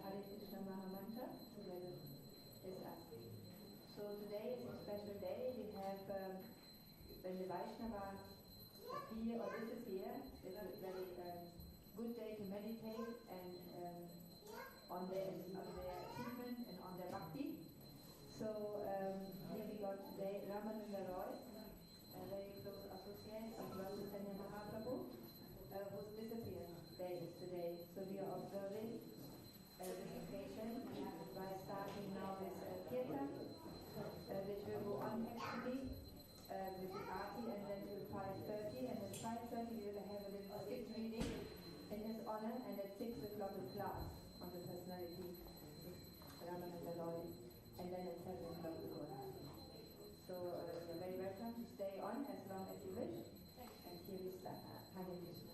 Hare Krishna Mahamantra together with us. So today is a special day. We have, when the Vaishnava appear or disappear, it's a very good day to meditate and on their achievement and on their bhakti. So here we got today Ramananda Roy, a very close associate of Lord Chaitanya Mahaprabhu, who's disappeared today. So we are observing this occasion by starting now with Kirtan, which will go on actually with the Aarti and then till 5:30, and at 5:30 we will have a little skit reading in his honor, and at 6 o'clock a class on the personality Ramananda Roy, and then at 7 o'clock we go on. So you're very welcome to stay on as long as you wish, and here we start. Hare Krishna.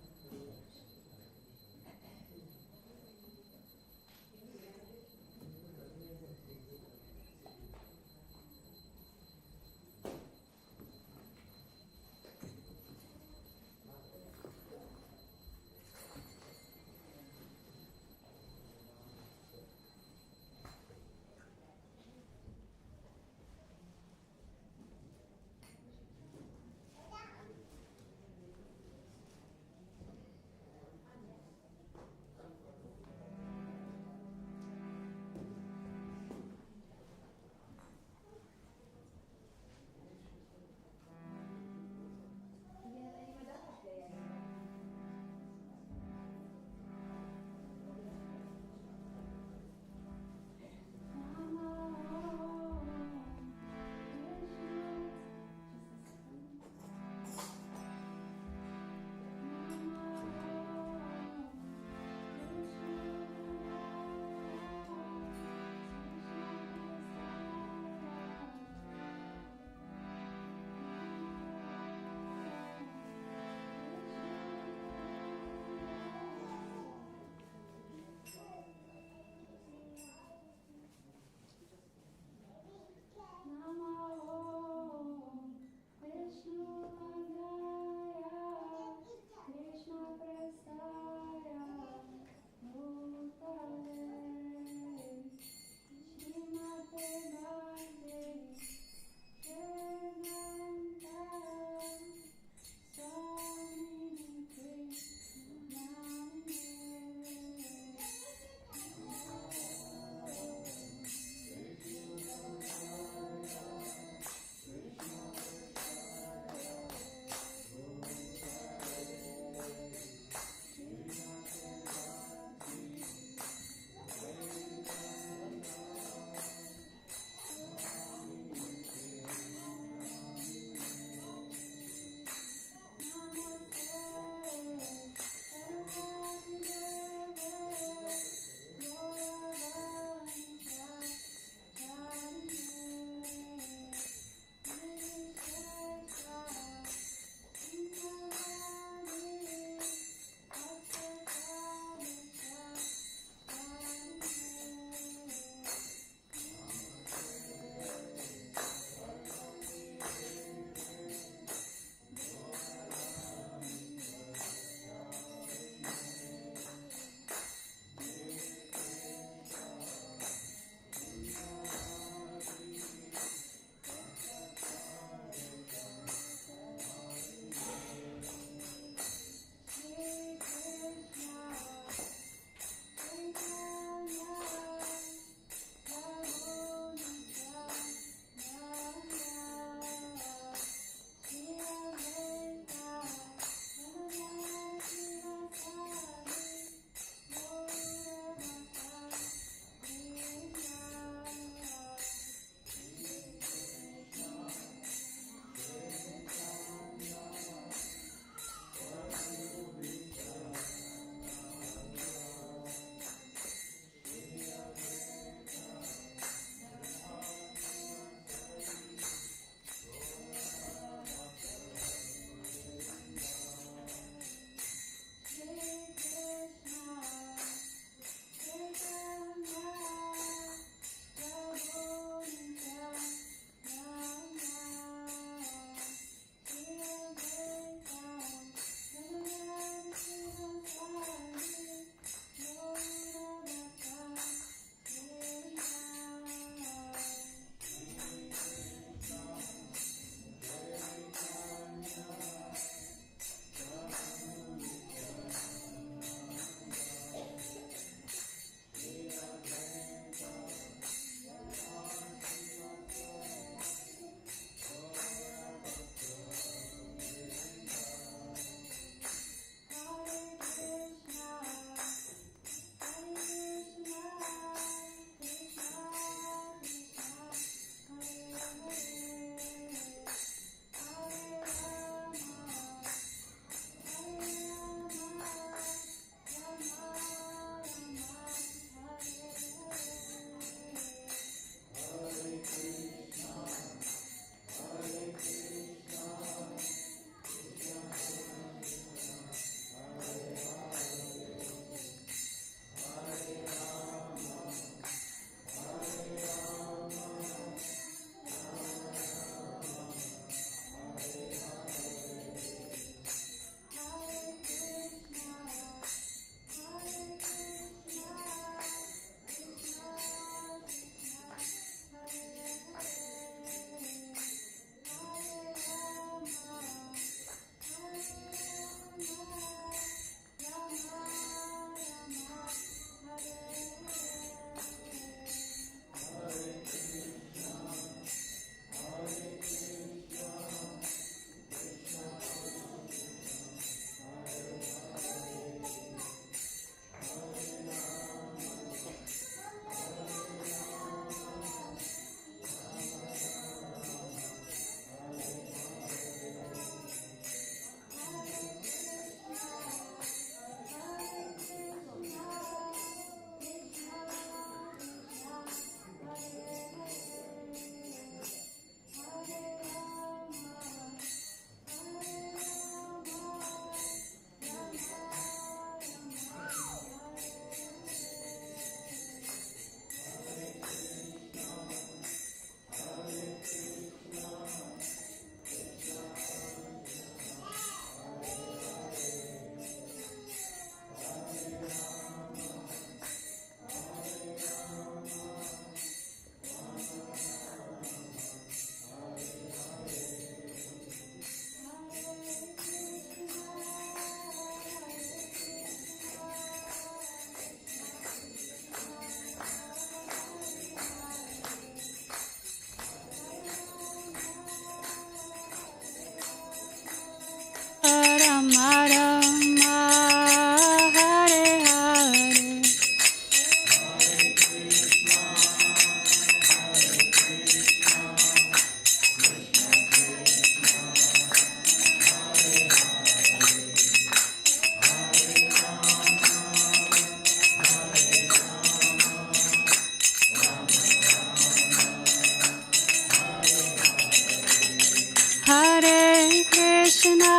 Krishna,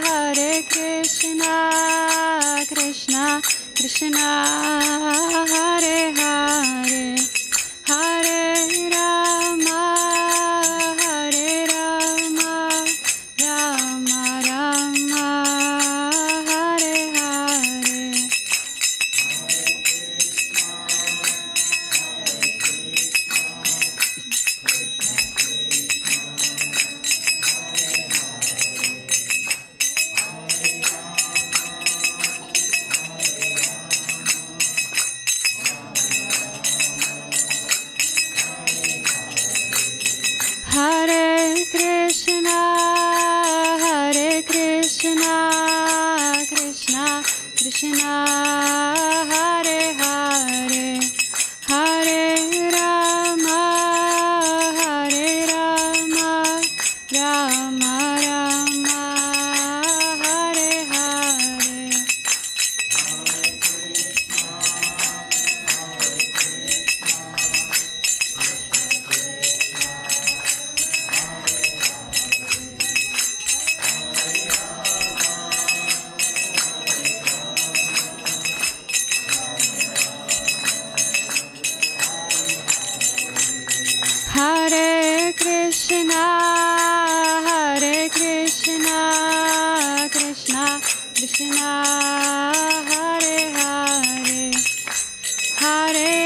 Hare Krishna, Krishna Krishna, Hare Hare, Hare Rama, Hare Rama, Rama Rama, Hare Hare. Hare Krishna, Hare Krishna, Krishna Krishna, Hare Hare, Hare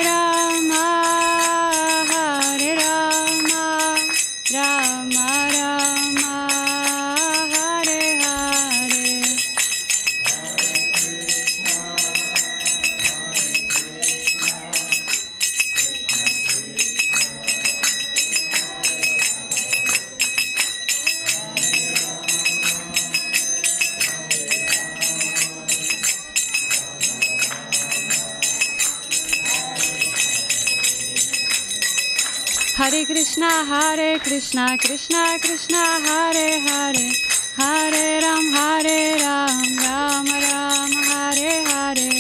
Rama, Hare Rama, Rama Rama, Hare Hare. Hare Krishna, Hare Krishna, Krishna Krishna, Hare Hare, Hare Rama, Hare Rama, Rama Rama, Hare Hare.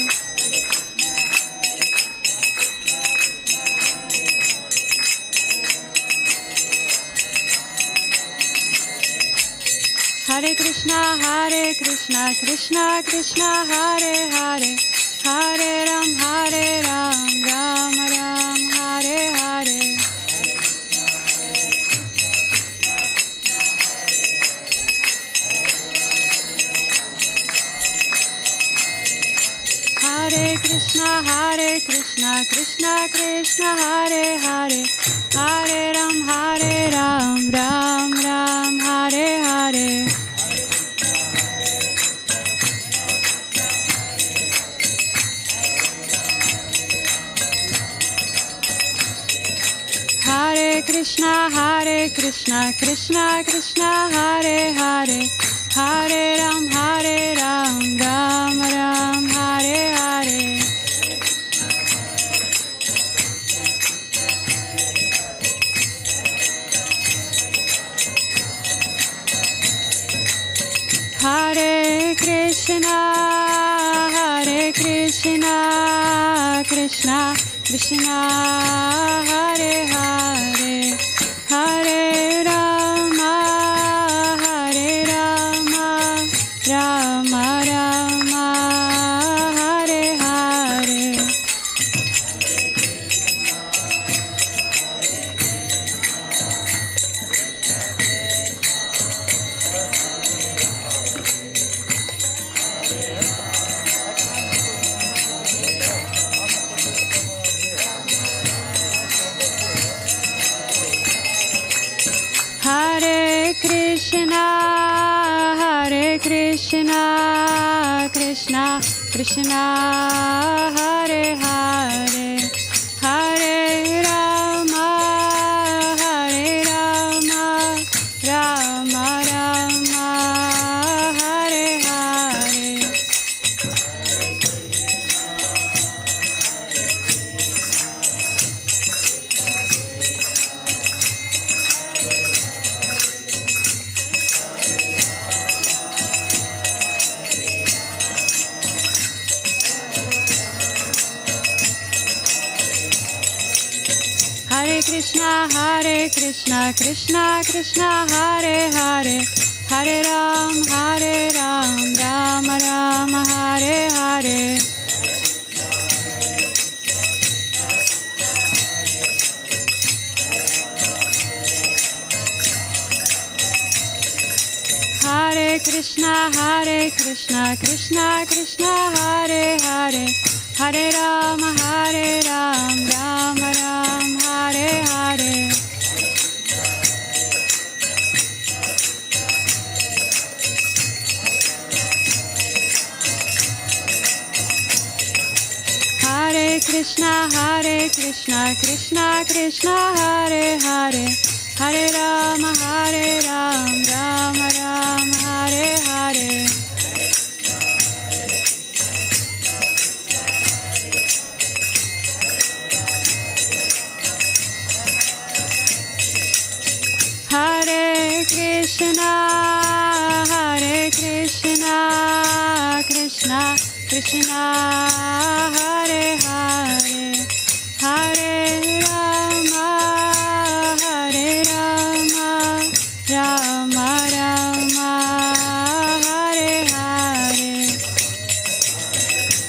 Hare Krishna, Krishna Krishna, Hare Hare, Hare Ram, Ram Ram, Hare Hare. Hare Krishna, Krishna Krishna, Hare Hare, Hare Ram, Ram Ram, Hare Hare. Hare Krishna, Krishna Krishna, Hare Hare, Hare Ram, Ram Ram, Hare Hare. Hare Krishna, Krishna Krishna, Hare Hare, Hare Ram, Ram Ram, Hare Hare. Hare Krishna, Krishna Krishna, Hare Hare, Hare Rama, Rama Rama, Hare Hare. Hare Krishna, Krishna Krishna, Hare Hare, Hare Rama, Rama Rama, Hare Hare. Hare Krishna, Krishna Krishna, Hare Hare, Hare Ram, Ram Ram, Hare Hare. Hare Krishna, Krishna Krishna, Hare Hare. Hare Ram, Ram Ram, Hare Hare. Hare Krishna, Krishna Krishna, Hare Hare. Hare Ram, Ram Ram, Hare Hare. Hare Krishna, Krishna Krishna, Hare Hare. Hare Rama, Rama Rama,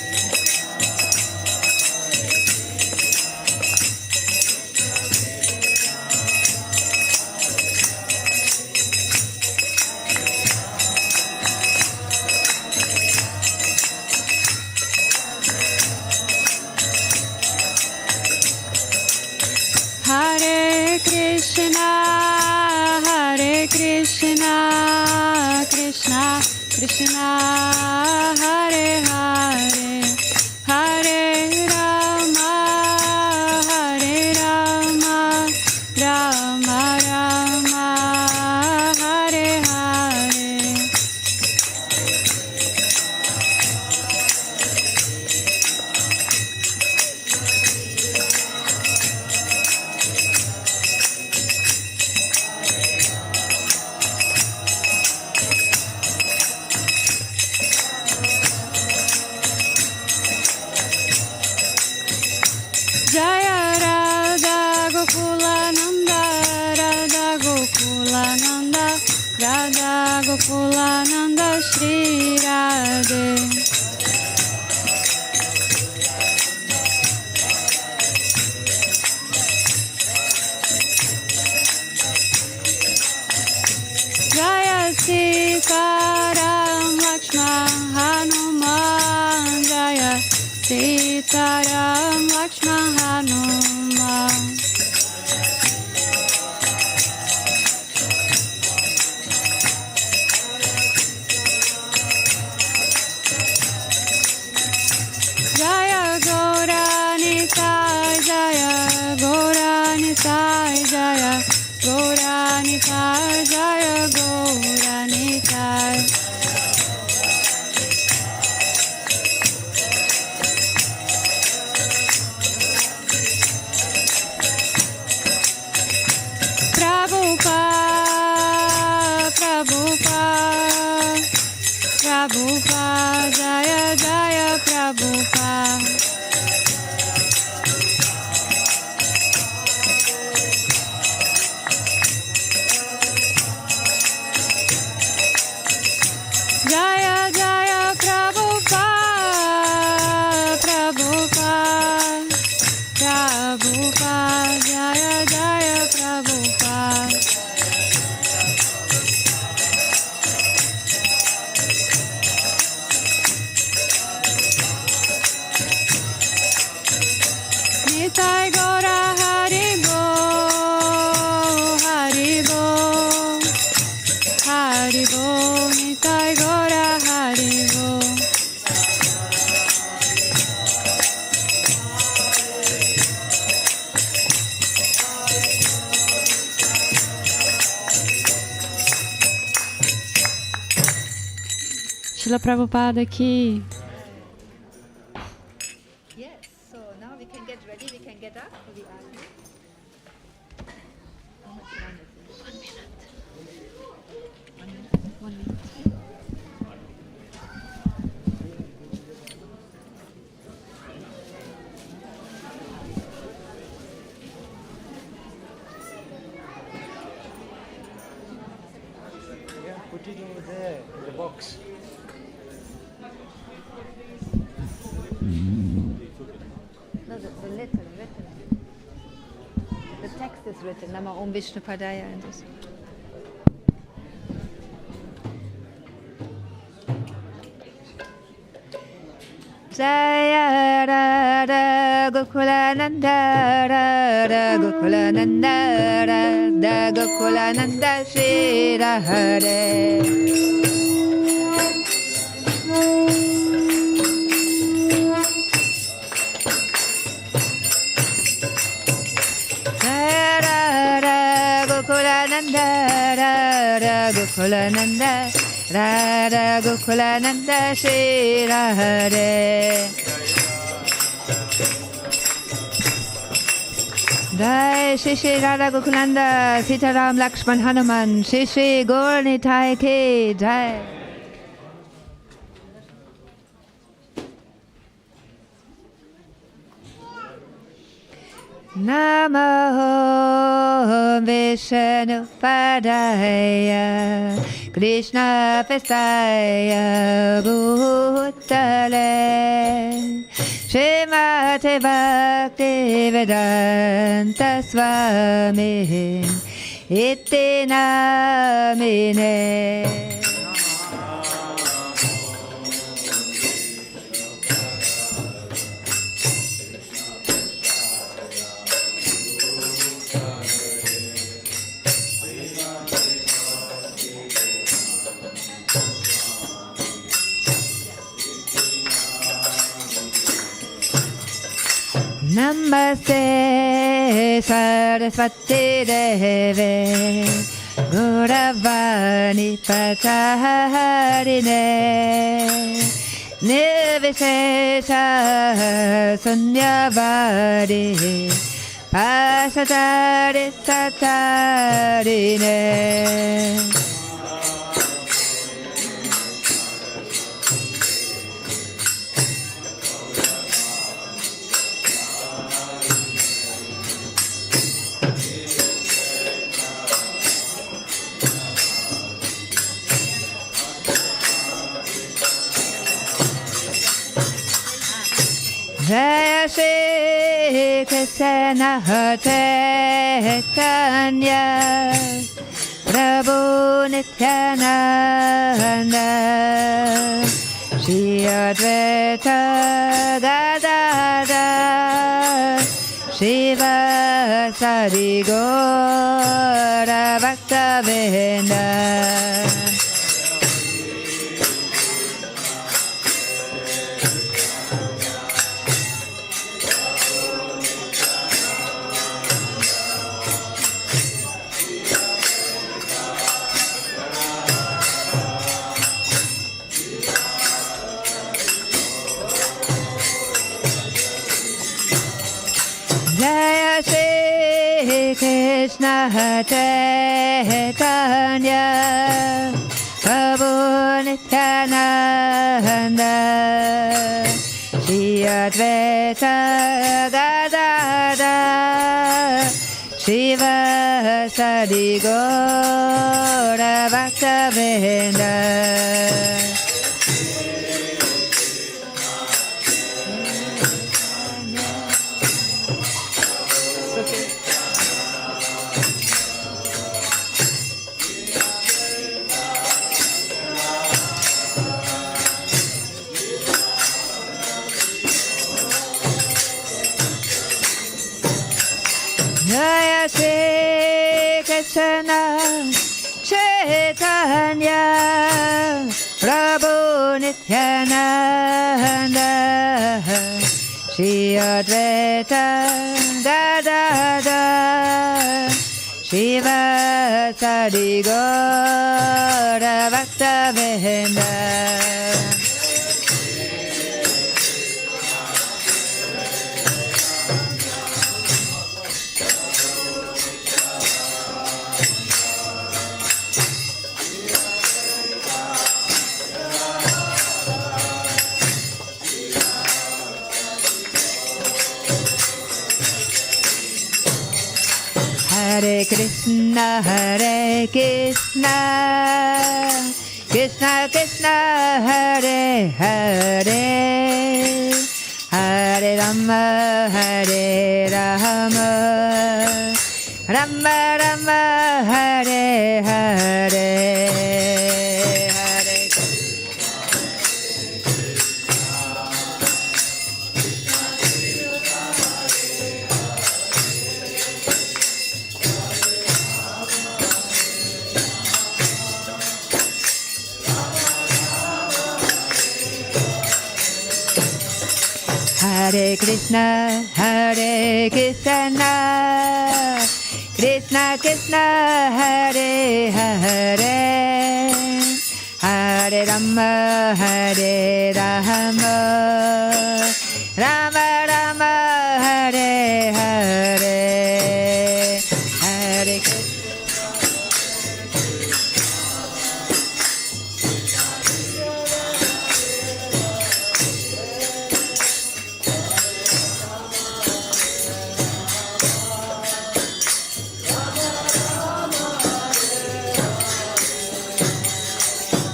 Hare Hare. Hare Krishna, Krishna Krishna, Hare Hare. Hare Rama, Rama Rama, Hare Hare. Jaya Radha Gokula Nanda, Radha Gokula Nanda, Radha Gokula Nanda, Shri Radhe. Jaya Sita Ram Lakshman Hanuman, Jaya Sita Ram Lakshman Hanuman. Jaya Gauranitai, Jaya Gauranitai, Jaya Gauranitai, Jaya Gauranitai. Prabhupada, Jaya Jaya Prabhupada. Jaya Jaya Prabhupada, Prabhupada, Jaya Jaya Prabhupada. Nitai Gora Haribo, Haribo, Haribo, Nitai Gora Haribo. Srila Prabhupada aqui. Now we can get ready, we can get up for the arti. How much time is it? 1 minute. 1 minute? 1 minute. Put it actually written. The text is written, Nama Om Vishnu Padaya and this. Jaya Radha Gokulananda Radha Gokulananda Radha Gokulananda Shri Radha. Gokulananda, Radha Gokulananda, Radha Gokulananda, Shri Radha. Jai Shri Shri Radha Gokulananda, Sitaram Lakshman Hanuman, Shri Shri Gaur Nitai Ki Jai. Namo Vishnu Padaya Krishna Pestaya Bhutale Srimate Bhaktivedanta Swami Iti Namine. Namaste Saraswati Deve Gauravani Pacharine Nirvishesha Sunyavadi Pasatari Satarine. Jaya Shri Krishna Chaitanya Prabhu Nityananda Shri Advaita Gadadhar Shiva Sari Gaura Bhaktivedanta. Jaya Shri Krishna Chaitanya Prabhu Nityananda Shri Advaita Gadadhar Shiva Sadi Gaura Bhaktivedanta. Jaya Shri Krishna Chaitanya Prabhu Nityananda Shri Advaita Gadadhar Shiva Sadi Gaura Bhaktivedanta. Hare Krishna, Hare Krishna, Krishna Krishna, Hare Hare, Hare Rama Hare Rama Rama Rama Hare Hare Hare Hare Krishna, Hare Krishna, Krishna Krishna, Hare Hare, Hare Rama, Hare Rama, Rama Rama, Hare Hare, Hare Krishna.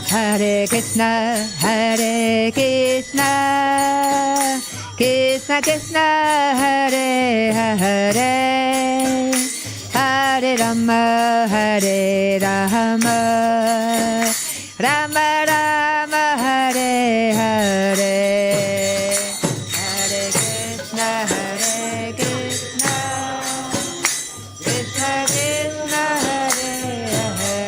Hare Krishna, Hare Krishna, Krishna Krishna, Hare Hare, Hare Rama, Hare Rama, Rama Rama, Hare Hare, Hare Krishna, Hare Krishna, Krishna Krishna, Hare Hare.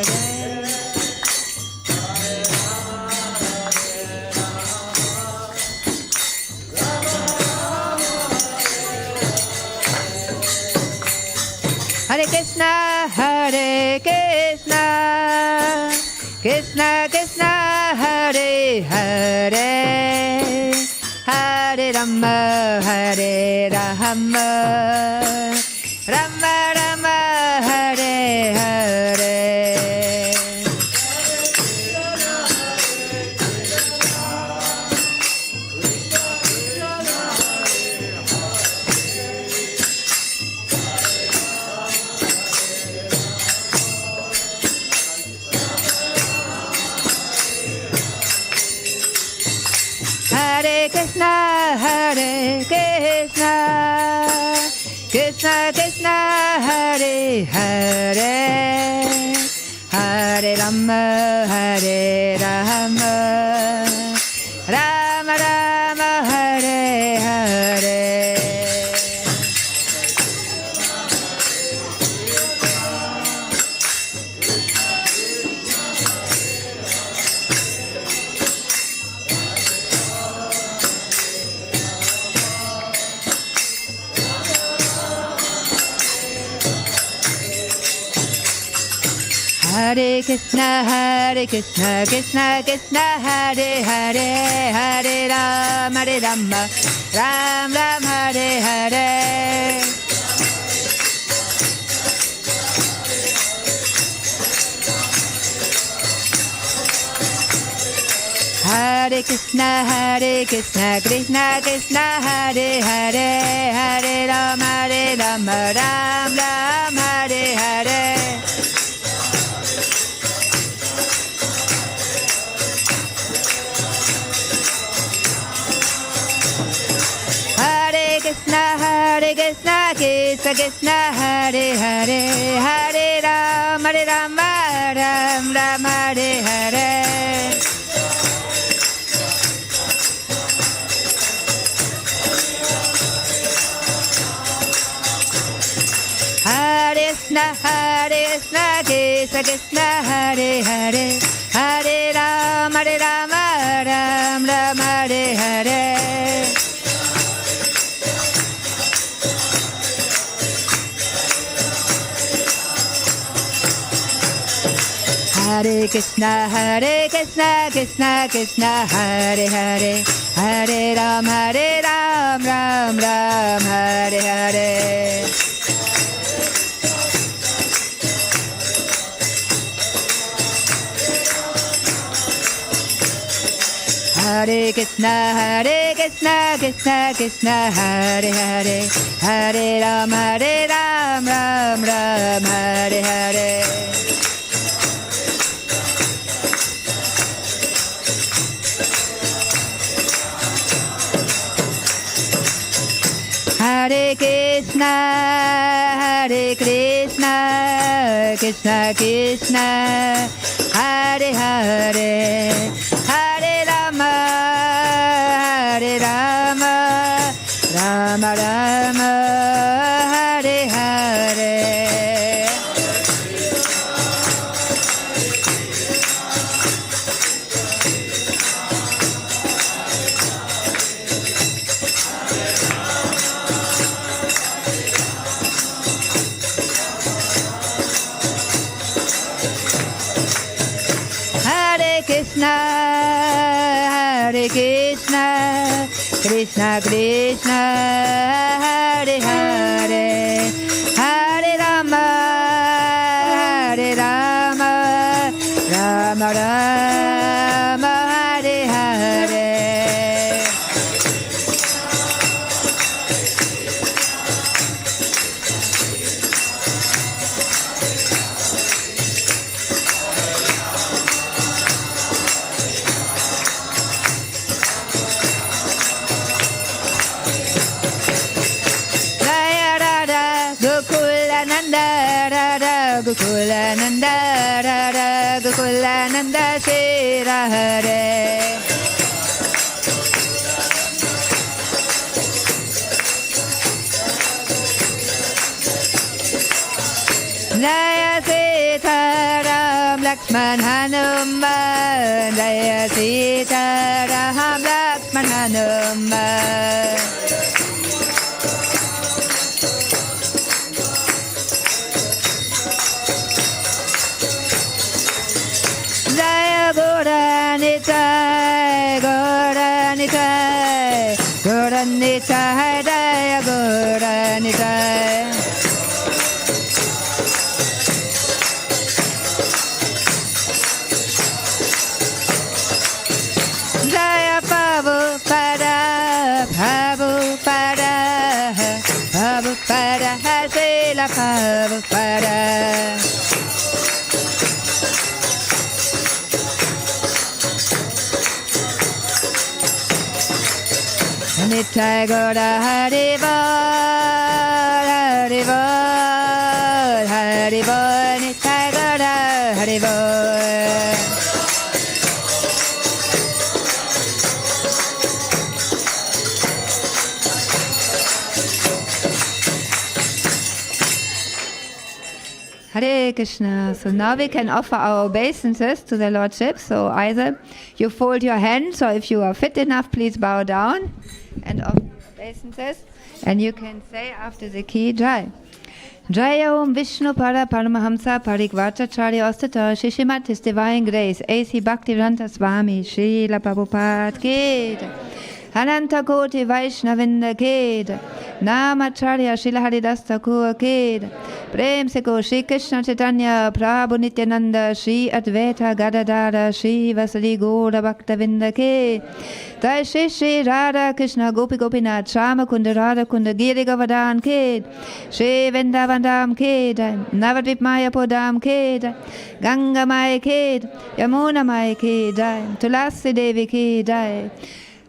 Hare Krishna, Hare Krishna, Krishna Krishna, Hare Hare, Hare Rama, Hare Rama, Rama Rama, Hare Hare. Hare Krishna, Hare Krishna, Krishna Krishna, Hare Hare, Hare Rama, Hare Rama, Rama Rama, Hare Hare. Hare Krishna, Hare Krishna, Krishna Krishna, Hare Hare, Hare Rama, Ram Ram, Hare Hare. Hare Krishna, Krishna Krishna, Hare Hare, Hare Rama, Ram Ram, Hare Hare. Hare Krishna, Krishna Krishna, Hare Hare, Hare Rama, Ram Ram, Hare Hare. Hare Krishna, Krishna Krishna, Hare Hare, Hare Rama, Ram Ram, Hare Hare. Hare Krishna, Krishna Krishna, Hare Hare, Hare Rama, Ram Ram, Hare Hare. Hare Krishna, Krishna Krishna, Hare Hare, Hare Rama, Ram Ram, Hare Hare. Krishna, Hare Krishna, Krishna Krishna, Hare Hare, Hare Rama, Hare Rama, Rama Rama, Hare Hare. Krishna, Hare Krishna, Krishna Krishna, Hare Hare, Hare Rama, Hare Rama, Rama Rama, Hare Hare. Gokulananda, Radha, Gokulananda, Shira Hare. Jaya Sita Ram Lakshman Hanuman, Jaya Sita Ram Lakshman Hanuman. Goranitai, Goranitai, Goranitai, Jaya Goranitai. Jaya Prabhupada, Prabhupada, Prabhupada, Srila Prabhupada. Nitai Gaura Haribol, Haribol, Haribol, Nitai Gaura Haribol. Hare Krishna. So now we can offer our obeisances to the Lordship. So either you fold your hands, or if you are fit enough, please bow down and offer obeisances. And you can say after the key, Jai. Jaya Om Vishnu Para Paramahamsa Parikvacharya Ostata Shishimat His Divine Grace A.C. Bhaktivedanta Swami Srila Prabhupada Ki Jai. Ananta Koti Vaishnavinda Ki Jai. Namacharya Srila Haridas Thakur Ki Jai. Prem se ko Shri Krishna Chaitanya Prabhu Nityananda Shri Advaita Gadadara Shri Vasari Gaura Bhaktavinda Ki Jai. Shri Shri Radha Krishna Gopi Gopinath Shama Kunda Radha Kunda Giri Govardhan Ki Jai. Shri Vrindavandam Ki Jai. Navadvip Maya Podam Ki Jai. Ganga Maya Ki Jai. Yamuna Maya Ki Jai. Tulasi Devi Ki Jai.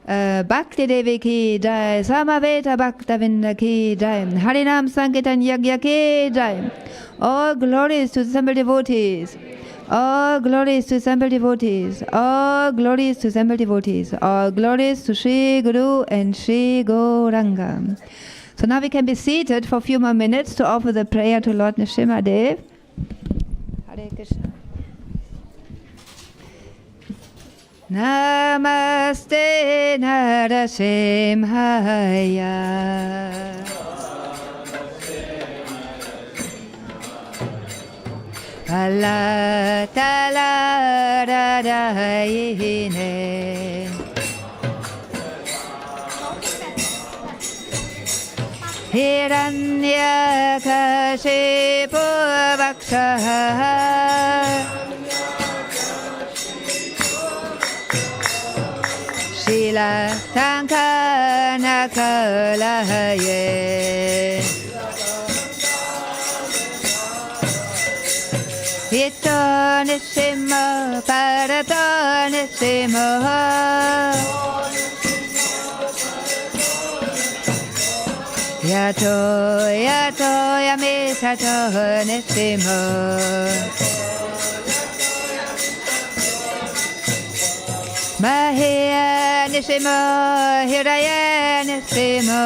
Bhakti Devi Ki Jai, Samaveta Bhaktavinda Ki Jai, Harinam Sankirtan Yagya Ki Jai. All glories to the assembled devotees. All glories to assembled devotees. All glories to assembled devotees. All glories to Sri Guru and Sri Gauranga. So now we can be seated for a few more minutes to offer the prayer to Lord Nrsimhadev. Hare Krishna. Namaste Narasimhaya. Palatala Radhayine. Hiranyakashipu Vakshaha. Shila Tankana Kalahaye. Ito Nrsimha Parato Nrsimha. Yato yato yamisato nisimo. Mahia nisimo hiraya nisimo.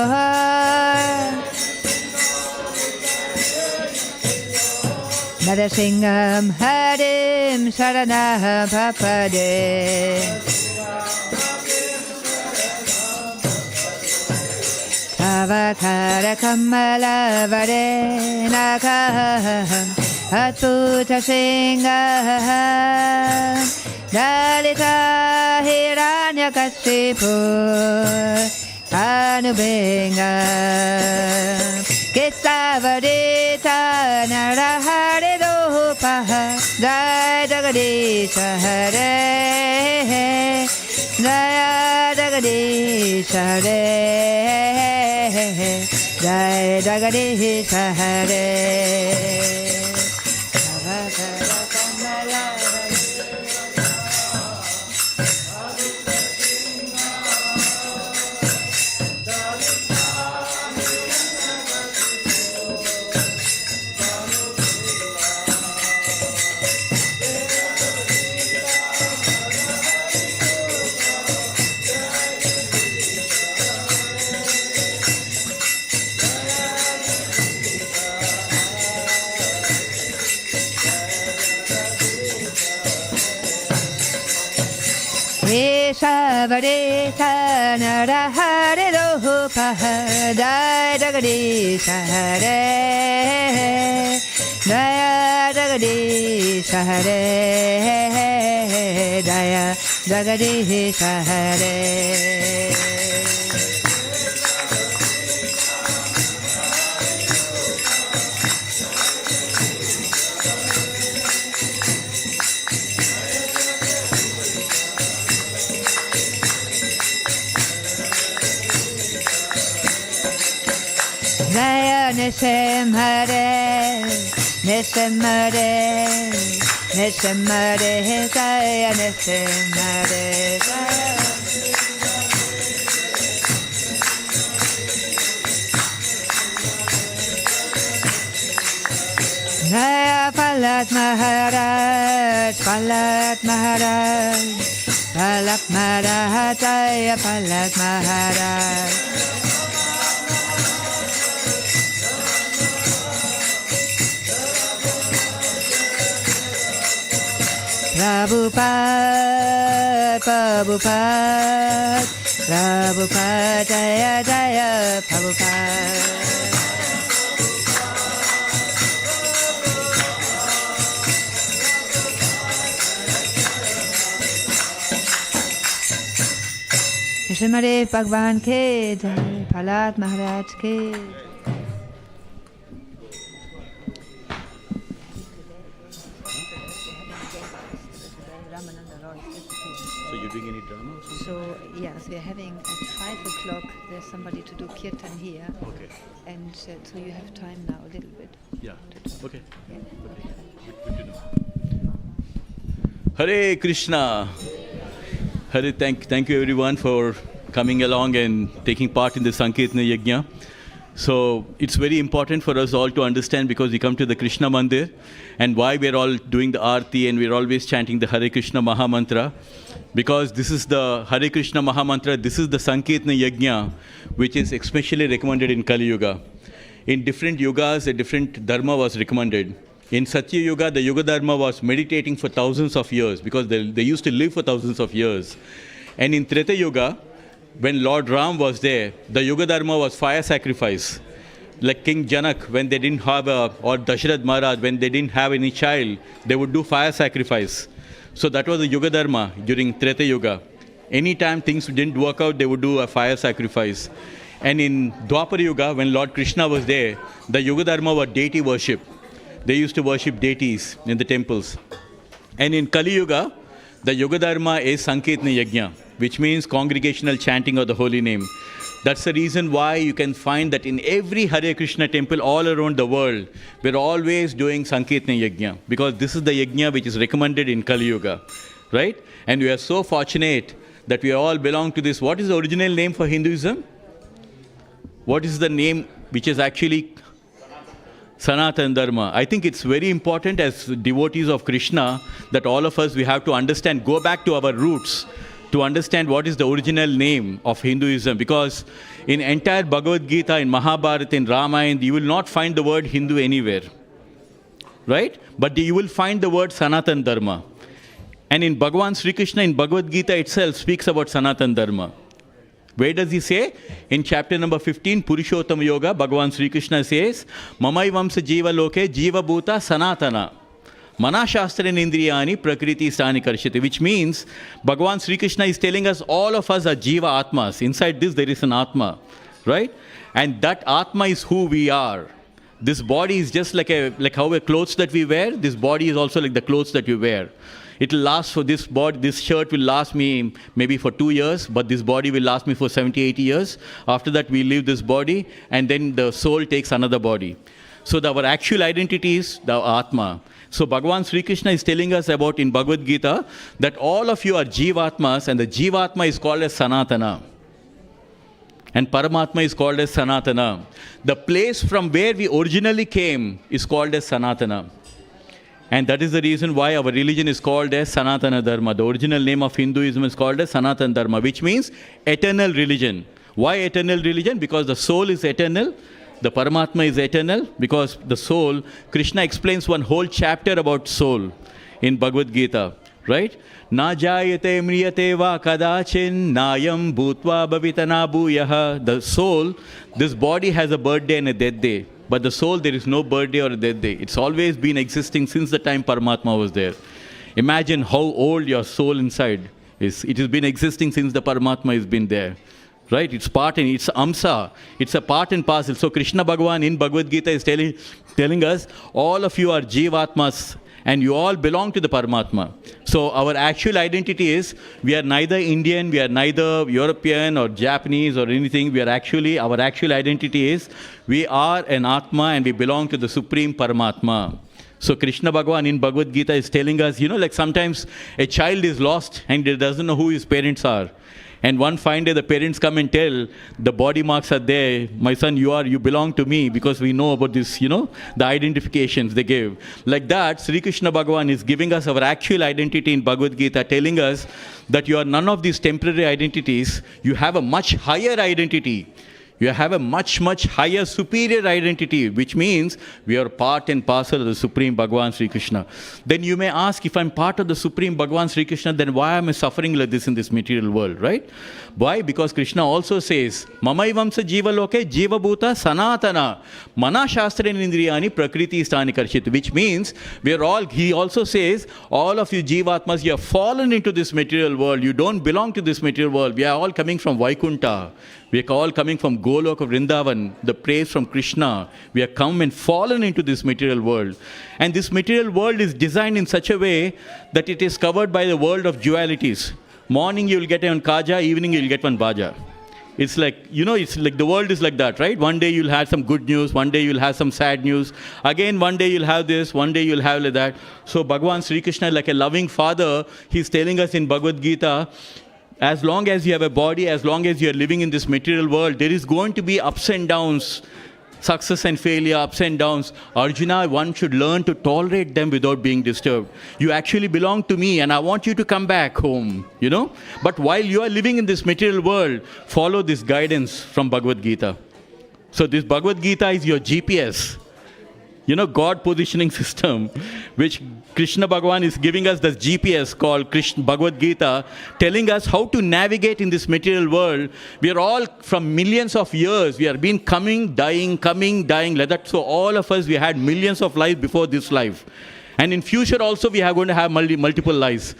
Narasingam Harim Saranaham Papade. Avakara Kamala Varenakaham Atputa Singaham Dalita Hiranyakasipu Anubingam Kitavadita Narahare Dopaha Jai Jagadisha Hare Jaya Jagadisha Hare Jai Jagadisha Hare. Savadeta Narahare Dopaha Jai Jagadisha Hare Jaya Jagadisha Hare Jaya Jagadisha Hare. Jaya Nisem Hare, Nisem Hare, Nisem Hare, Jaya Nisem Hare, Jaya Palat Maharaj, Palat Maharaj, Palat Maharaj, Jaya Palat Maharaj. Prabhupada, Prabhupada, Prabhupada, Jaya Jaya Prabhupada. Shrimade Bhagwan ke Jai, Prahlad Maharaj ke. So you're doing any drama? So yes, we're having at 5 o'clock. There's somebody to do kirtan here, Okay. and so you have time now a little bit. Yeah. Okay. Yeah. Good to know. Hare Krishna. Hare, thank you everyone for coming along and taking part in the Sankirtana Yajna. So it's very important for us all to understand, because we come to the Krishna Mandir and why we're all doing the Aarti and we're always chanting the Hare Krishna Maha Mantra, because this is the Hare Krishna Maha Mantra, this is the Sankirtana Yajna, which is especially recommended in Kali Yuga. In different yugas, a different dharma was recommended. In Satya Yuga, the Yuga Dharma was meditating for thousands of years, because they used to live for thousands of years. And in Treta Yuga, when Lord Ram was there, the Yuga Dharma was fire sacrifice. Like King Janak, when they didn't have or Dashrath Maharaj, when they didn't have any child, they would do fire sacrifice. So that was the Yuga Dharma during Treta Yuga. Anytime things didn't work out, they would do a fire sacrifice. And in Dwapara Yuga, when Lord Krishna was there, the Yuga Dharma was deity worship. They used to worship deities in the temples. And in Kali Yuga, the Yuga Dharma is Sankirtana Yajna, which means congregational chanting of the holy name. That's the reason why you can find that in every Hare Krishna temple all around the world, we're always doing Sankirtana Yajna, because this is the Yajna which is recommended in Kali Yuga, right? And we are so fortunate that we all belong to this. What is the original name for Hinduism? What is the name which is actually Sanatana Dharma. I think it's very important as devotees of Krishna that all of us, we have to understand, go back to our roots to understand what is the original name of Hinduism. Because in entire Bhagavad Gita, in Mahabharata, in Ramayana, you will not find the word Hindu anywhere. Right? But you will find the word Sanatana Dharma. And in Bhagavan Sri Krishna, in Bhagavad Gita itself, speaks about Sanatana Dharma. Where does he say? In chapter number 15, Purushottama Yoga, Bhagavan Sri Krishna says, Mamai Vamsa Jiva Loke Jiva Bhuta Sanatana Mana Shastra Indriyani Prakriti Stani Karshite. Which means, Bhagavan Sri Krishna is telling us all of us are Jiva Atmas. Inside this there is an Atma. Right? And that Atma is who we are. This body is just like how a clothes that we wear. This body is also like the clothes that we wear. It will last for this body, this shirt will last me maybe for 2 years, but this body will last me for 70, 80 years. After that, we leave this body, and then the soul takes another body. So our actual identity is the Atma. So Bhagavan Sri Krishna is telling us about in Bhagavad Gita that all of you are Jivatmas, and the Jivatma is called as Sanatana. And Paramatma is called as Sanatana. The place from where we originally came is called as Sanatana. And that is the reason why our religion is called as Sanatana Dharma. The original name of Hinduism is called as Sanatana Dharma, which means eternal religion. Why eternal religion? Because the soul is eternal. The Paramatma is eternal. Because the soul, Krishna explains one whole chapter about soul in Bhagavad Gita. Right? Na jayate mriyate va kadachin nayam bhutva bhavitana bhuyaha. The soul, this body has a birthday and a death day. But the soul, there is no birthday or a death day. It's always been existing since the time Paramatma was there. Imagine how old your soul inside is. It has been existing since the Paramatma has been there. Right? It's part and it's Amsa. It's a part and parcel. So Krishna Bhagavan in Bhagavad Gita is telling us, all of you are Jivatmas and you all belong to the Paramatma. So our actual identity is, we are neither Indian, we are neither European or Japanese or anything. Our actual identity is, we are an Atma and we belong to the Supreme Paramatma. So Krishna Bhagavan in Bhagavad Gita is telling us, like sometimes a child is lost and he doesn't know who his parents are. And one fine day the parents come and tell, the body marks are there, my son, you belong to me, because we know about this, the identifications they give. Like that, Sri Krishna Bhagavan is giving us our actual identity in Bhagavad Gita, telling us that you are none of these temporary identities, you have a much higher identity. You have a much, much higher, superior identity, which means we are part and parcel of the Supreme Bhagavan Sri Krishna. Then you may ask, if I'm part of the Supreme Bhagavan Sri Krishna, then why am I suffering like this in this material world, right? Why? Because Krishna also says, Mamai Vamsa Jiva Loke Jiva Bhuta Sanatana Mana Shastra Indriyani Prakriti Stani Karshit. Which means, he also says, all of you Jivatmas, you have fallen into this material world. You don't belong to this material world. We are all coming from Vaikunta. We are all coming from Golok of Vrindavan, the praise from Krishna. We have come and fallen into this material world. And this material world is designed in such a way that it is covered by the world of dualities. Morning you will get one kaja, evening you will get one baja. It's like, it's like the world is like that, right? One day you'll have some good news, one day you'll have some sad news. Again, one day you'll have this, one day you'll have like that. So Bhagavan Sri Krishna, like a loving father, he's telling us in Bhagavad Gita, as long as you have a body, as long as you are living in this material world, there is going to be ups and downs, success and failure, ups and downs. Arjuna, one should learn to tolerate them without being disturbed. You actually belong to me and I want you to come back home, But while you are living in this material world, follow this guidance from Bhagavad Gita. So this Bhagavad Gita is your GPS. God positioning system, which Krishna Bhagavan is giving us this GPS called Krishna Bhagavad Gita, telling us how to navigate in this material world. We are all from millions of years. We have been coming, dying, like that. So all of us, we had millions of lives before this life. And in future also, we are going to have multiple lives.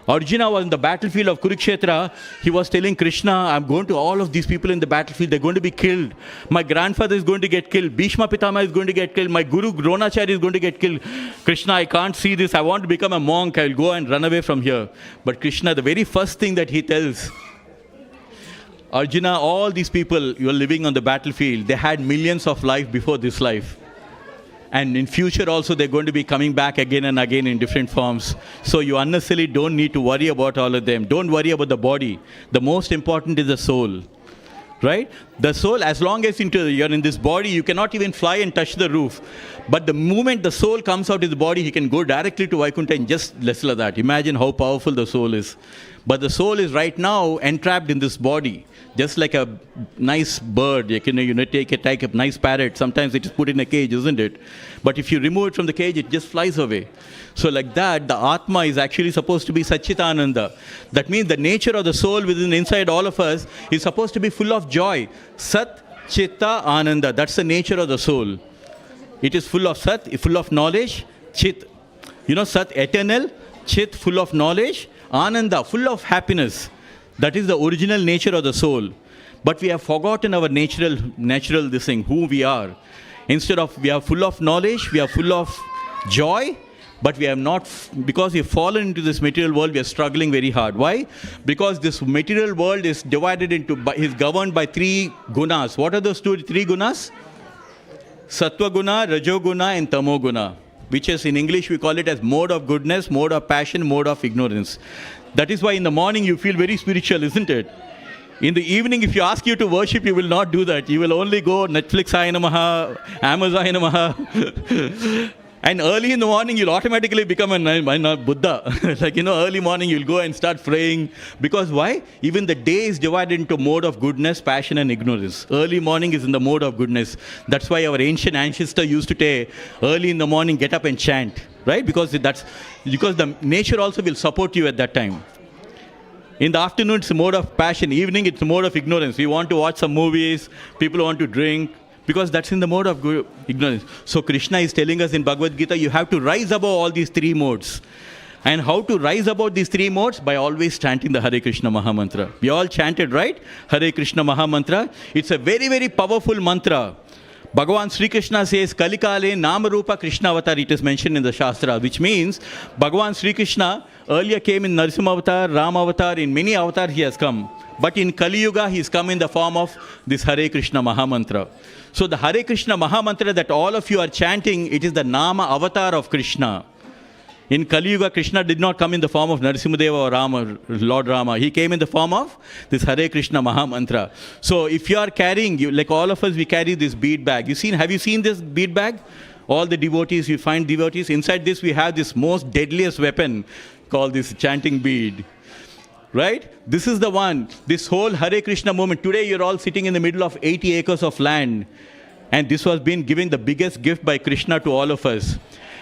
Arjuna was in the battlefield of Kurukshetra. He was telling Krishna, I'm going to all of these people in the battlefield. They're going to be killed. My grandfather is going to get killed. Bhishma Pitama is going to get killed. My Guru Dronacharya is going to get killed. Krishna, I can't see this. I want to become a monk. I'll go and run away from here. But Krishna, the very first thing that he tells Arjuna, all these people you are living on the battlefield, they had millions of life before this life. And in future also, they're going to be coming back again and again in different forms. So you unnecessarily don't need to worry about all of them. Don't worry about the body. The most important is the soul. Right? The soul, as long as you're in this body, you cannot even fly and touch the roof. But the moment the soul comes out of the body, he can go directly to Vaikuntha in just less than that. Imagine how powerful the soul is. But the soul is right now entrapped in this body. Just like a nice bird, take a nice parrot. Sometimes it is put in a cage, isn't it? But if you remove it from the cage, it just flies away. So like that, the Atma is actually supposed to be Satchitananda. That means the nature of the soul within inside all of us is supposed to be full of joy. Sat, Chitta, Ananda. That's the nature of the soul. It is full of Sat, full of knowledge. Chit, Sat, eternal. Chit, full of knowledge. Ananda, full of happiness. That is the original nature of the soul. But we have forgotten our natural this thing, who we are. Instead of, we are full of knowledge, we are full of joy, but we have not, because we have fallen into this material world, we are struggling very hard. Why? Because this material world is is governed by three gunas. What are those three gunas? Sattva guna, Rajo guna, and Tamo guna. Which is, in English, we call it as mode of goodness, mode of passion, mode of ignorance. That is why in the morning you feel very spiritual, isn't it? In the evening, if you ask you to worship, you will not do that. You will only go Netflix Aya Namaha, Amazon Namaha. And early in the morning, you'll automatically become a Buddha. Early morning, you'll go and start praying. Because why? Even the day is divided into mode of goodness, passion, and ignorance. Early morning is in the mode of goodness. That's why our ancient ancestor used to say, early in the morning, get up and chant. Right? Because the nature also will support you at that time. In the afternoon, it's a mode of passion. Evening, it's a mode of ignorance. We want to watch some movies. People want to drink. Because that's in the mode of ignorance. So Krishna is telling us in Bhagavad Gita, you have to rise above all these three modes. And how to rise above these three modes? By always chanting the Hare Krishna Maha Mantra. We all chanted, right? Hare Krishna Maha Mantra. It's a very, very powerful mantra. Bhagavan Sri Krishna says, Kalikale Nama Rupa Krishna Avatar. It is mentioned in the Shastra, which means Bhagavan Sri Krishna earlier came in Narasimha Avatar, Rama Avatar, in many avatars he has come. But in Kali Yuga, he has come in the form of this Hare Krishna Maha Mantra. So the Hare Krishna Maha Mantra that all of you are chanting, it is the Nama avatar of Krishna. In Kali Yuga, Krishna did not come in the form of Narasimhadeva or Rama, Lord Rama. He came in the form of this Hare Krishna Maha Mantra. So if you are carrying, like all of us, we carry this bead bag. Have you seen this bead bag? All the devotees, you find devotees. Inside this, we have this most deadliest weapon called this chanting bead. Right? This is the one. This whole Hare Krishna movement. Today, you're all sitting in the middle of 80 acres of land. And this was being given the biggest gift by Krishna to all of us.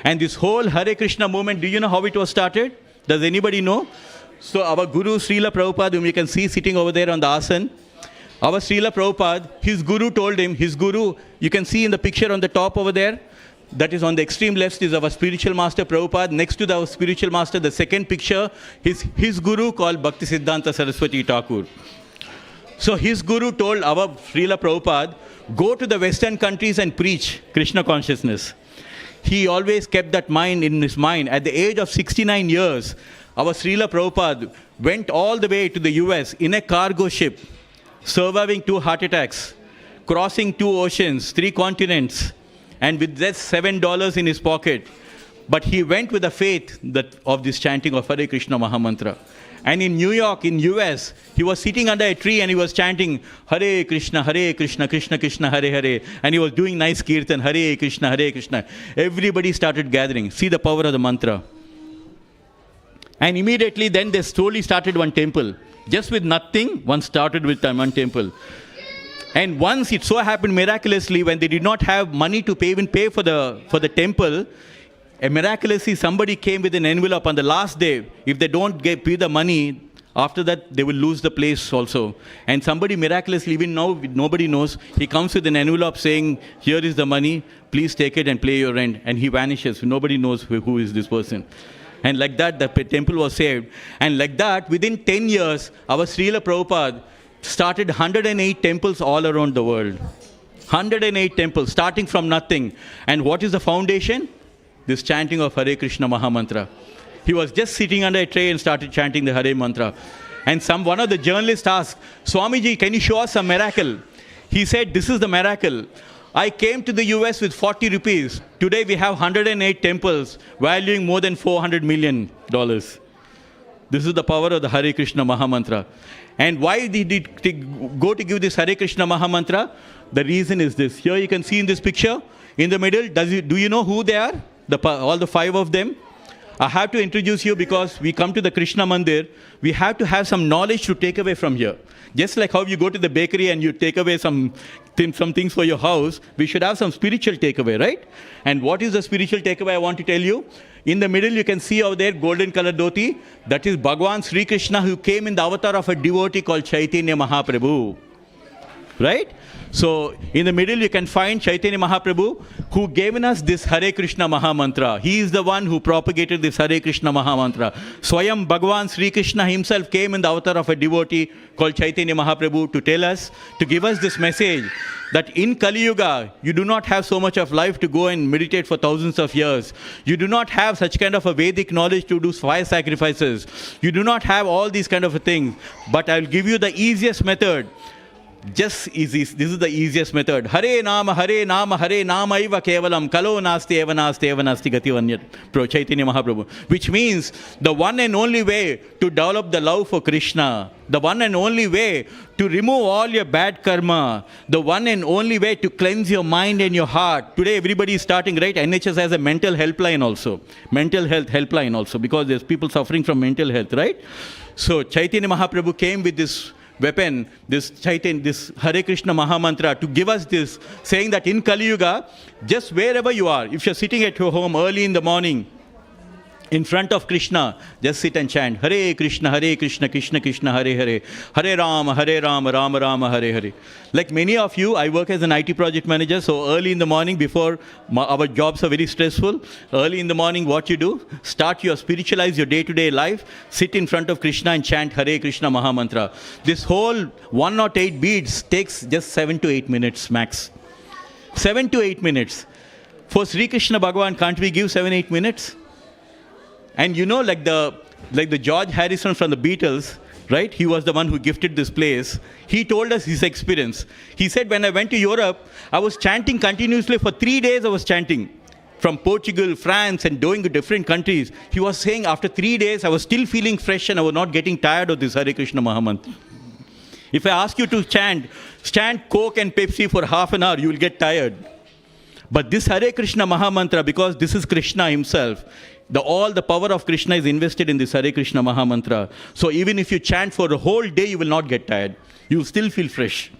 And this whole Hare Krishna movement, do you know how it was started? Does anybody know? So our Guru Srila Prabhupada, whom you can see sitting over there on the asan, our Srila Prabhupada, his Guru told him, you can see in the picture on the top over there, that is on the extreme left is our spiritual master Prabhupada. Next to our spiritual master, the second picture, his Guru called Bhaktivedanta Saraswati Thakur. So his Guru told our Srila Prabhupada, go to the Western countries and preach Krishna consciousness. He always kept that in his mind. At the age of 69 years, our Srila Prabhupada went all the way to the US in a cargo ship, surviving 2 heart attacks, crossing 2 oceans, 3 continents, and with just $7 in his pocket. But he went with the faith of this chanting of Hare Krishna Maha Mantra. And in New York, in US, he was sitting under a tree and he was chanting Hare Krishna, Krishna Krishna, Hare Hare. And he was doing nice kirtan, Hare Krishna, Hare Krishna. Everybody started gathering. See the power of the mantra. And immediately then they slowly started one temple. Just with nothing, one started with one temple. And once it so happened miraculously, when they did not have money to pay for the temple, miraculously somebody came with an envelope on the last day. If they don't pay the money, after that they will lose the place also. And somebody miraculously, even now nobody knows, he comes with an envelope saying, here is the money, please take it and pay your rent. And he vanishes. Nobody knows who is this person. And like that, the temple was saved. And like that, within 10 years, our Srila Prabhupada started 108 temples all around the world. 108 temples, starting from nothing. And what is the foundation? This chanting of Hare Krishna Maha Mantra. He was just sitting under a tree and started chanting the Hare Mantra. And one of the journalists asked, Swamiji, can you show us a miracle? He said, this is the miracle. I came to the US with 40 rupees. Today we have 108 temples valuing more than $400 million. This This is the power of the Hare Krishna Mahamantra. And why did it go to give this Hare Krishna Mahamantra? The reason is this. Here you can see in this picture, in the middle, do you know who they are? All the 5 of them? I have to introduce you because we come to the Krishna Mandir. We have to have some knowledge to take away from here. Just like how you go to the bakery and you take away some things for your house, we should have some spiritual takeaway, right? And what is the spiritual takeaway I want to tell you? In the middle, you can see over there, golden color dhoti. That is Bhagavan Sri Krishna, who came in the avatar of a devotee called Chaitanya Mahaprabhu. Right? So, in the middle, you can find Chaitanya Mahaprabhu, who gave us this Hare Krishna Mahamantra. He is the one who propagated this Hare Krishna Mahamantra. Swayam Bhagavan Sri Krishna himself came in the avatar of a devotee called Chaitanya Mahaprabhu to tell us, to give us this message, that in Kali Yuga, you do not have so much of life to go and meditate for thousands of years. You do not have such kind of a Vedic knowledge to do fire sacrifices. You do not have all these kind of things. But I will give you the easiest method. Just easy. This is the easiest method. Hare Nama, Hare Nama, Hare Nama Iva Kevalam, Kalo Nasti Eva Nasti Eva Nasti Gati Vanyat, Pro Chaitanya Mahaprabhu. Which means the one and only way to develop the love for Krishna, the one and only way to remove all your bad karma, the one and only way to cleanse your mind and your heart. Today everybody is starting, right? NHS has a mental helpline also. Mental health helpline also, because there's people suffering from mental health, right? So Chaitanya Mahaprabhu came with this weapon, this Hare Krishna Mahamantra, to give us this, saying that in Kali Yuga, just wherever you are, if you're sitting at your home early in the morning, in front of Krishna, just sit and chant, Hare Krishna, Krishna Krishna, Hare Hare, Hare Rama, Rama Rama, Hare Hare. Like many of you, I work as an IT project manager, so early in the morning, before our jobs are very stressful, early in the morning, what you do? Spiritualize your day-to-day life, sit in front of Krishna and chant Hare Krishna Mahamantra. This whole 108 beads takes just 7 to 8 minutes max. 7 to 8 minutes. For Sri Krishna Bhagavan, can't we give 7-8 minutes? And you know, like the George Harrison from the Beatles, right? He was the one who gifted this place. He told us his experience. He said, when I went to Europe, I was chanting continuously for 3 days. I was chanting from Portugal, France, and going to different countries. He was saying after 3 days, I was still feeling fresh and I was not getting tired of this Hare Krishna Mahamantra. If I ask you to chant Coke and Pepsi for half an hour, you will get tired. But this Hare Krishna Mahamantra, because this is Krishna himself, all the power of Krishna is invested in this Hare Krishna Mahamantra. So even if you chant for a whole day, you will not get tired. You will still feel fresh.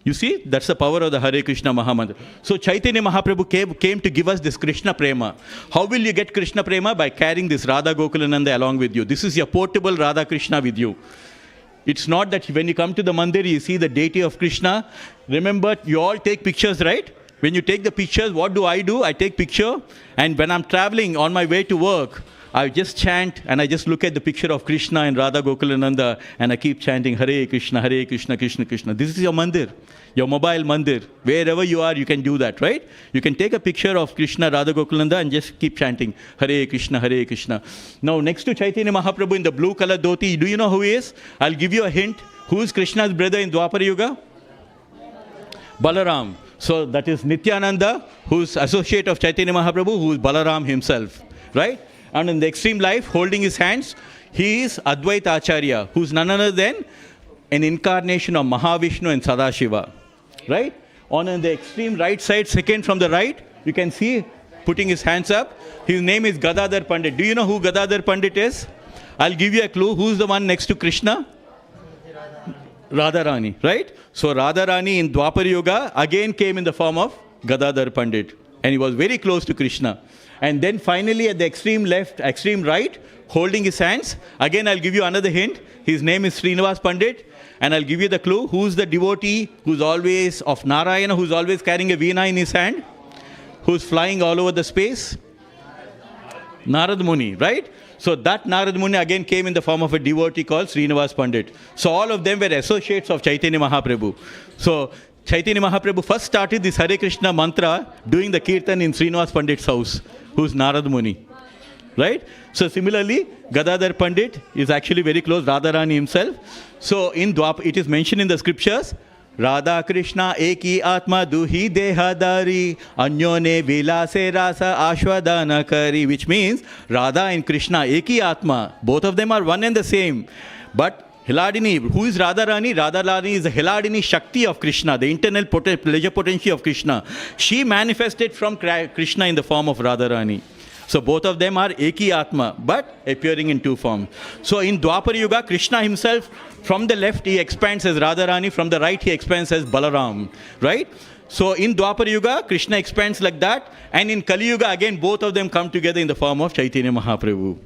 You see, that's the power of the Hare Krishna Mahamantra. So Chaitanya Mahaprabhu came to give us this Krishna Prema. How will you get Krishna Prema? By carrying this Radha Gokulananda along with you. This is your portable Radha Krishna with you. It's not that when you come to the mandir, you see the deity of Krishna. Remember, you all take pictures, right? When you take the pictures, what do? I take picture, and when I'm traveling on my way to work, I just chant and I just look at the picture of Krishna and Radha Gokulananda and I keep chanting Hare Krishna, Krishna Krishna. This is your mandir, your mobile mandir. Wherever you are, you can do that, right? You can take a picture of Krishna, Radha Gokulananda and just keep chanting Hare Krishna, Hare Krishna. Now, next to Chaitanya Mahaprabhu in the blue color dhoti, do you know who he is? I'll give you a hint. Who is Krishna's brother in Dwapara Yuga? Balaram. So that is Nityananda, who's associate of Chaitanya Mahaprabhu, who is Balaram himself, right? And in the extreme life, holding his hands, he is Advaita Acharya, who's none other than an incarnation of Mahavishnu and Sadashiva, right? On the extreme right side, second from the right, you can see putting his hands up. His name is Gadadhar Pandit. Do you know who Gadadhar Pandit is? I'll give you a clue. Who's the one next to Krishna? Radharani, right? So Radharani in Dwapara Yuga again came in the form of Gadadhar Pandit. And he was very close to Krishna. And then finally at the extreme left, extreme right, holding his hands. Again, I'll give you another hint. His name is Srinivas Pandit. And I'll give you the clue. Who's the devotee who's always of Narayana, who's always carrying a veena in his hand? Who's flying all over the space? Narad Muni, right? So that Narad Muni again came in the form of a devotee called Srinivas Pandit. So all of them were associates of Chaitanya Mahaprabhu. So Chaitanya Mahaprabhu first started this Hare Krishna mantra doing the kirtan in Srinivas Pandit's house, who's Narad Muni. Right? So similarly, Gadadhar Pandit is actually very close, Radharani himself. So in Dwapara, it is mentioned in the scriptures, Radha Krishna eki atma duhi dehadari anyone vilase rasa ashwadana kari, which means Radha and Krishna eki atma, both of them are one and the same. But Hiladini, who is Radharani? Radharani is the Hiladini Shakti of Krishna, the internal pleasure potency of Krishna. She manifested from Krishna in the form of Radharani. So both of them are Eki Atma, but appearing in two forms. So in Dwapara Yuga, Krishna himself, from the left he expands as Radharani, from the right he expands as Balaram, right? So in Dwapara Yuga, Krishna expands like that, and in Kali Yuga, again, both of them come together in the form of Chaitanya Mahaprabhu.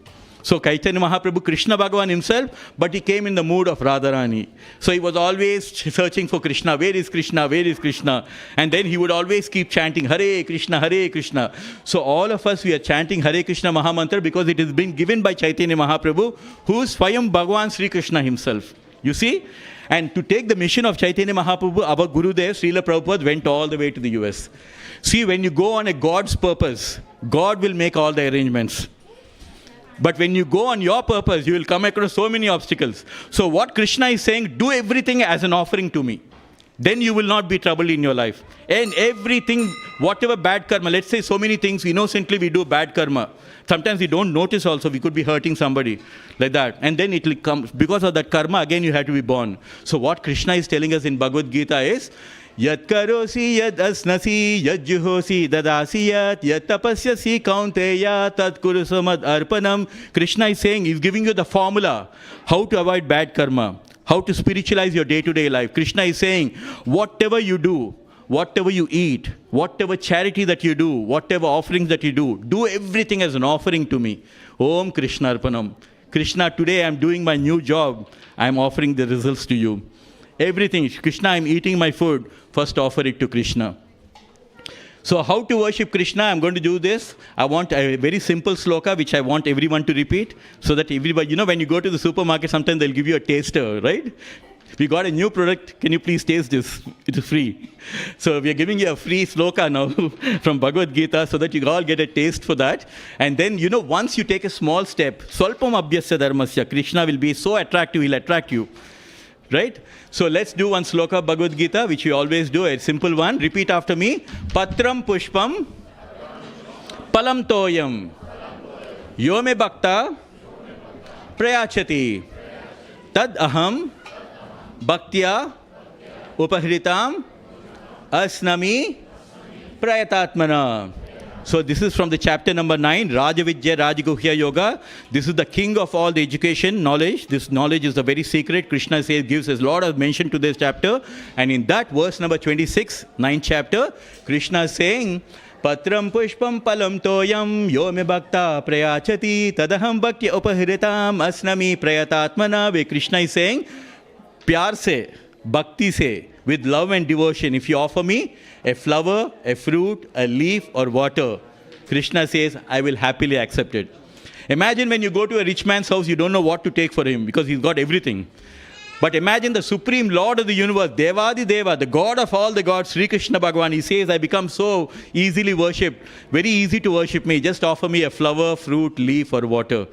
So Chaitanya Mahaprabhu, Krishna Bhagavan himself, but he came in the mood of Radharani. So he was always searching for Krishna. Where is Krishna? Where is Krishna? And then he would always keep chanting Hare Krishna, Hare Krishna. So all of us, we are chanting Hare Krishna Mahamantra because it has been given by Chaitanya Mahaprabhu, who is Swayam Bhagavan Sri Krishna himself. You see? And to take the mission of Chaitanya Mahaprabhu, our Gurudev, Srila Prabhupada, went all the way to the US. See, when you go on a God's purpose, God will make all the arrangements. But when you go on your purpose, you will come across so many obstacles. So what Krishna is saying, do everything as an offering to me. Then you will not be troubled in your life. And everything, whatever bad karma, let's say so many things, innocently we do bad karma. Sometimes we don't notice also, we could be hurting somebody like that. And then it will come, because of that karma, again you have to be born. So what Krishna is telling us in Bhagavad Gita is, Yat karosi yad asnasi yad juhosi dadasi yat tapasyasi kaunteya tat kurusamad arpanam. Krishna is saying, he's giving you the formula, how to avoid bad karma, how to spiritualize your day-to-day life. Krishna is saying, whatever you do, whatever you eat, whatever charity that you do, whatever offerings that you do everything as an offering to me. Om Krishna Arpanam. Krishna, today I am doing my new job. I am offering the results to you. Everything. Krishna, I am eating my food. First offer it to Krishna. So how to worship Krishna? I'm going to do this. I want a very simple sloka, which I want everyone to repeat, so that everybody, when you go to the supermarket, sometimes they'll give you a taster, right? We got a new product. Can you please taste this? It is free. So we are giving you a free sloka now from Bhagavad Gita, so that you all get a taste for that. And then, once you take a small step, Swalpam Abhyasya Dharmasya, Krishna will be so attractive, he'll attract you. Right? So let's do one sloka Bhagavad Gita, which we always do, a simple one. Repeat after me. Patram Pushpam Palam Toyam Yome Bhakta Prayachati Tad Aham Bhaktya Upahritam Asnami Prayatatmana. So this is from the chapter number 9, Rajavidya Rajaguhya Yoga. This is the king of all the education, knowledge. This knowledge is the very secret. Krishna says, gives a lot of mention to this chapter. And in that verse number 26, 9th chapter, Krishna is saying, Patram Pushpam Palam Toyam Yome Bhakta Prayachati Tadaham Bhaktya Upahritam Asnami Prayatatmana. Where Krishna is saying, Pyar se, Bhakti se, with love and devotion, if you offer me a flower, a fruit, a leaf or water, Krishna says, I will happily accept it. Imagine when you go to a rich man's house, you don't know what to take for him because he's got everything. But imagine the supreme Lord of the universe, Devadi Deva, the God of all the gods, Sri Krishna Bhagavan. He says, I become so easily worshipped, very easy to worship me. Just offer me a flower, fruit, leaf or water.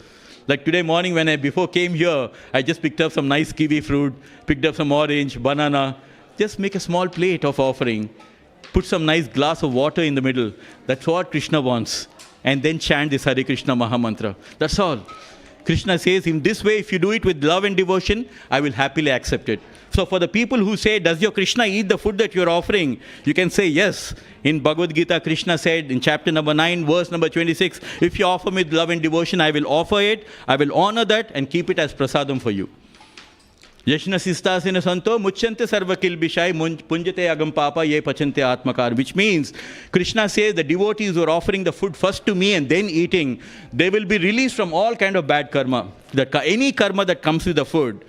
Like today morning when before came here, I just picked up some nice kiwi fruit, picked up some orange, banana. Just make a small plate of offering. Put some nice glass of water in the middle. That's what Krishna wants. And then chant this Hare Krishna Mahamantra. That's all. Krishna says, in this way, if you do it with love and devotion, I will happily accept it. So for the people who say, does your Krishna eat the food that you're offering? You can say yes. In Bhagavad Gita, Krishna said in chapter number 9, verse number 26, if you offer me with love and devotion, I will offer it, I will honor that and keep it as prasadam for you. Yashna sistasena santo muchyante sarva kilbishai punjate agam papa ye pachante atmakar. Which means, Krishna says the devotees who are offering the food first to me and then eating, they will be released from all kind of bad karma. Any karma that comes with the food,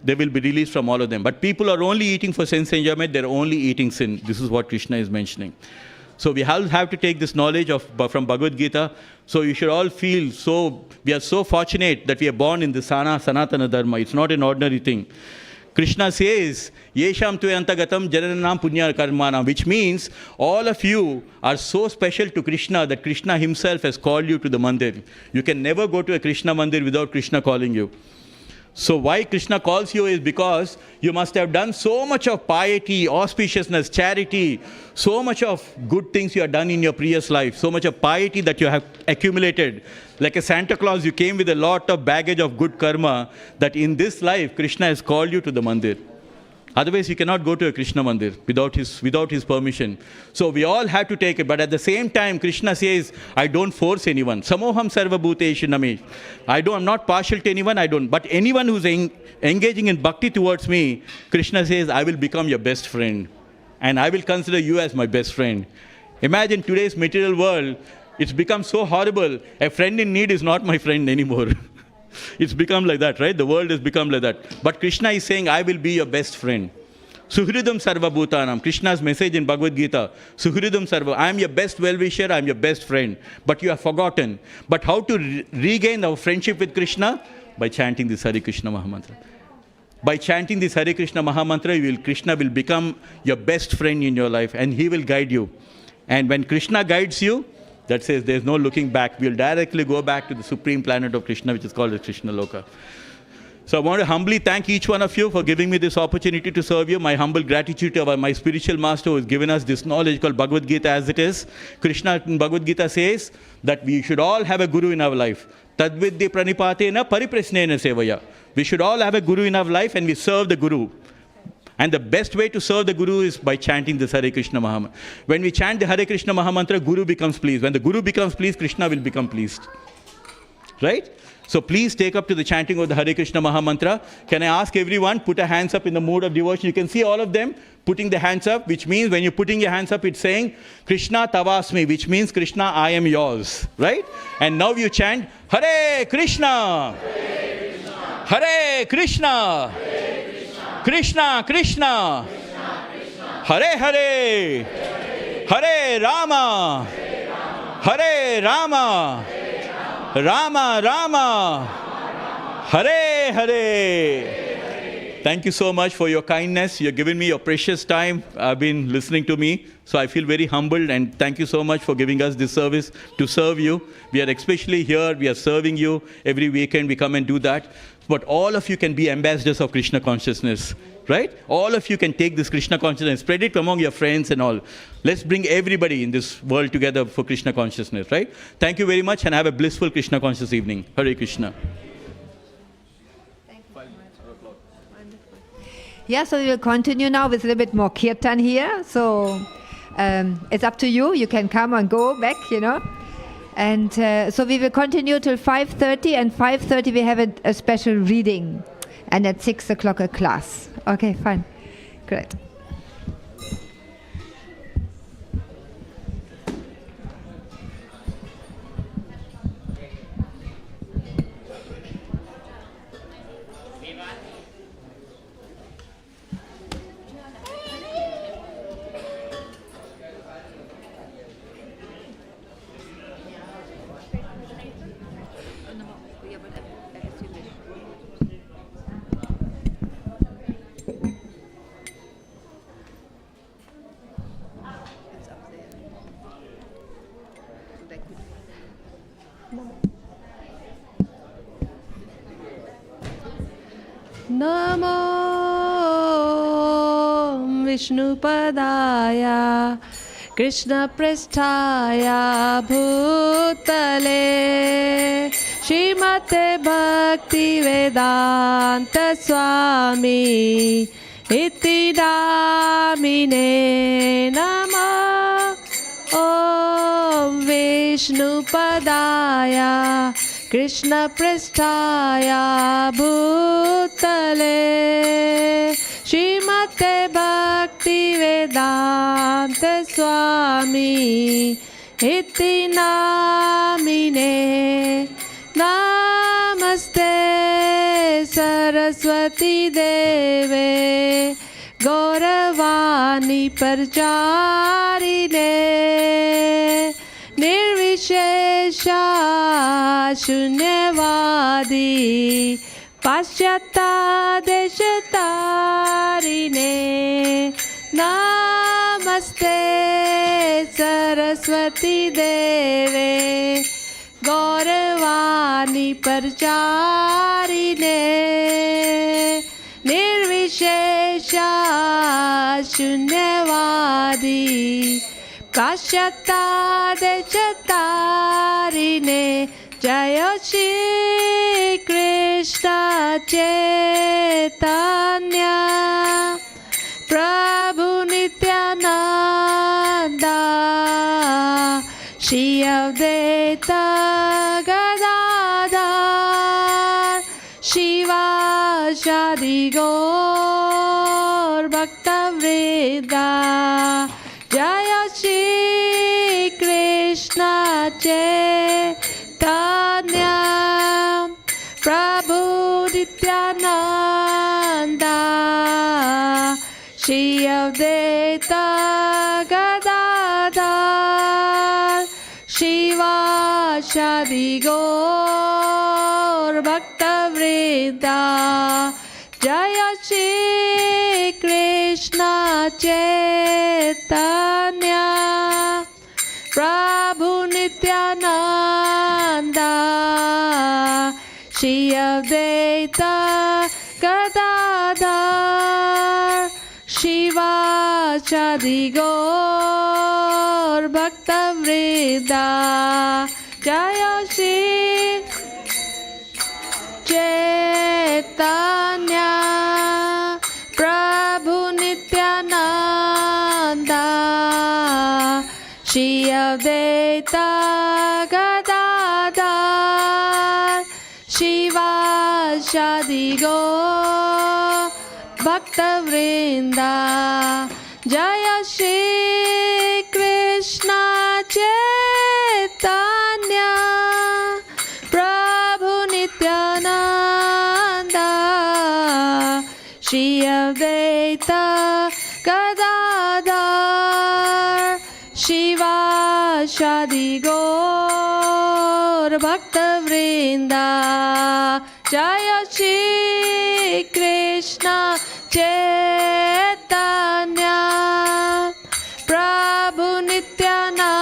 they will be released from all of them. But people are only eating for sense enjoyment, they're only eating sin. This is what Krishna is mentioning. So we have to take this knowledge from Bhagavad Gita. So you should all feel we are so fortunate that we are born in the Sanatana Dharma. It's not an ordinary thing. Krishna says, Yesham tuyantagatam jananam punya karmanam, which means all of you are so special to Krishna that Krishna himself has called you to the mandir. You can never go to a Krishna mandir without Krishna calling you. So why Krishna calls you is because you must have done so much of piety, auspiciousness, charity, so much of good things you have done in your previous life, so much of piety that you have accumulated. Like a Santa Claus, you came with a lot of baggage of good karma that in this life, Krishna has called you to the mandir. Otherwise, you cannot go to a Krishna mandir without his permission. So we all have to take it. But at the same time, Krishna says, I don't force anyone. Samoham sarva bhuteshu namesh. I'm not partial to anyone, I don't. But anyone who's engaging in bhakti towards me, Krishna says, I will become your best friend. And I will consider you as my best friend. Imagine today's material world, it's become so horrible. A friend in need is not my friend anymore. It's become like that, right? The world has become like that. But Krishna is saying, I will be your best friend. Suhridam sarva bhutanam. Krishna's message in Bhagavad Gita. Suhridam sarva. I am your best well-wisher, I am your best friend. But you have forgotten. But how to regain our friendship with Krishna? By chanting this Hare Krishna Mahamantra. By chanting this Hare Krishna Mahamantra, Krishna will become your best friend in your life and he will guide you. And when Krishna guides you, that says there's no looking back. We'll directly go back to the supreme planet of Krishna, which is called the Krishna Loka. So I want to humbly thank each one of you for giving me this opportunity to serve you. My humble gratitude to my spiritual master who has given us this knowledge called Bhagavad Gita as it is. Krishna in Bhagavad Gita says that we should all have a guru in our life. Tadvidya pranipatena pariprasnena sevaya. We should all have a guru in our life and we serve the guru. And the best way to serve the Guru is by chanting this Hare Krishna Mahamantra. When we chant the Hare Krishna Mahamantra, Guru becomes pleased. When the Guru becomes pleased, Krishna will become pleased. Right? So please take up to the chanting of the Hare Krishna Mahamantra. Can I ask everyone, put a hands up in the mood of devotion. You can see all of them putting the hands up, which means when you're putting your hands up, it's saying, Krishna Tavasmi, which means, Krishna, I am yours. Right? And now you chant, Hare Krishna! Hare Krishna! Hare Krishna! Krishna, Krishna, Hare Hare, Hare Rama, Hare Rama, Rama Rama, Hare Hare. Thank you so much for your kindness. You've given me your precious time. I've been listening to me. So I feel very humbled and thank you so much for giving us this service to serve you. We are especially here. We are serving you. Every weekend we come and do that. But all of you can be ambassadors of Krishna consciousness, right? All of you can take this Krishna consciousness, spread it among your friends and all. Let's bring everybody in this world together for Krishna consciousness, right? Thank you very much and have a blissful Krishna conscious evening. Hare Krishna. Thank you so much. Wonderful. Yeah, so we will continue now with a little bit more kirtan here. So it's up to you. You can come and go back, you know. And so we will continue till 5:30, and 5:30 we have a special reading, and at 6 o'clock a class. Okay, fine, great. Namo Vishnupadaya Krishna Prasthaya Bhutale Srimate Bhaktivedanta Swami Iti Damine Nama Om Vishnupadaya Krishna Prasthaya Bhutale Srimate Bhaktivedanta Swami Iti Namine Namaste Saraswati Deve Gauravani Parcharine Nirvishesha Shunyavadi Paschata Deshatarine Namaste Saraswati Deve गौरवाणी प्रचारिणे निर्विशेषा शून्यवादी पाश्चात्यादेशतारिणे जय श्री कृष्ण चैतन्य प्रभु नित्यानंदा श्री अद्वैत गदाधर शिवासादि गौर भक्तवृंदा जय श्री कृष्ण चैतन्य प्रभु नित्यानंदा श्री अद्वैत गदाधर शिवासादि गौर भक्तवृंदा जय श्री कृष्ण चैतन्य प्रभु नित्यानंदा श्री अद्वैत गदाधर शिवासादि गौर भक्तवृंदा जय श्री चैतन्य प्रभु नित्यानंदा श्री अद्वैत गदाधर शिवासादि गौर भक्तवृंदा जय श्री कृष्ण चैतन्य प्रभु नित्यानंदा श्री अद्वैत गदाधर शिवासादि गौर भक्तवृंदा जय श्री कृष्ण चैतन्य प्रभु नित्यानंदा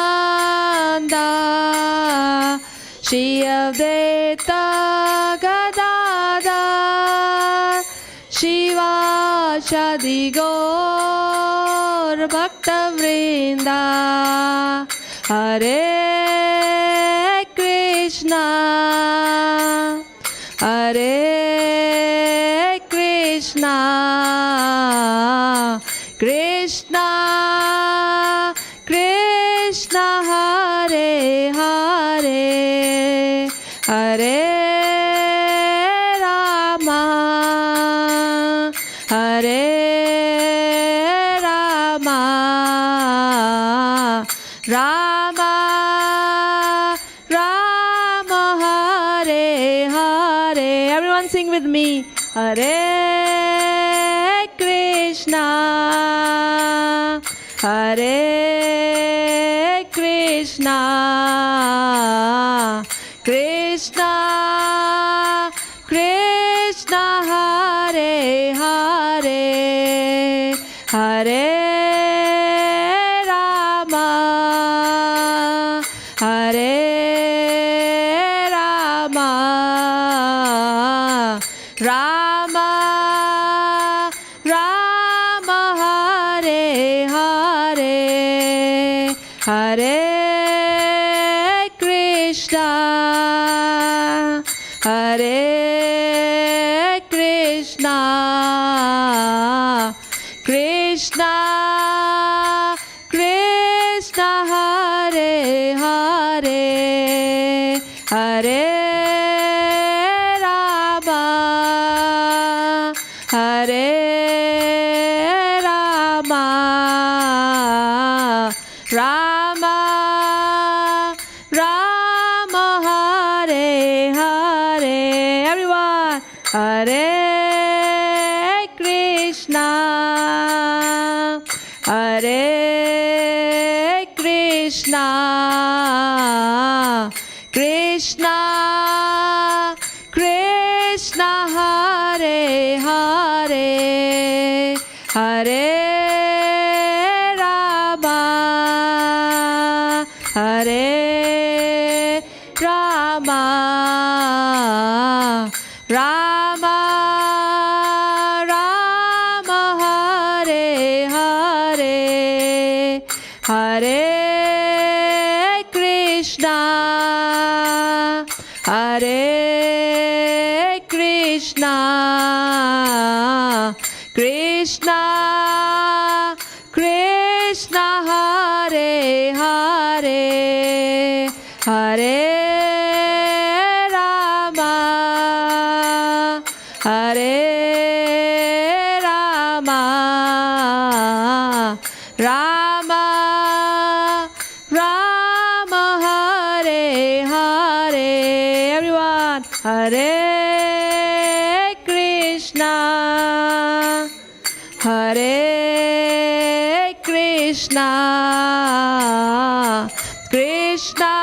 श्री अद्वैत गदाधर शिवासादि गौर भक्तवृंदा हरे कृष्णा हरे कृष्णा कृष्णा कृष्णा हरे हरे हरे रामा हरे Rama Rama Rama Hare Hare everyone sing with me Hare Krishna Hare Krishna Krishna Krishna Hare Hare Hare Rama Hare Rama Rama Rama Hare Hare Hare Krishna Hare Krishna Krishna Krishna Hare Hare Hare Rama Hare Rama Rama Rama Hare Hare everyone Hare Krishna Hare Krishna Krishna Krishna Hare Hare Hare Rama Hare Rama Rama Rama Hare Hare Hare Krishna Hare Krishna Krishna Krishna Hare Hare Hare Rama Hare Rama Rama Rama Hare Hare. Everyone, Hare Krishna Hare Krishna Krishna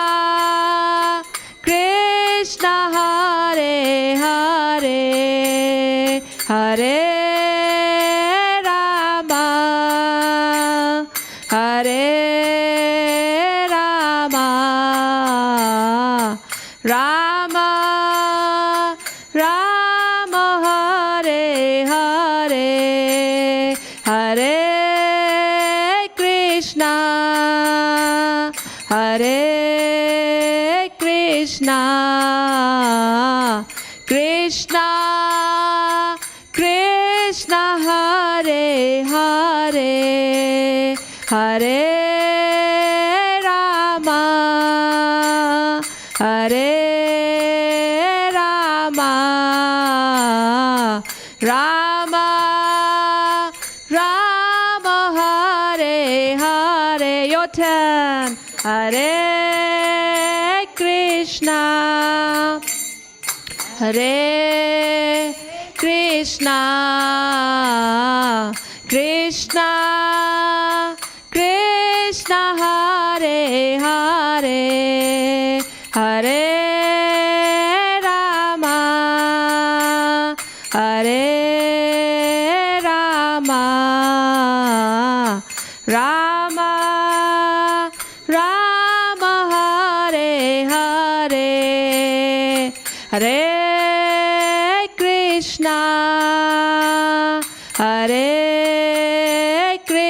Krishna Hare Hare Hare Rama Hare Rama Rama Rama Hare Hare Hare Krishna Hare Krishna Krishna Krishna Hare Hare Hare Rama Hare Rama Rama Rama Hare Hare. Your turn. Hare Krishna Hare Krishna Krishna Krishna Hare Hare Hare Rama Hare Rama Rama Rama Hare Hare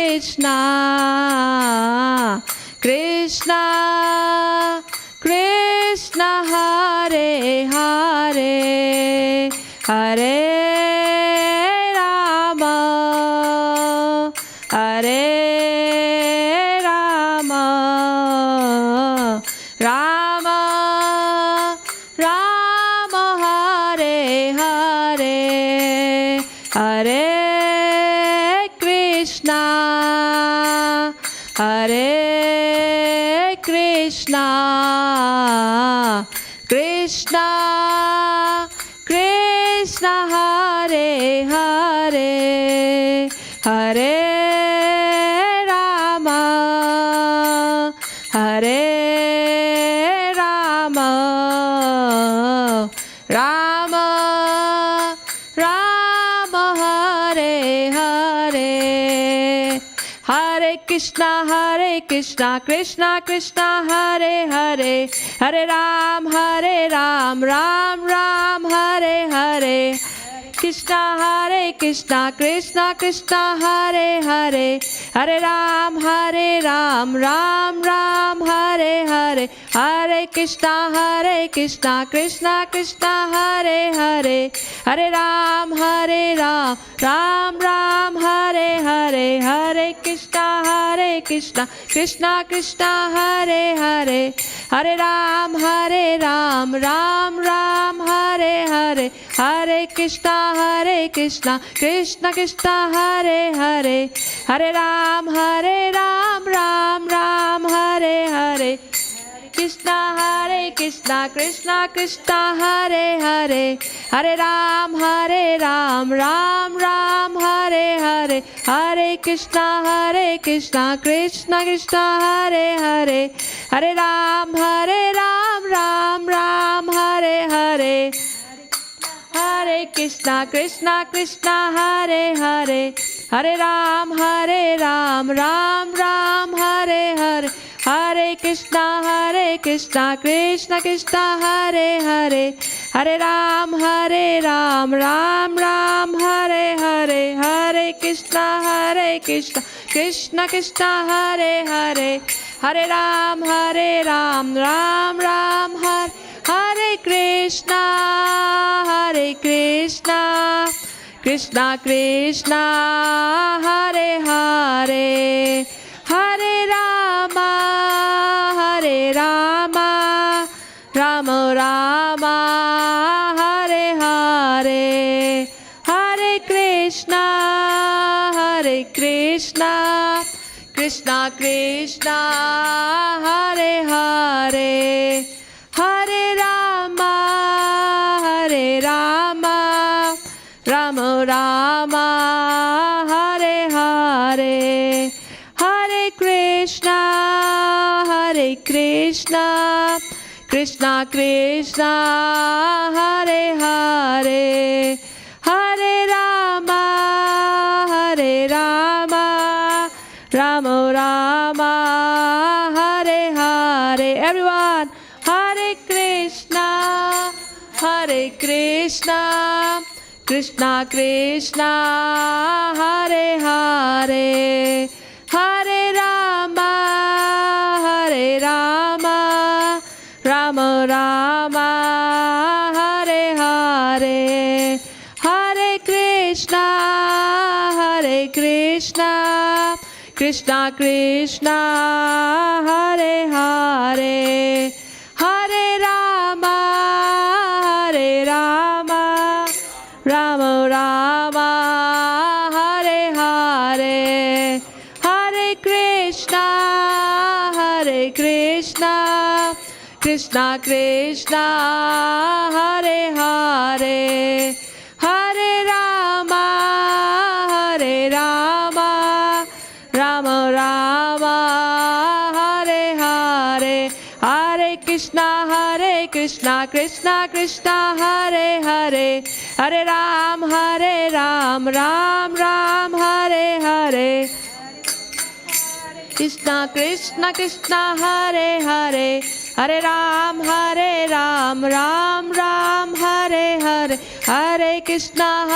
Hare Krishna Hare Krishna Krishna Krishna Hare Hare Hare Rama Hare Rama Rama Rama Hare Hare Hare Krishna Hare Krishna Krishna Krishna Hare Hare Hare Rama Hare Rama Rama Rama Hare Hare Hare Krishna Krishna Krishna Hare Hare Hare Ram Ram Ram Hare Hare Krishna Krishna Krishna Hare Hare Hare Ram Ram Ram Hare Hare Hare Krishna Krishna Krishna Hare Hare Hare Ram Ram Ram Hare Hare Hare Krishna Krishna Krishna Hare Hare Hare Ram Ram Ram Hare Hare Hare Krishna Krishna Krishna Hare Hare Hare Ram Ram Ram Hare Hare Krishna Krishna Krishna Hare Hare Hare Ram Ram Ram Hare Hare Hare Krishna Krishna Krishna Hare Hare Hare Ram Ram Ram Hare Hare Hare Krishna Krishna Hare Hare Hare Ram Ram Ram Hare Hare Hare Hare Krishna, Krishna Krishna, Hare Hare, Hare Ram, Ram Ram, Hare Hare, Hare Krishna, Krishna Krishna, Hare Hare, Hare Ram, Ram Ram, Hare Krishna, Krishna Krishna, Hare Hare, Hare Rama, Rama Rama, Hare Hare, Hare Krishna, Krishna Krishna, Hare Hare, Hare Rama, Rama Rama, Hare Hare, Hare Krishna, Krishna Krishna, Hare Hare, Hare Rama, Rama Rama, Hare Hare. Everyone, Hare Krishna, Krishna Krishna, Hare Hare, Hare Rama, Rama Rama, Hare Hare, Hare Krishna, Krishna Krishna, Hare Hare, Hare Rama, Rama Rama, Hare Hare, Hare Krishna, Krishna Krishna, Hare Hare, Hare Rama, Rama Rama, Hare Hare, Hare Krishna, Krishna Krishna, Hare Hare, Hare Ram, Ram Ram, Hare Hare, Krishna Krishna, Hare Hare, Hare Ram, Ram Ram, Hare Hare, Hare Krishna,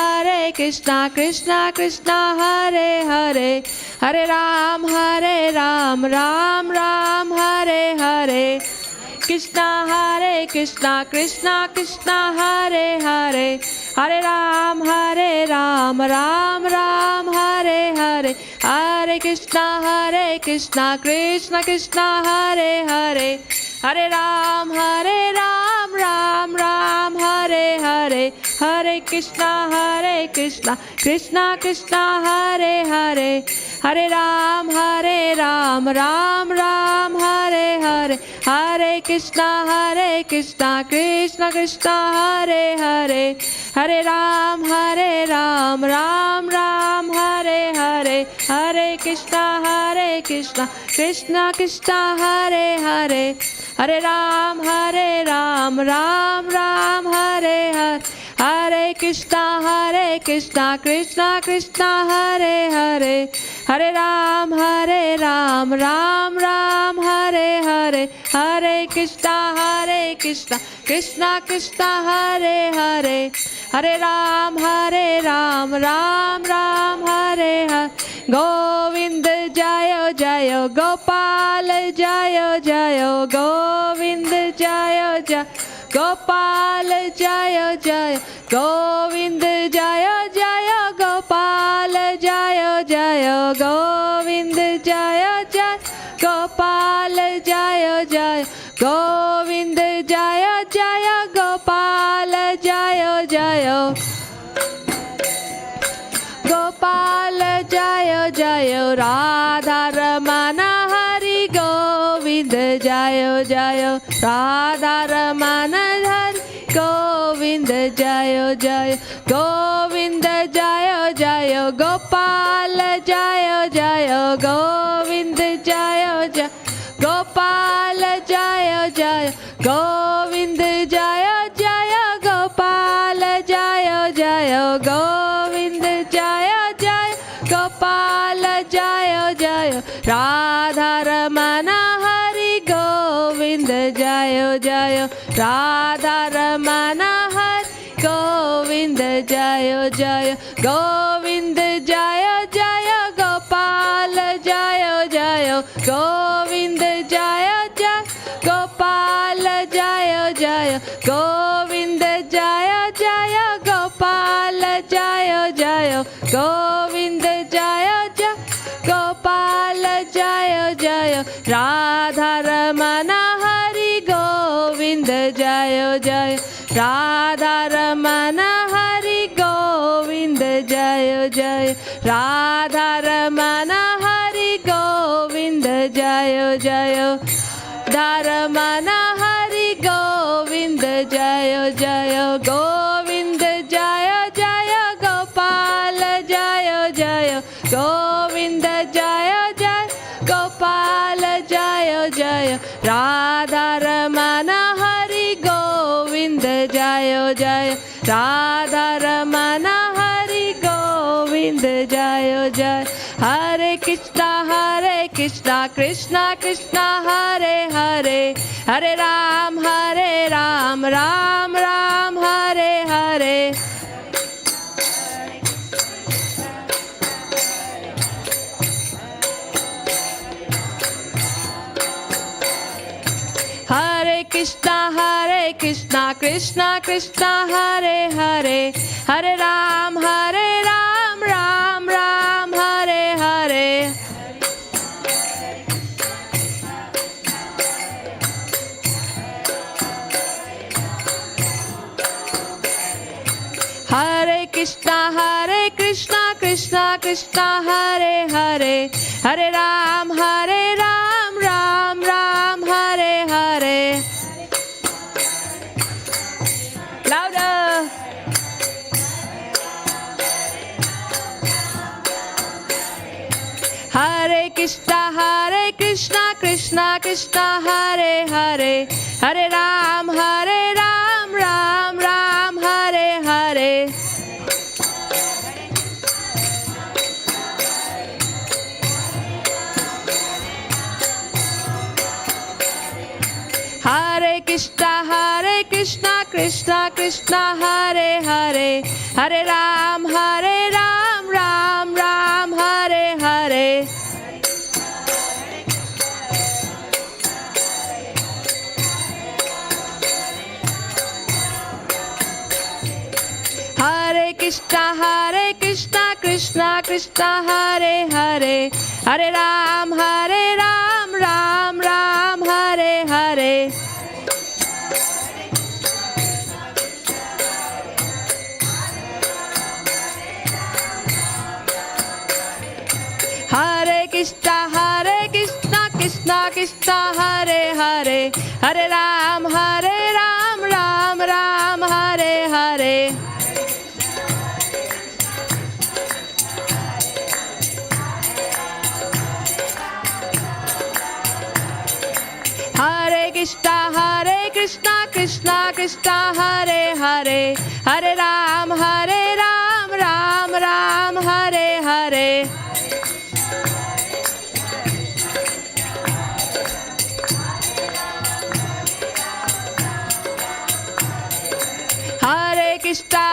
Krishna Krishna, Hare Hare, Hare Ram, Ram Ram, Hare Hare, Krishna Krishna Krishna, Hare Hare, Hare Ram, Ram Ram, Hare Hare, Hare Krishna Krishna Krishna, Hare Hare, Hare Ram, Ram Ram, Hare Hare, Hare Krishna Krishna Krishna, Hare Hare, Hare Ram, Ram Ram, Hare Hare, Hare Krishna Krishna Krishna, Hare Hare, Hare Ram, Ram Ram, Hare Hare, Hare Krishna Krishna Krishna, Hare Hare, Hare Ram, Ram Ram, Hare Hare, Hare Krishna Krishna Krishna, Hare Hare, Hare Ram, Ram Ram, Hare Hare, Hare Krishna Krishna Krishna, Hare Hare, Hare Ram, Ram Ram, Hare Hare, Govind Jayo Jayo, Gopal Jayo Jayo, Govind Jayo Jayo, Gopal Jayo Jayo, Govind Jayo Jayo, Gopal Jayo Jayo, Govind Jayo Jayo, Gopal Jayo Jayo, Govind Jayo Jayo, Gopal Jayo Jayo, Gopal Jayo Jayo, Radha Ramana Hari Govind Jayo Jayo, Radha Ramana Hari Govind Jayo Jayo, Govind Jayo Jayo, Gopal Jayo Jayo, Govind Jayo Jayo, Gopal Jayo Jayo, Govind Jayo Jayo, Gopal Jayo Jayo, Govind Jayo Jayo, Gopal Jayo Jayo, Radha Ramana Hari Jayo Jayo Radha Ramana Hari Govinda Jayo Jayo Govinda Jayo Jayo Gopal Jayo Jayo Govinda Jayo Jayo Gopal Jayo Jayo Govinda Jayo Jayo Gopal Jayo Jayo Govinda Jayo Jayo Gopal Jayo Jayo Radha Ramana Hari Govinda Jayo Jayo Radha Ramana Hari Govinda Jayo Jayo Radha Ramana Hari Govinda Jayo Jayo Dharamana Hari Govinda Jayo Jayo Govinda Jayo Jayo Gopal Jayo Jayo Govinda Jayo Jayo Gopal Jayo Jayo Radha Ramana Hari Govinda Jayo Jayo Radha Ramana Hari Govinda Jayo Jayo Hare Krishna Krishna Krishna Hare Hare Hare Ram Ram Ram Hare Hare Hare Krishna Krishna Krishna Hare Hare Hare Ram Ram Ram Hare Hare Hare Krishna Krishna Krishna Hare Hare Hare Ram Ram Ram Hare Hare Louder Hare Krishna Krishna Krishna Hare Hare Hare Ram Ram Ram Hare Hare Hare Krishna Krishna Krishna Hare Hare Hare Ram Ram Ram Hare Hare Hare Krishna Krishna Krishna Hare Hare Hare Ram Ram Ram Hare Hare Hare Krishna Krishna Krishna Hare Hare Hare Ram Ram Ram Hare Hare Hare Krishna Krishna Krishna Hare Hare Hare Ram Ram Ram Hare Hare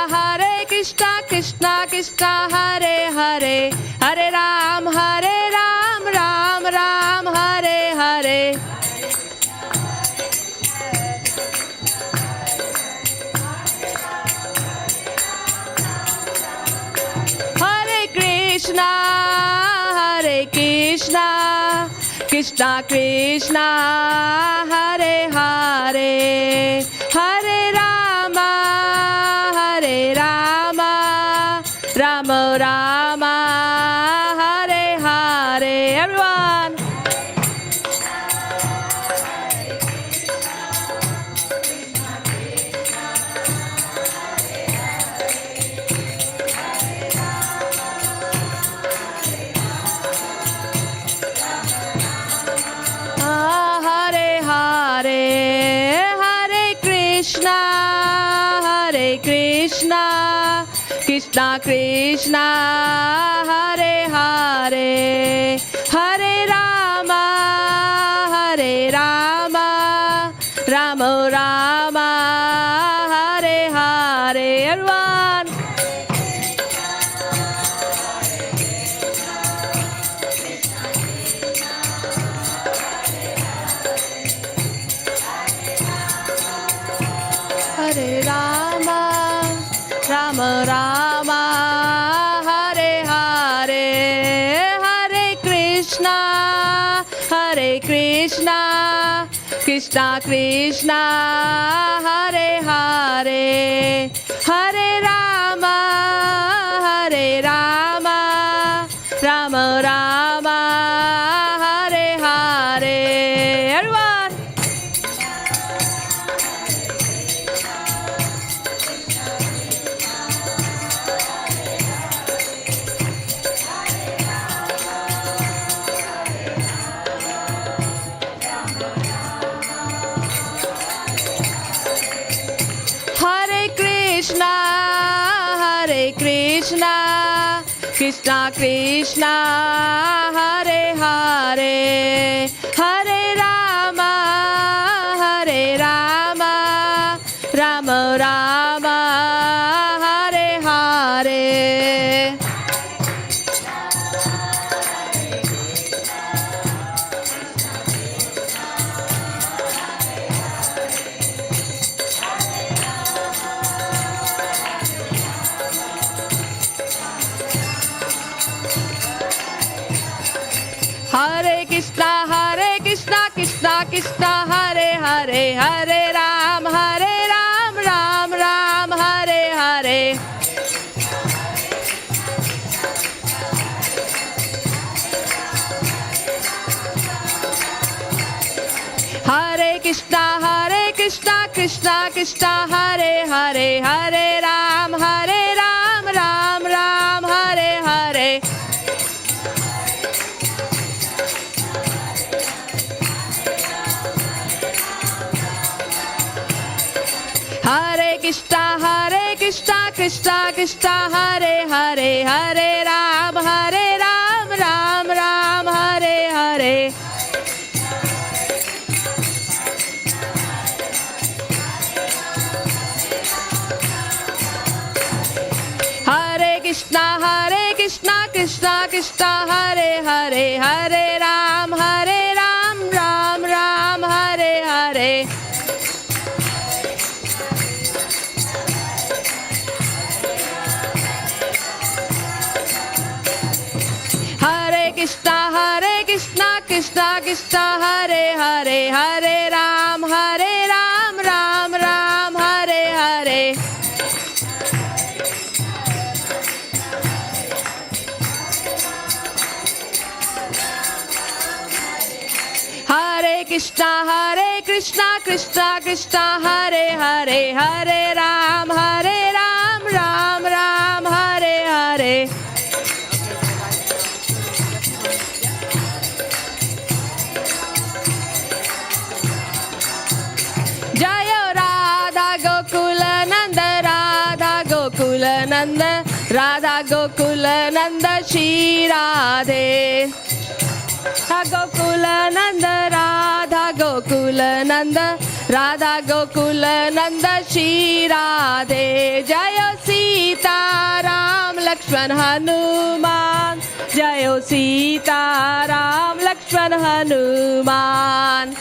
Hare Krishna Krishna Krishna Hare Hare Hare Ram Ram Ram Hare Hare Hare Krishna Krishna Krishna Hare Hare Hare Rama Rama Rama Hare Hare everyone Hare Hare Hare Krishna Krishna Krishna Hare Hare Hare Rama Rama Rama, Hare Hare. Everyone. Hare Rama, Rama Rama, Hare Hare, Hare Krishna, Hare Krishna, Krishna Krishna, Hare Hare, Hare Rama, Hare Rama, Rama Rama, Hare Hare. Everyone. Hare Krishna, Hare Krishna, Krishna Krishna, Hare Hare, Hare Rama, Hare Rama, Rama Rama, Hare Hare. Hare Krishna, Krishna Krishna, Hare Hare, Hare Ram, Ram Ram, Hare Hare. Hare Krishna, Krishna Krishna, Hare Hare, Hare Ram, Ram Ram, Hare Hare. Hare Krishna, Krishna Krishna, Hare Hare, Hare Ram, Ram Ram, Hare Hare. Hare Krishna, Krishna Krishna, Hare Hare, Hare Ram, Ram Ram, Hare Hare. Hare Krishna, Krishna Krishna, Hare Hare, Hare Ram, Ram Ram, Hare Hare. Hare Krishna, Krishna Krishna, Hare Hare, Hare Ram, Ram Ram, Hare Hare. Jaya Radha Gokula Nanda, Radha Gokula Nanda, Radha Gokula Nanda, Shri Radhe. Gokula Nanda, Radha Gokula Nanda, Radha Gokula Nanda, Shri Radhe. Jayo Sita Ram Lakshman Hanuman, Jayo Sita Ram Lakshman Hanuman.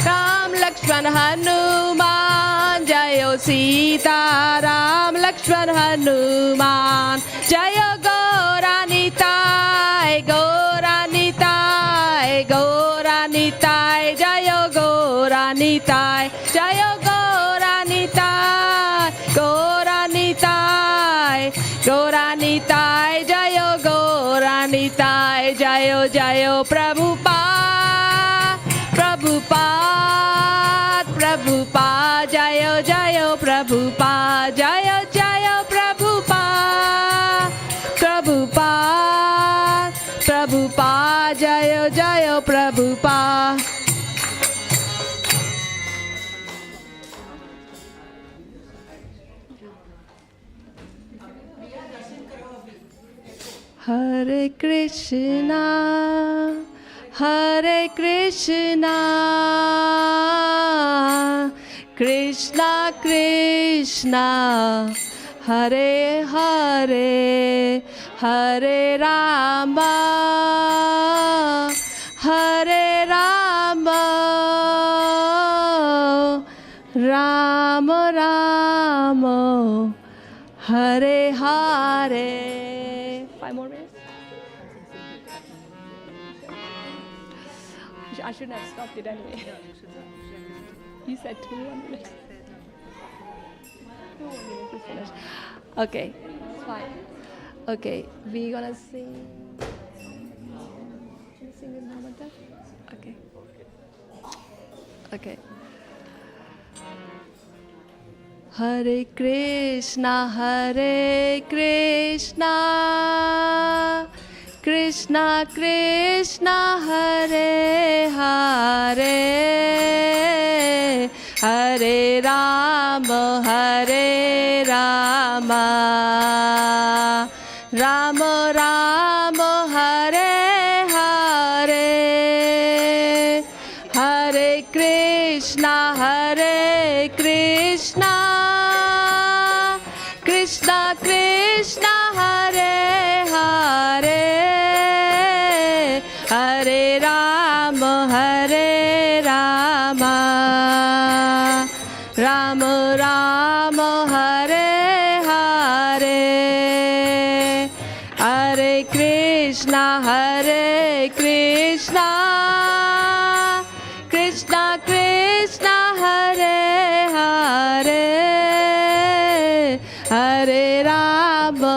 Ram Lakshman Hanuman, Jayo Sita Ram Lakshman Hanuman. Jayo Gauranitai, Gauranitai, Gauranitai, Jayo Gauranitai, Jayo Gauranitai, Gauranitai, Gauranitai, Jayo Gauranitai, Jayo Jayo Prabhupada, Prabhupada, Prabhupada, Jayo Jayo Prabhupada, Jayo Jayo Prabhupada, Prabhupada, Prabhupada, Jayo Jayo Prabhupada. Hare Krishna, Hare Krishna, Krishna Krishna, Hare Hare, Hare Rama, Hare Rama, Rama Rama, Hare Hare. 5 more minutes. I shouldn't have stopped it anyway. You said 2 minutes. 2 minutes to finish. Okay, it's fine. Okay, we're gonna sing. Can you sing with Bhagavatam? Okay. Okay. Hare Krishna, Krishna Krishna, Hare Hare, Hare Rama, Rama Rama, Hare Hare, Hare Krishna, Krishna Krishna, Hare Hare, Hare Rama, Rama Rama, Hare Hare, Hare Krishna, Krishna Krishna, Hare Hare, Hare Rama,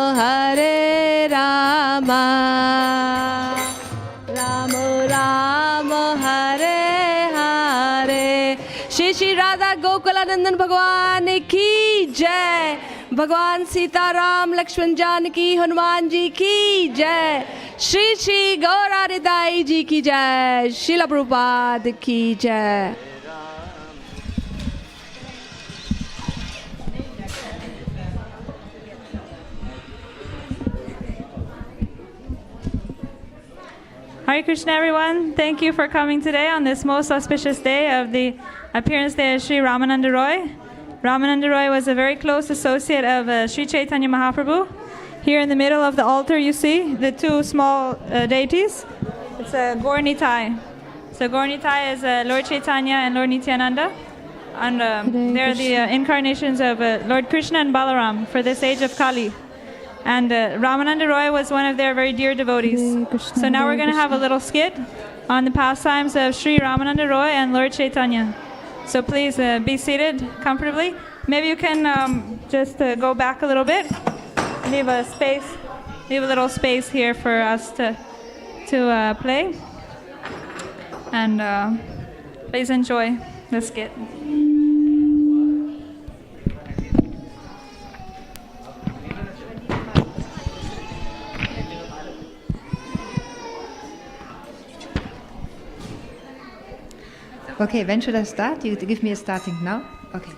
Rama Rama, Hare Hare. Shri Shri Radha Gokulanandan Bhagwan ki jai. Bhagwan Sita Ram Lakshman Janaki Hanuman ji ki jai. Shri Shri Gaura Ridai ji ki jai. Srila Prabhupada ki jai. Hare Krishna, everyone. Thank you for coming today on this most auspicious day of the appearance day of Sri Ramananda Roy. Ramananda Roy was a very close associate of Sri Chaitanya Mahaprabhu. Here in the middle of the altar, you see the 2 small deities. It's a Gaur Nitai. So Gaur Nitai is Lord Chaitanya and Lord Nityananda. And they're the incarnations of Lord Krishna and Balaram for this age of Kali. And Ramananda Roy was one of their very dear devotees. So now we're going to have a little skit on the pastimes of Sri Ramananda Roy and Lord Chaitanya. So please be seated comfortably. Maybe you can just go back a little bit. Leave a little space here for us to play. And please enjoy the skit. Okay, when should I start? You give me a starting now? Okay.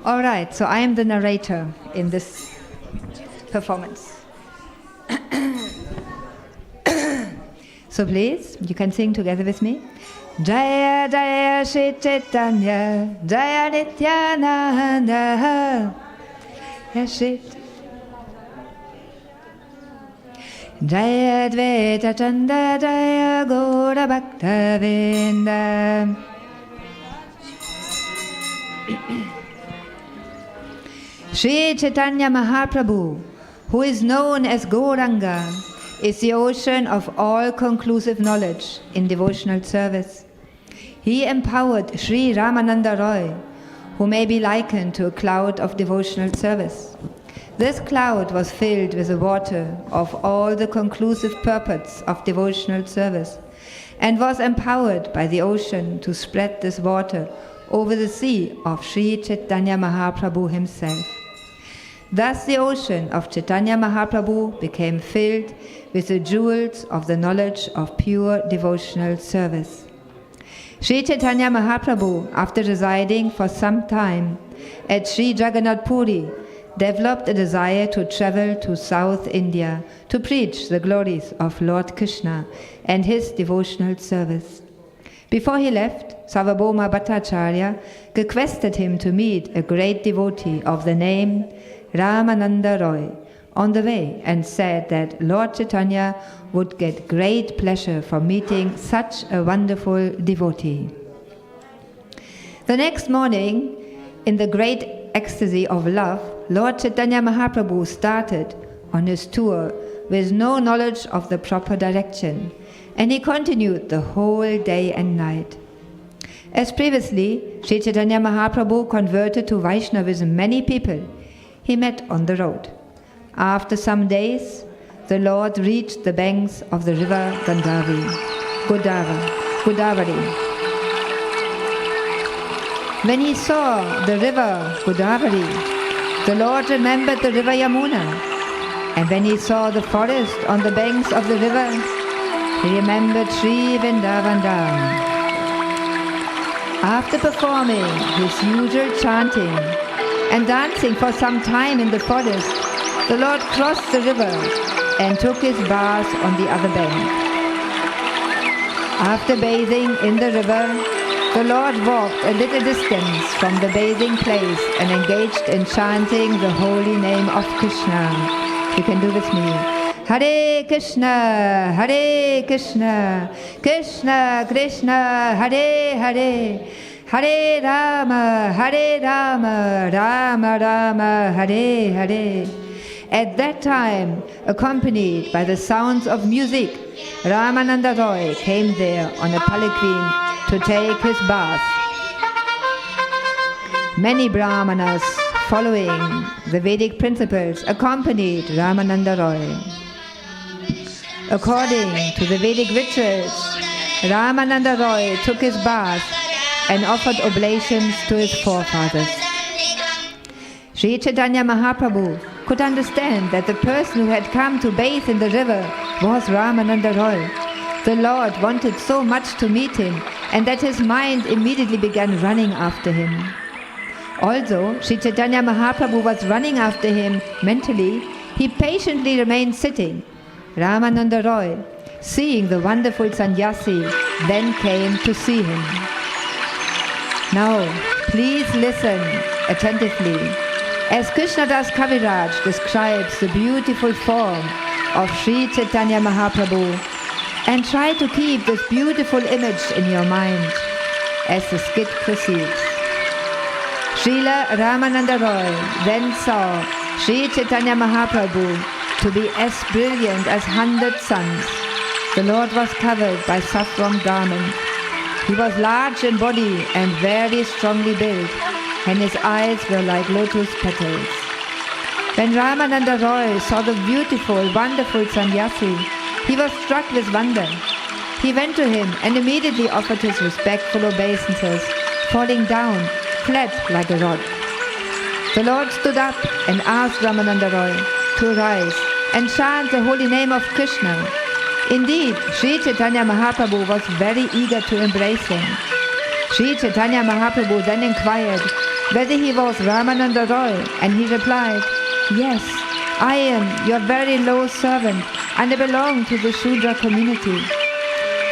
All right, so I am the narrator in this performance. So please, you can sing together with me. Jaya Jaya Shri Chaitanya, Jaya Nityananda, Shri Jaya Advaita Chanda, Jaya Gaura Bhaktivedanta. Sri Chaitanya Mahaprabhu, who is known as Gauranga, is the ocean of all-conclusive knowledge in devotional service. He empowered Sri Ramananda Roy, who may be likened to a cloud of devotional service. This cloud was filled with the water of all the conclusive purports of devotional service, and was empowered by the ocean to spread this water over the sea of Sri Chaitanya Mahaprabhu himself. Thus the ocean of Chaitanya Mahaprabhu became filled with the jewels of the knowledge of pure devotional service. Sri Chaitanya Mahaprabhu, after residing for some time at Sri Jagannath Puri, developed a desire to travel to South India to preach the glories of Lord Krishna and his devotional service. Before he left, Sarvabhauma Bhattacharya requested him to meet a great devotee of the name Ramananda Roy on the way and said that Lord Chaitanya would get great pleasure from meeting such a wonderful devotee. The next morning, in the great ecstasy of love, Lord Chaitanya Mahaprabhu started on his tour with no knowledge of the proper direction, and he continued the whole day and night. As previously, Sri Chaitanya Mahaprabhu converted to Vaishnavism many people he met on the road. After some days, the Lord reached the banks of the river Godavari. When he saw the river Godavari, the Lord remembered the river Yamuna. And when he saw the forest on the banks of the river, he remembered Sri Vrindavan Dham. After performing his usual chanting and dancing for some time in the forest, the Lord crossed the river and took his bath on the other bank. After bathing in the river, the Lord walked a little distance from the bathing place and engaged in chanting the holy name of Krishna. You can do with me. Hare Krishna, Krishna Krishna, Hare Hare, Hare Rama, Rama Rama, Hare Hare. At that time, accompanied by the sounds of music, Ramananda Roy came there on a palanquin to take his bath. Many Brahmanas following the Vedic principles accompanied Ramananda Roy. According to the Vedic rituals, Ramananda Roy took his bath and offered oblations to his forefathers. Sri Chaitanya Mahaprabhu could understand that the person who had come to bathe in the river was Ramananda Roy. The Lord wanted so much to meet him, and that his mind immediately began running after him. Although Sri Chaitanya Mahaprabhu was running after him mentally, he patiently remained sitting. Ramananda Roy, seeing the wonderful sannyasi, then came to see him. Now, please listen attentively as Krishnadas Kaviraj describes the beautiful form of Sri Chaitanya Mahaprabhu, and try to keep this beautiful image in your mind as the skit proceeds. Srila Ramananda Roy then saw Sri Chaitanya Mahaprabhu to be as brilliant as 100 suns. The Lord was covered by saffron garment. He was large in body and very strongly built, and his eyes were like lotus petals. When Ramananda Roy saw the beautiful, wonderful sannyasi, he was struck with wonder. He went to him and immediately offered his respectful obeisances, falling down flat like a rod. The Lord stood up and asked Ramananda Roy to rise and chant the holy name of Krishna. Indeed, Sri Chaitanya Mahaprabhu was very eager to embrace him. Sri Chaitanya Mahaprabhu then inquired whether he was Ramananda Roy, and he replied, "Yes, I am your very low servant, and I belong to the Shudra community."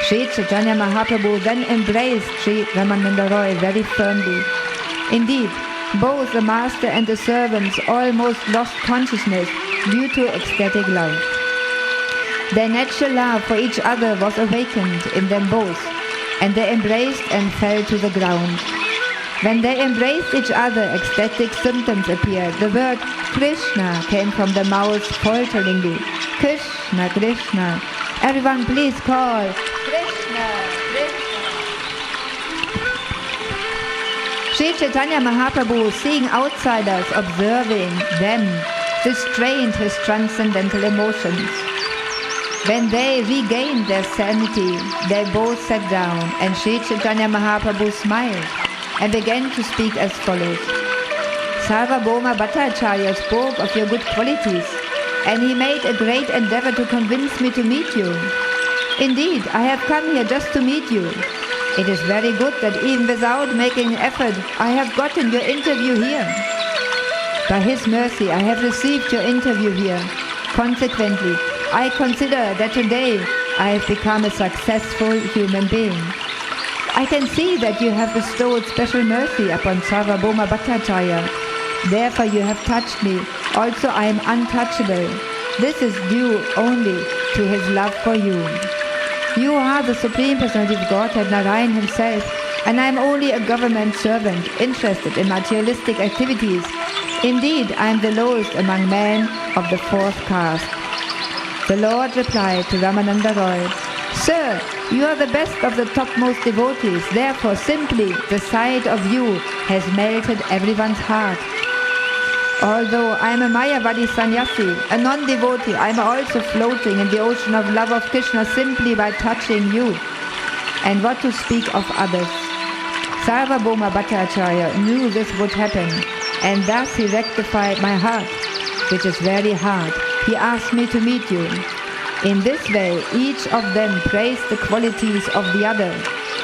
Sri Chaitanya Mahaprabhu then embraced Sri Ramananda Roy very firmly. Indeed, both the master and the servants almost lost consciousness due to ecstatic love. Their natural love for each other was awakened in them both, and they embraced and fell to the ground. When they embraced each other, ecstatic symptoms appeared. The word Krishna came from the mouth falteringly. Krishna, Krishna. Everyone please call Krishna, Krishna. Sri Chaitanya Mahaprabhu, seeing outsiders observing them, restrained his transcendental emotions. When they regained their sanity, they both sat down, and Sri Chaitanya Mahaprabhu smiled and began to speak as follows. Sarvabhauma Bhattacharya spoke of your good qualities, and he made a great endeavor to convince me to meet you. Indeed, I have come here just to meet you. It is very good that even without making an effort, I have gotten your interview here. By His mercy, I have received your interview here. Consequently, I consider that today I have become a successful human being. I can see that you have bestowed special mercy upon Sarvabhauma Bhattacharya. Therefore you have touched me. Also I am untouchable. This is due only to His love for you. You are the Supreme Personality of Godhead, Narayan Himself, and I am only a government servant, interested in materialistic activities. Indeed, I am the lowest among men of the fourth caste. The Lord replied to Ramananda Roy, Sir, you are the best of the topmost devotees, therefore simply the sight of you has melted everyone's heart. Although I am a Mayavadi sannyasi, a non-devotee, I am also floating in the ocean of love of Krishna simply by touching you. And what to speak of others? Sarvabhauma Bhattacharya knew this would happen, and thus he rectified my heart, which is very hard. He asked me to meet you. In this way, each of them praised the qualities of the other,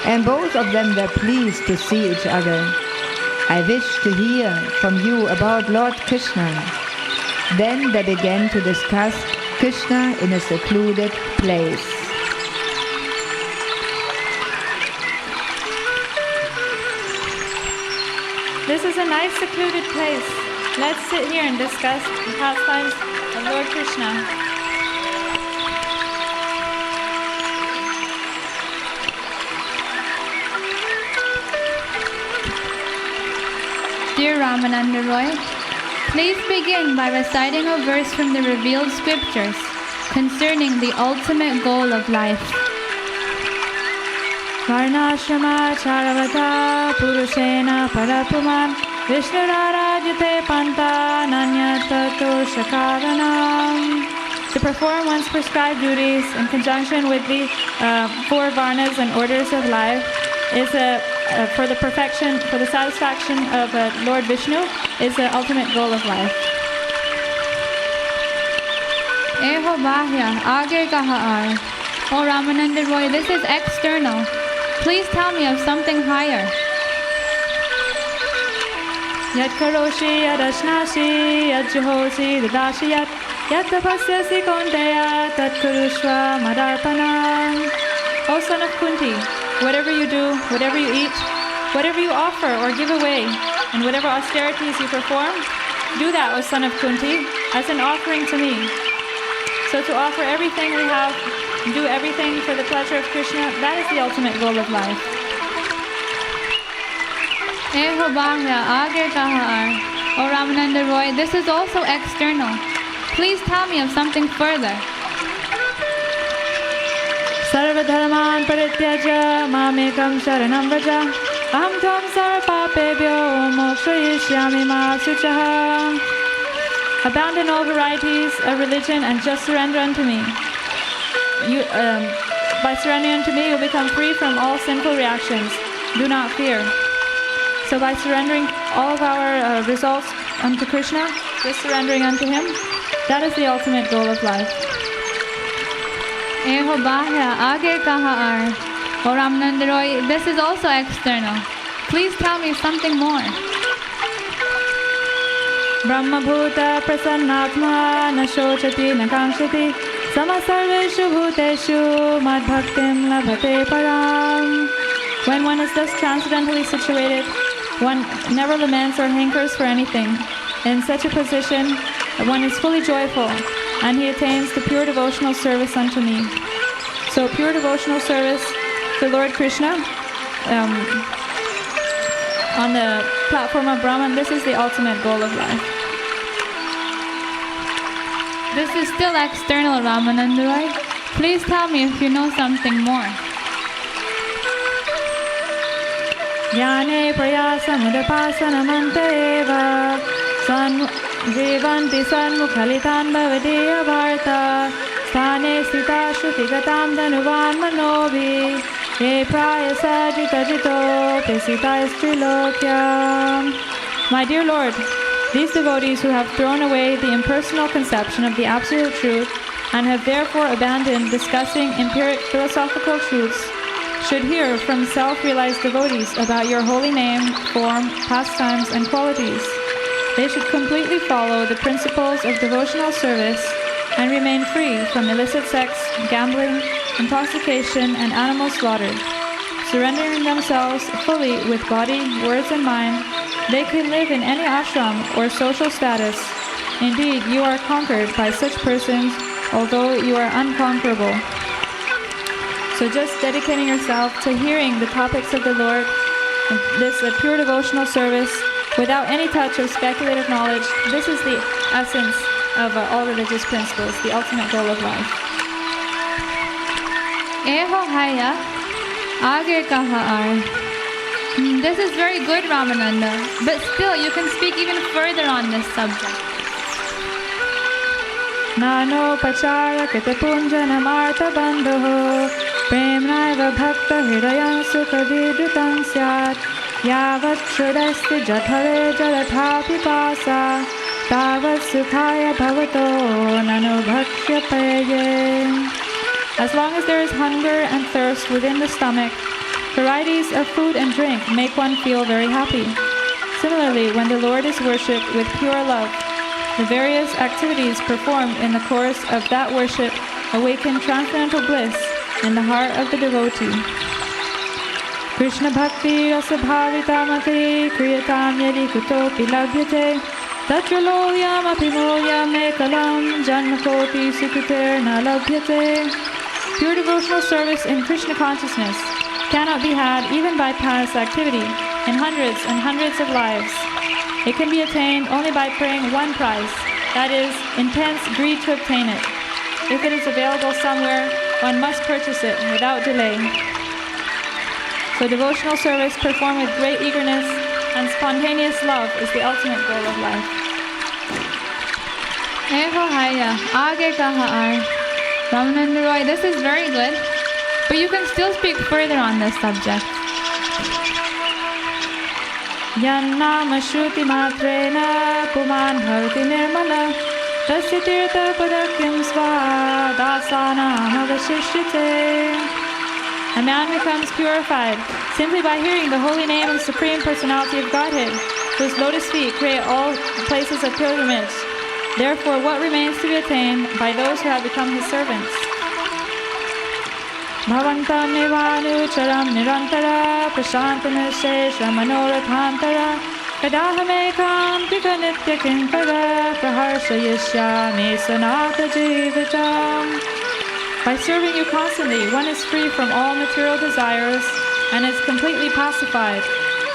and both of them were pleased to see each other. I wish to hear from you about Lord Krishna. Then they began to discuss Krishna in a secluded place. This is a nice secluded place. Let's sit here and discuss the pastimes of Lord Krishna. Dear Ramananda Roy, please begin by reciting a verse from the revealed scriptures concerning the ultimate goal of life. Varnashrama charavata purushena parapuman Vishnurarajite panta nanyatato shakaranam. To perform one's prescribed duties in conjunction with the four varnas and orders of life is for the perfection, for the satisfaction of Lord Vishnu, is the ultimate goal of life. Eho bahya, aage kaha aay. Oh Ramananda Roy, this is external. Please tell me of something higher. Yat karoshi yadashnashi yat juhosi dadashi yat tapasyasi konteya tat kurushva madarpanam. O son of Kunti, whatever you do, whatever you eat, whatever you offer or give away, and whatever austerities you perform, do that, O son of Kunti, as an offering to me. So to offer everything we have, do everything for the pleasure of Krishna, that is the ultimate goal of life. Eho bahya, aage kaha aay. Oh Ramananda Roy, this is also external. Please tell me of something further. Sarva dharman parityaja mamekam sharanam vraja aham tvam sarva papebhyo mokshayishyami ma suchaha. Abandon all varieties of religion and just surrender unto me. By surrendering unto me, you'll become free from all sinful reactions. Do not fear. So by surrendering all of our results unto Krishna, just surrendering unto Him, that is the ultimate goal of life. Eho bahya, aage kaha aay. Oh Ramananda Roy, this is also external. Please tell me something more. Brahma bhuta prasannatma na shochati na kamshati sama sarveshu bhuteshu mad bhaktim labhate param. When one is thus transcendently situated, one never laments or hankers for anything. In such a position, one is fully joyful, and he attains to pure devotional service unto me. So pure devotional service to Lord Krishna on the platform of Brahman, this is the ultimate goal of life. This is still external, Ramananda Roy. Please tell me if you know something more. Jnane prayasa mudapasana manteva jivanti sanmukhalitan bhavadiya varta sthane sthita shruti-gatam dhanuvan manovi ye prayasa jita-jito pesita istrilokya. My dear Lord, these devotees who have thrown away the impersonal conception of the absolute truth and have therefore abandoned discussing empiric philosophical truths should hear from self-realized devotees about your holy name, form, pastimes, and qualities. They should completely follow the principles of devotional service and remain free from illicit sex, gambling, intoxication, and animal slaughter. Surrendering themselves fully with body, words, and mind, they can live in any ashram or social status. Indeed, you are conquered by such persons, although you are unconquerable. So just dedicating yourself to hearing the topics of the Lord, this pure devotional service, without any touch of speculative knowledge, this is the essence of all religious principles, the ultimate goal of life. Eho haya, age kaha. This is very good, Ramananda, but still you can speak even further on this subject. Nano pachara kete punjana marta bandho premnaiva bhakta hridayam sukha vidrutam syat yavat shrudasti jathare jalatha pipasa tavat sukhaya bhavato nano bhakshya paye. As long as there is hunger and thirst within the stomach, varieties of food and drink make one feel very happy. Similarly, when the Lord is worshipped with pure love, the various activities performed in the course of that worship awaken transcendental bliss in the heart of the devotee. Krishna bhakti rasa bhavita mati kriyatam yadi kutopi labhyate tatra loyam api moyam ekalam janmakoti sukiter na labhyate. Pure devotional service in Krishna consciousness cannot be had even by pious activity in hundreds and hundreds of lives. It can be attained only by praying one price, that is, intense greed to obtain it. If it is available somewhere, one must purchase it without delay. So devotional service performed with great eagerness and spontaneous love is the ultimate goal of life. Eho haya, age kaha. Ramananda Roy, this is very good, but you can still speak further on this subject. Yannama shruti matrena puman bhavati nirmala tasya tirtha padakyam sva dasanam avashishyate. A man becomes purified simply by hearing the holy name of the Supreme Personality of Godhead, whose lotus feet create all places of pilgrimage. Therefore, what remains to be attained by those who have become his servants? Bhavantam nivanucharam nirantara prashantana shesha manorathantara kadahamekam pika nitya kimpara praharshayishyami sanata jivitam. By serving you constantly, one is free from all material desires and is completely pacified.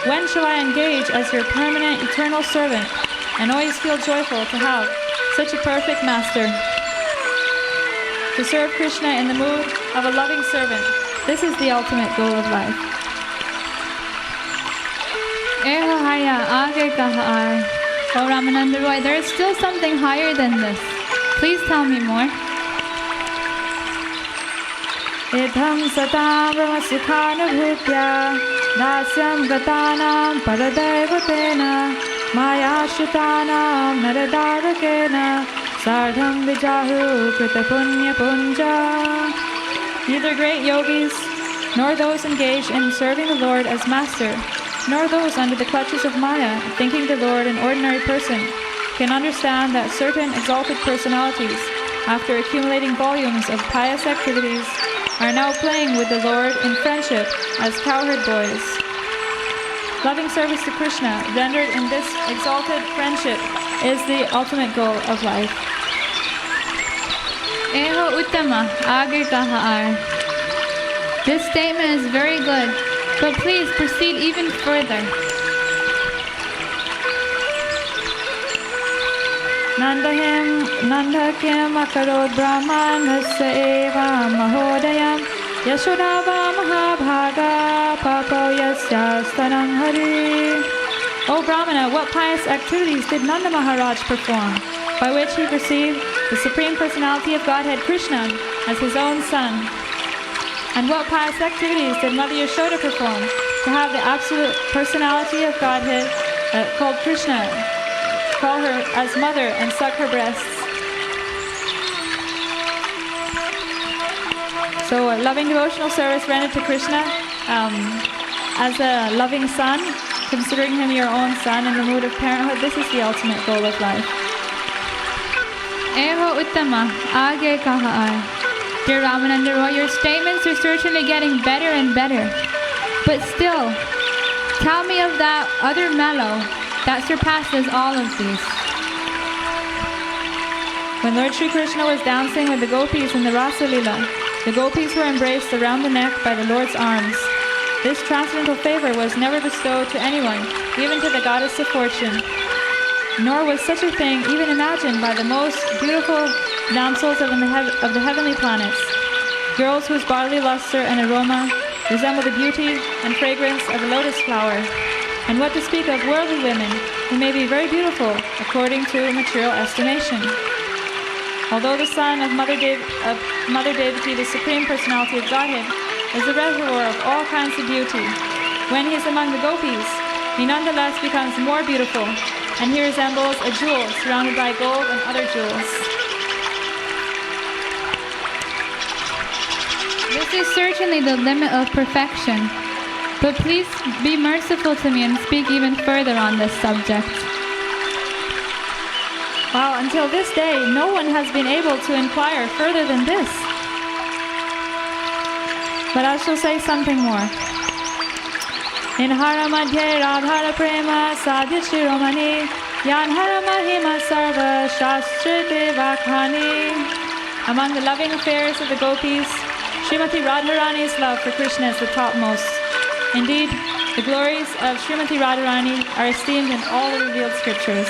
When shall I engage as your permanent eternal servant and always feel joyful to have such a perfect master? To serve Krishna in the mood of a loving servant, this is the ultimate goal of life. Eho haya, age kaha. Oh, Ramananda Roy, there is still something higher than this. Please tell me more. Idham satam brahma sukhanubhutya dasyam gatanam paradaivatena maya shutanam naradavakena sardham vijahu krita punya punja. Neither great yogis, nor those engaged in serving the Lord as master, nor those under the clutches of Maya, thinking the Lord an ordinary person, can understand that certain exalted personalities, after accumulating volumes of pious activities, are now playing with the Lord in friendship as cowherd boys. Loving service to Krishna, rendered in this exalted friendship, is the ultimate goal of life. Eho uttama, age kaha. This statement is very good, but please proceed even further. Nandakyam akarod brahmanasya eva mahodayam yashodava mahabhaga papo yasya stanam hari. O Brahmana, what pious activities did Nanda Maharaj perform, by which he perceived the Supreme Personality of Godhead Krishna as his own son? And what pious activities did Mother Yashoda perform to have the absolute personality of Godhead called Krishna call her as mother and suck her breasts? So loving devotional service rendered to Krishna as a loving son considering him your own son in the mood of parenthood, this is the ultimate goal of life. Eho Uttama, Age Kaha'ai. Dear Ramananda Roy, your statements are certainly getting better and better. But still, tell me of that other mellow that surpasses all of these. When Lord Sri Krishna was dancing with the gopis in the Rasa Lila, the gopis were embraced around the neck by the Lord's arms. This transcendental favor was never bestowed to anyone, even to the goddess of fortune. Nor was such a thing even imagined by the most beautiful damsels of the heavenly planets, girls whose bodily luster and aroma resemble the beauty and fragrance of a lotus flower. And what to speak of worldly women, who may be very beautiful according to material estimation. Although the son of Mother Devaki, the Supreme Personality of Godhead, is the reservoir of all kinds of beauty, when he is among the gopis, he nonetheless becomes more beautiful, and he resembles a jewel surrounded by gold and other jewels. This is certainly the limit of perfection, but please be merciful to me and speak even further on this subject. Well, until this day, no one has been able to inquire further than this. But I shall say something more. In Hara Madhye Radhara Prema Sadhya Shiromani Yan Hara Mahima Sarva Shastrite Vakhani. Among the loving affairs of the gopis, Srimati Radharani's love for Krishna is the topmost. Indeed, the glories of Srimati Radharani are esteemed in all the revealed scriptures.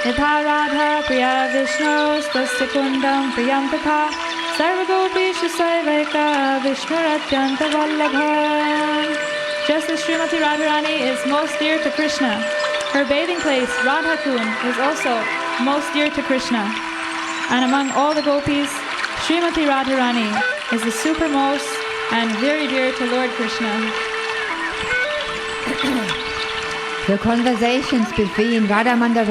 Yatha Radha Priya Vishnu Stasya Kundam Priyam Tatha Sarva Gopisha Saiveka Vishnu Atyanta Vallabha. Just as Srimati Radharani is most dear to Krishna, her bathing place, Radha Kund, is also most dear to Krishna. And among all the gopis, Srimati Radharani is the supermost and very dear to Lord Krishna. The conversations between Ramananda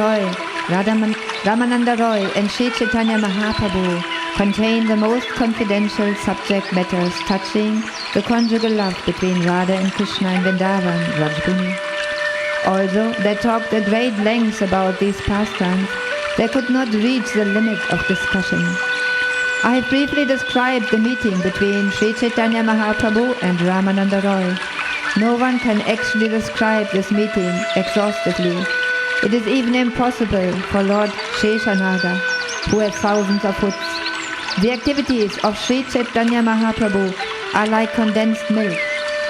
Roy and Sri Chaitanya Mahaprabhu contain the most confidential subject matters touching the conjugal love between Radha and Krishna in Vrindavan, Rajbhumi. Although they talked at great lengths about these pastimes, they could not reach the limit of discussion. I have briefly described the meeting between Sri Chaitanya Mahaprabhu and Ramananda Roy. No one can actually describe this meeting exhaustively. It is even impossible for Lord Sheshanaga, who has thousands of hoods. The activities of Sri Chaitanya Mahaprabhu are like condensed milk,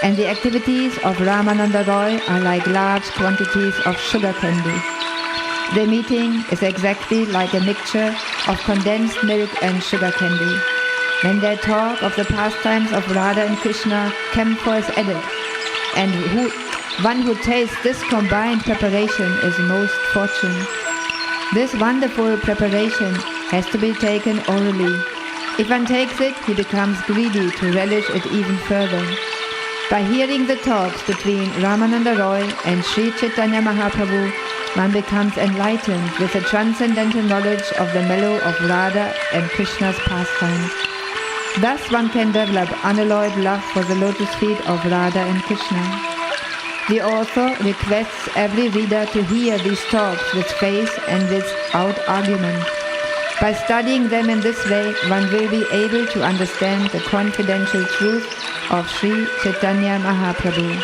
and the activities of Ramananda Roy are like large quantities of sugar candy. The meeting is exactly like a mixture of condensed milk and sugar candy. When they talk of the pastimes of Radha and Krishna, camphor is added, and one who tastes this combined preparation is most fortunate. This wonderful preparation has to be taken orally. If one takes it, he becomes greedy to relish it even further. By hearing the talks between Ramananda Roy and Sri Chaitanya Mahaprabhu, one becomes enlightened with the transcendental knowledge of the mellow of Radha and Krishna's pastimes. Thus one can develop unalloyed love for the lotus feet of Radha and Krishna. The author requests every reader to hear these talks with faith and without argument. By studying them in this way, one will be able to understand the confidential truth of Sri Chaitanya Mahaprabhu.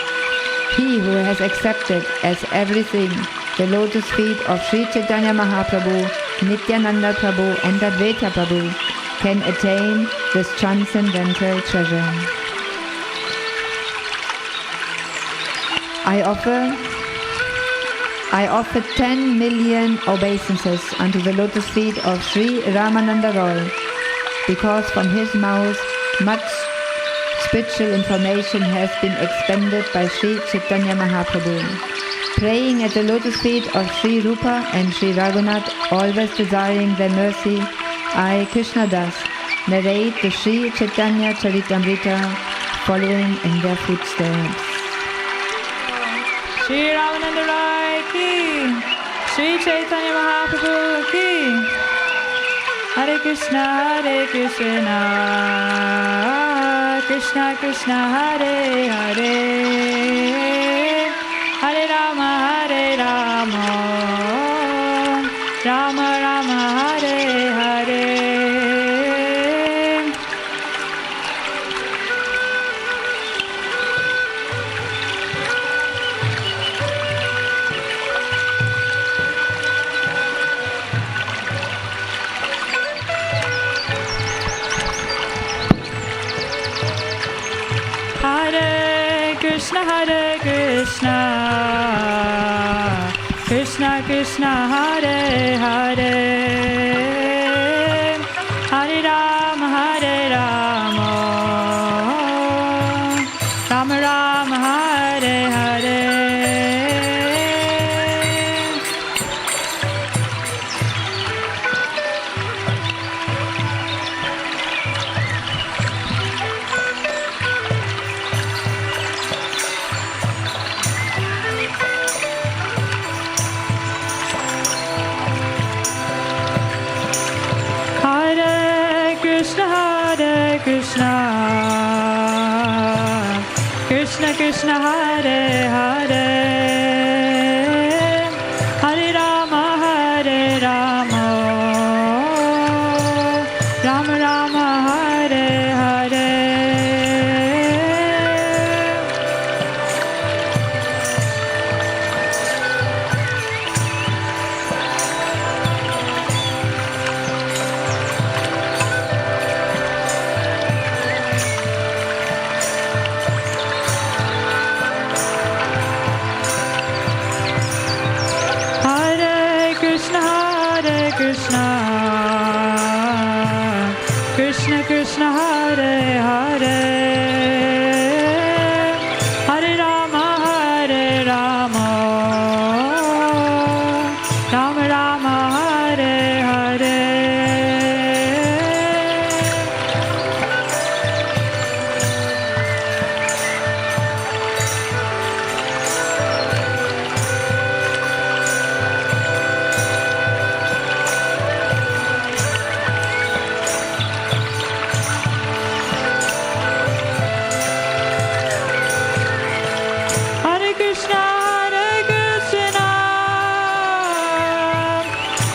He who has accepted as everything the lotus feet of Sri Chaitanya Mahaprabhu, Nityananda Prabhu and Advaita Prabhu can attain this transcendental treasure. I offer 10 million obeisances unto the lotus feet of Sri Ramananda Roy, because from his mouth much spiritual information has been expended by Sri Chaitanya Mahaprabhu. Praying at the lotus feet of Sri Rupa and Sri Raghunath, always desiring their mercy, I, Krishna Das, narrate the Sri Chaitanya Charitamrita, following in their footsteps. Sri Ramananda Roy ki, Sri Chaitanya Mahaprabhu ki. Hare Krishna, Krishna Krishna, Hare Hare, Rama, Rama Rama Hare Hare. Hare Krishna, Krishna Krishna, Hare Hare, Hare Rama, Rama Rama, Hare Hare. Krishna, Krishna Krishna, Hare Hare, Hare Rama, Rama Rama, Hare Hare. Krishna, Krishna Krishna, Hare Hare, Hare Rama, Rama Rama, Hare Hare.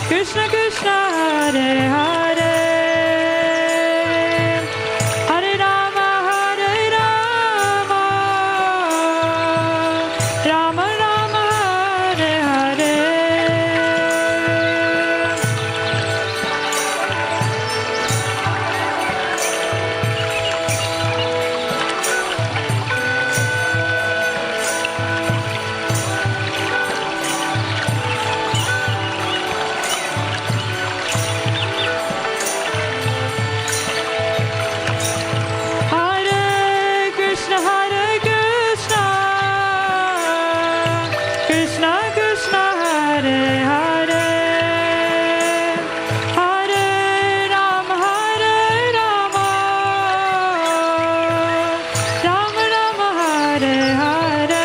Krishna Krishna, Hare Hare, Hare Rama, Rama Rama, Hare Hare.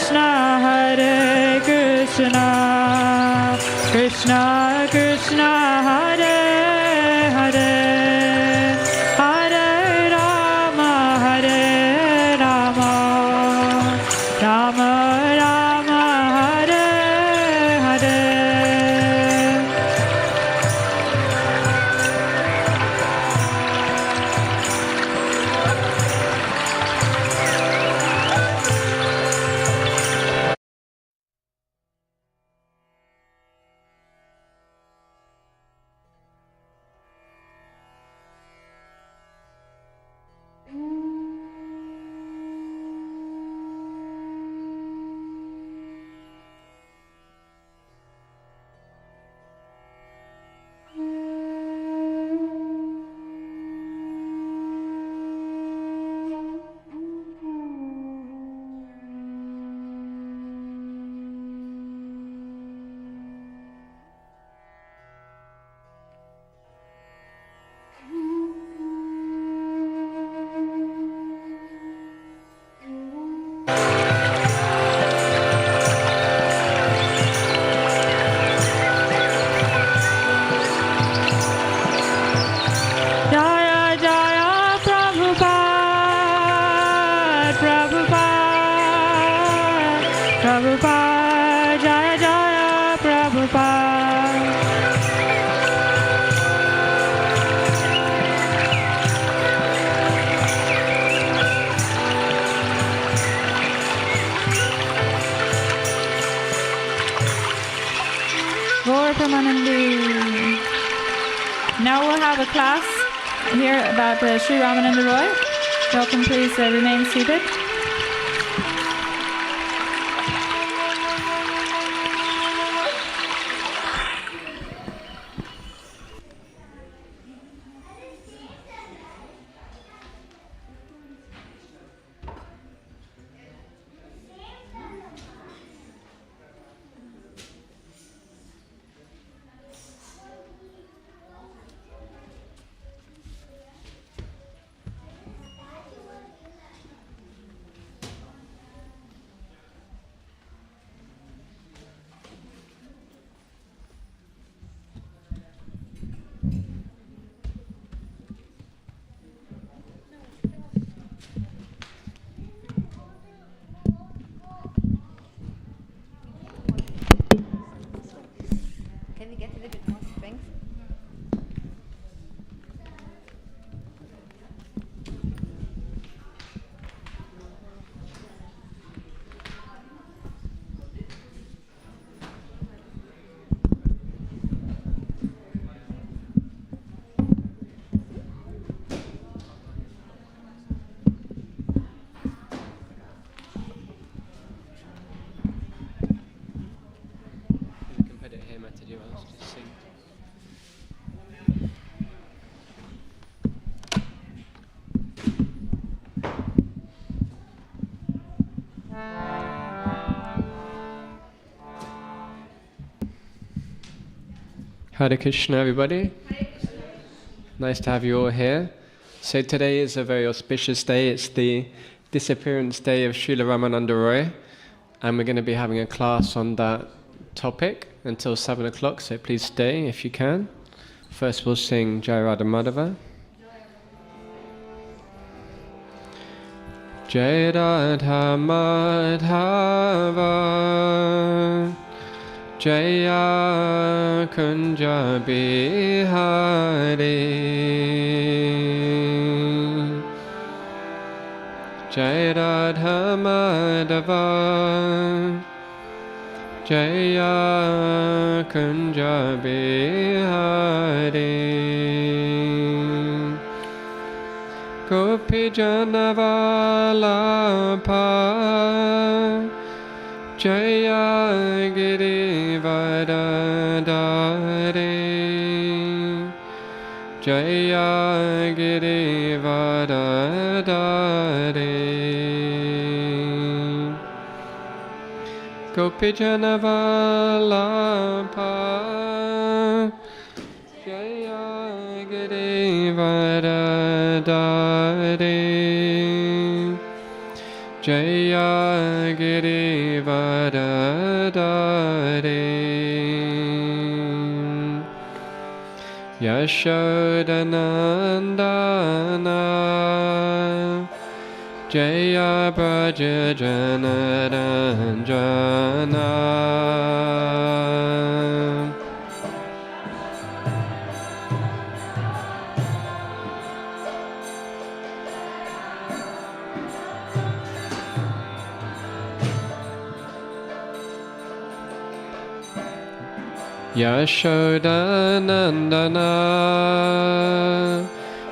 Krishna, Hare Krishna, Krishna Krishna, Hare Hare, Hare Rama, Hare Rama, Rama Rama, Hare Hare. Jaya Jaya Prabhupada, Prabhupada, Prabhupada, Jaya Jaya Prabhupada. Gaur Pramanandi. Now we'll have a class here about Sri Ramananda Roy. Y'all can please remain seated. Can we get a little bit more strength? We can put it here, Mataji, I'll just sing. Hare Krishna, everybody. Nice to have you all here. So today is a very auspicious day. It's the disappearance day of Srila Ramananda Roy, and we're going to be having a class on that topic until 7 o'clock, so please stay if you can. First we'll sing Jai Radha Madhava. Jai Radha Madhava, Jaya Kunja Bihari, Jai Radha Madhava, Jaya Kunja Bihari, Gopi Janavalapa, Jaya Girivardhari, Jaya Girivardhari, Gopi Janavalapa, Jaya Girivardhari, Jaya Girivardhari, Vadadari Yashodanandana Jaya Braja Janaranjana Yashodanandana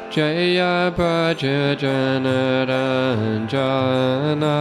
Jaya Braja Janaranjana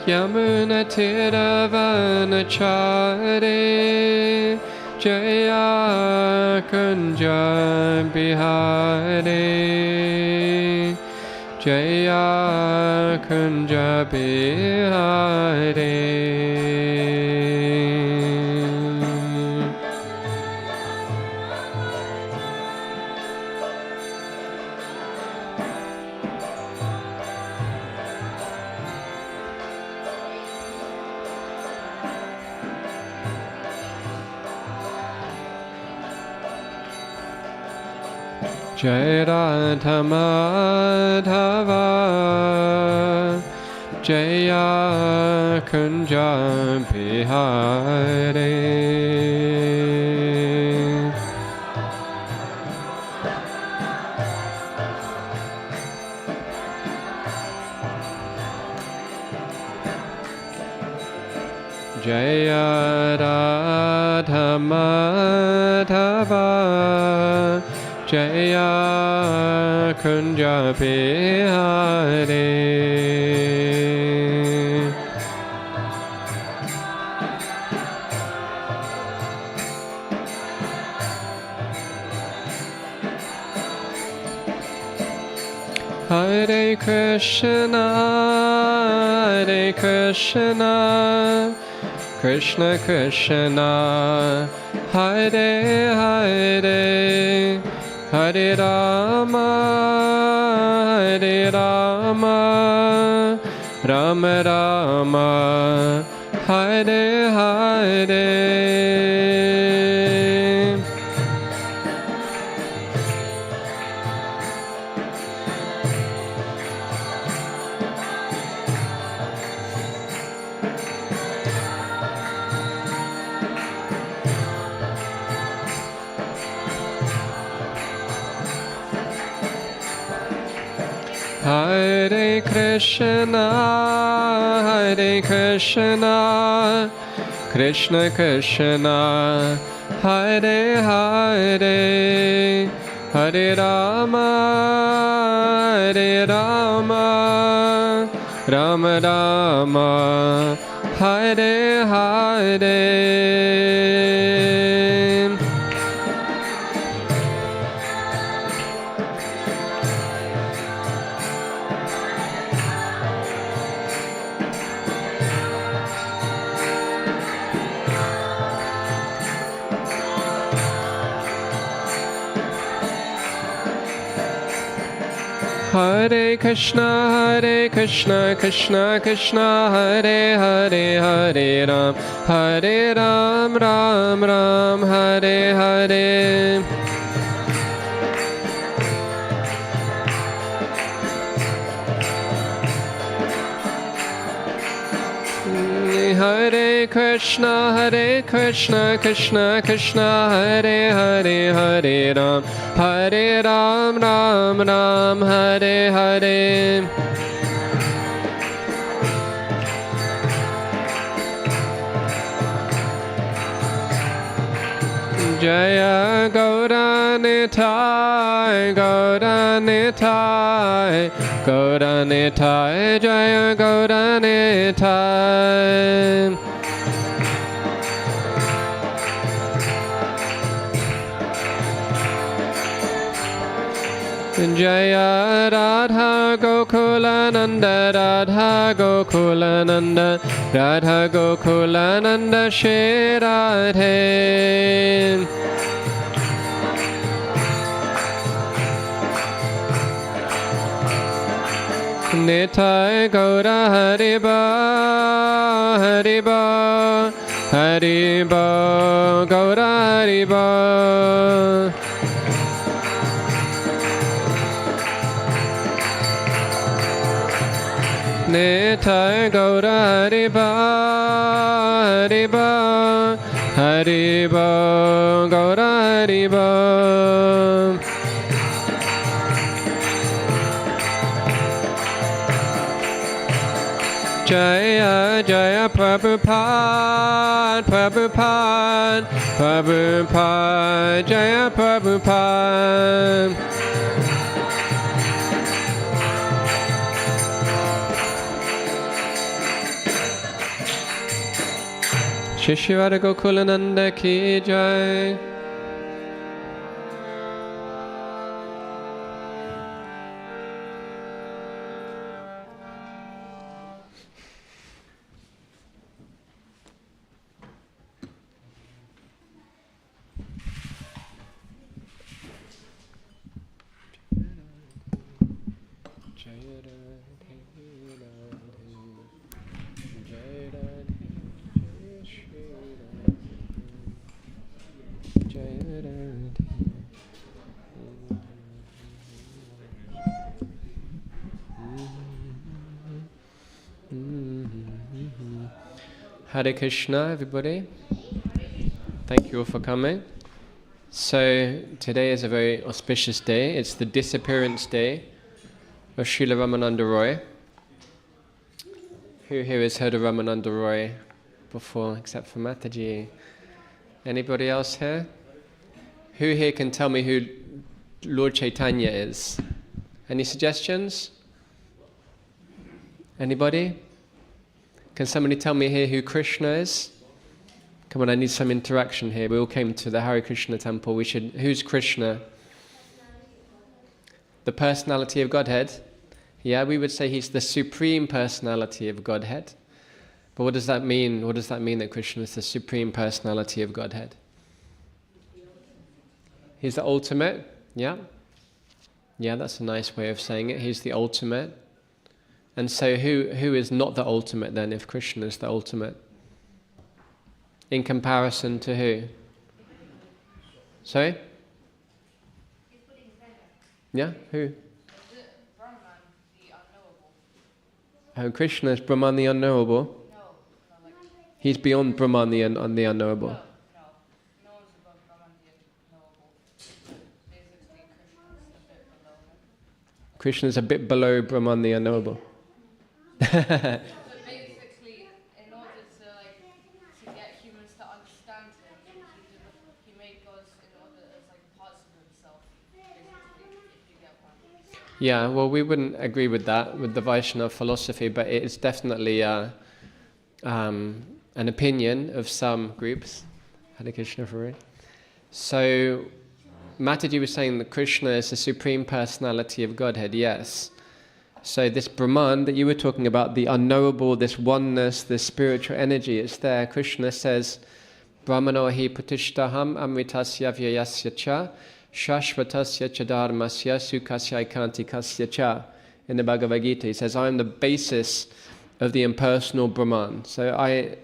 Yamuna Tiravanachari Jaya Kunja Bihari Jaya Kunja Bihari Jai Radha Madhava Jaya Kunja Bihari Jaya Radha Madhava Jaya Kunja Bihari Hare Krishna Krishna Krishna Hare Hare Hare Rama Rama Rama Hare Hare Hare Krishna Krishna Krishna Hare Hare Hare Rama Rama Rama Hare Hare Hare Krishna Krishna Krishna Hare Hare Hare Ram Ram Ram Hare Hare Hare Krishna Krishna Krishna Hare Hare Hare Ram Ram Ram Hare Hare Jaya Gauranitai Jaya Gauranitai Jaya Radha Gokulananda Radha Gokulananda Radha Gokulananda Shri Radhe. Nitai Gaura Hariba Hariba Hariba Gaura Hariba. Nitai Gaura Hariba Hariba Hariba Gaura Hariba. Jaya Jaya Prabhupada Prabhupada Prabhupada Jaya Prabhupada. Shri Radha Gokulananda ki jai. Hare Krishna, everybody. Thank you all for coming. So today is a very auspicious day. It's the disappearance day of Srila Ramananda Roy. Who here has heard of Ramananda Roy before, except for Mataji? Anybody else here? Who here can tell me who Lord Chaitanya is? Any suggestions? Anybody? Can somebody tell me here who Krishna is? Come on, I need some interaction here. We all came to the Hare Krishna temple. Who's Krishna? The personality of Godhead? Yeah, we would say he's the supreme personality of Godhead. But what does that mean? What does that mean that Krishna is the supreme personality of Godhead? He's the ultimate, yeah? Yeah, that's a nice way of saying it. He's the ultimate. And so who is not the ultimate then, if Krishna is the ultimate? In comparison to who? Sorry? Yeah, who? Oh, Krishna is Brahman the unknowable? He's beyond Brahman the unknowable. Krishna is a bit below Brahman the unknowable. But basically, in order to get humans to understand him, he made gods in order as parts of himself, basically, if you get one. Yeah, well, we wouldn't agree with that, with the Vaishnava philosophy, but it is definitely an opinion of some groups. Hare Krishna for it. So, Mataji was saying that Krishna is the supreme personality of Godhead, yes. So this Brahman that you were talking about, the unknowable, this oneness, this spiritual energy, it's there. Krishna says, Brahmano hi pratishtaham amritasya vyayasya cha shashvatasya cha dharmasya sukhasya ikantikasya cha. In the Bhagavad Gita, he says, I am the basis of the impersonal Brahman. So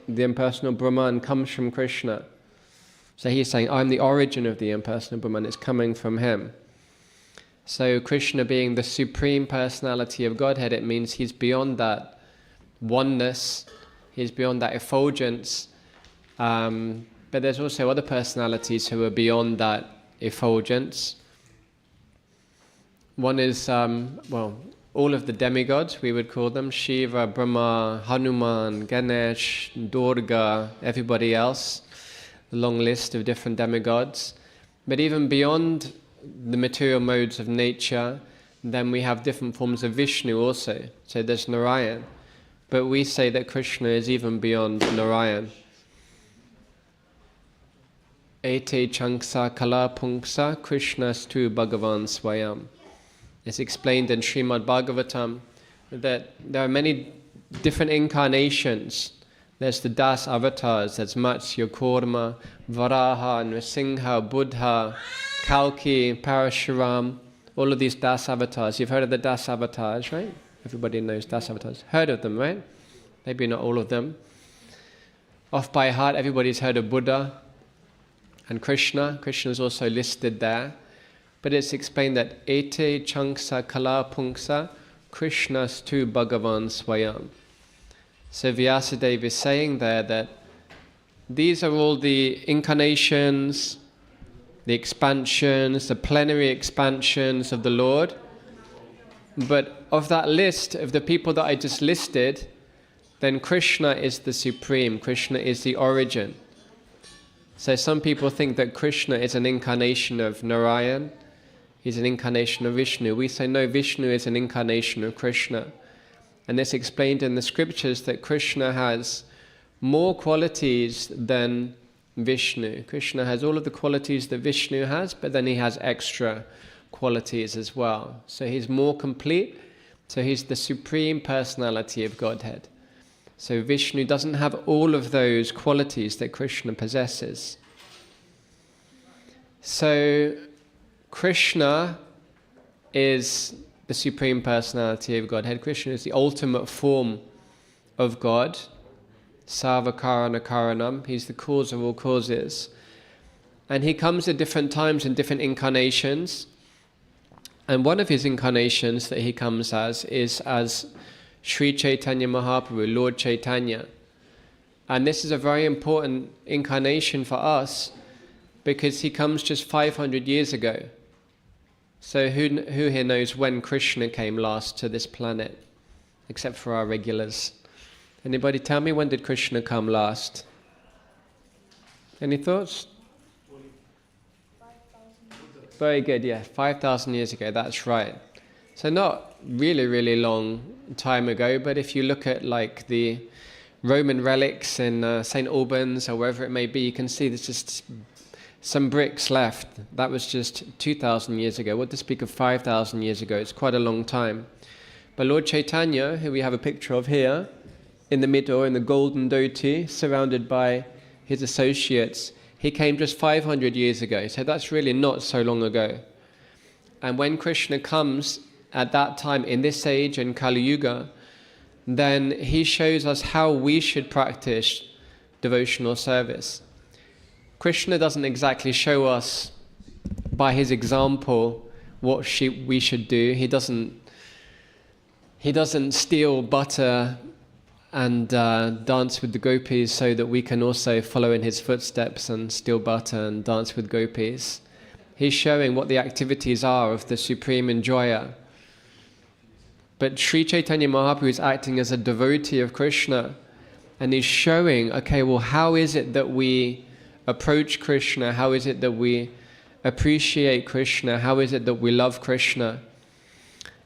the impersonal Brahman comes from Krishna. So he's saying, I'm the origin of the impersonal Brahman, it's coming from him. So Krishna being the supreme personality of Godhead, it means he's beyond that oneness, he's beyond that effulgence. But there's also other personalities who are beyond that effulgence. One is, all of the demigods, we would call them, Shiva, Brahma, Hanuman, Ganesh, Durga, everybody else, a long list of different demigods. But even beyond the material modes of nature, then we have different forms of Vishnu also. So there's Narayan. But we say that Krishna is even beyond Narayan. Ete chanksa kala pungsa Krishnastu Bhagavan Swayam. It's explained in Srimad Bhagavatam that there are many different incarnations. There's the Das avatars, there's Matsya, Kurma, Varaha, Nrsimha, Buddha, Kalki, Parashuram, all of these Das avatars. You've heard of the Das avatars, right? Everybody knows Das avatars. Heard of them, right? Maybe not all of them. Off by heart, everybody's heard of Buddha and Krishna. Krishna is also listed there. But it's explained that Ete Chanksa Kala Punksa Krishnas tu Bhagavan Swayam. So Vyasadeva is saying there that these are all the incarnations, the expansions, the plenary expansions of the Lord. But of that list of the people that I just listed, then Krishna is the supreme, Krishna is the origin. So some people think that Krishna is an incarnation of Narayan, he's an incarnation of Vishnu. We say no, Vishnu is an incarnation of Krishna. And it's explained in the scriptures that Krishna has more qualities than Vishnu. Krishna has all of the qualities that Vishnu has, but then he has extra qualities as well. So he's more complete, so he's the supreme personality of Godhead. So Vishnu doesn't have all of those qualities that Krishna possesses. So Krishna is the supreme personality of Godhead. Krishna is the ultimate form of God. Sarva Karana Karanam. He's the cause of all causes. And he comes at different times in different incarnations. And one of his incarnations that he comes as is as Sri Chaitanya Mahaprabhu, Lord Chaitanya. And this is a very important incarnation for us because he comes just 500 years ago. So who here knows when Krishna came last to this planet, except for our regulars? Anybody tell me, when did Krishna come last? Any thoughts? Very good, yeah, 5,000 years ago, that's right. So not really, really long time ago, but if you look at like the Roman relics in St. Albans or wherever it may be, you can see there's just some bricks left. That was just 2,000 years ago. What to speak of 5,000 years ago? It's quite a long time. But Lord Chaitanya, who we have a picture of here, in the middle, in the golden dhoti, surrounded by his associates, he came just 500 years ago. So that's really not so long ago. And when Krishna comes at that time, in this age, in Kali Yuga, then he shows us how we should practice devotional service. Krishna doesn't exactly show us by his example what we should do. He doesn't steal butter and dance with the gopis so that we can also follow in his footsteps and steal butter and dance with gopis. He's showing what the activities are of the supreme enjoyer. But Sri Chaitanya Mahaprabhu is acting as a devotee of Krishna, and he's showing, okay, well, how is it that we approach Krishna? How is it that we appreciate Krishna? How is it that we love Krishna?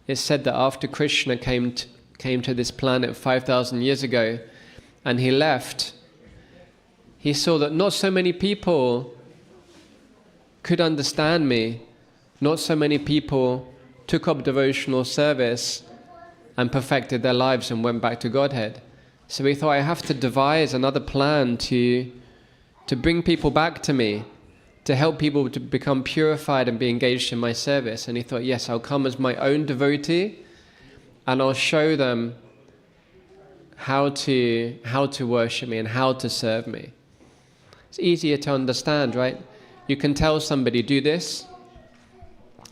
It's said that after Krishna came to this planet 5,000 years ago and he left, he saw that not so many people could understand me. Not so many people took up devotional service and perfected their lives and went back to Godhead. So he thought, I have to devise another plan to bring people back to me, to help people to become purified and be engaged in my service. And he thought, yes, I'll come as my own devotee and I'll show them how to worship me and how to serve me. It's easier to understand, right? You can tell somebody, do this,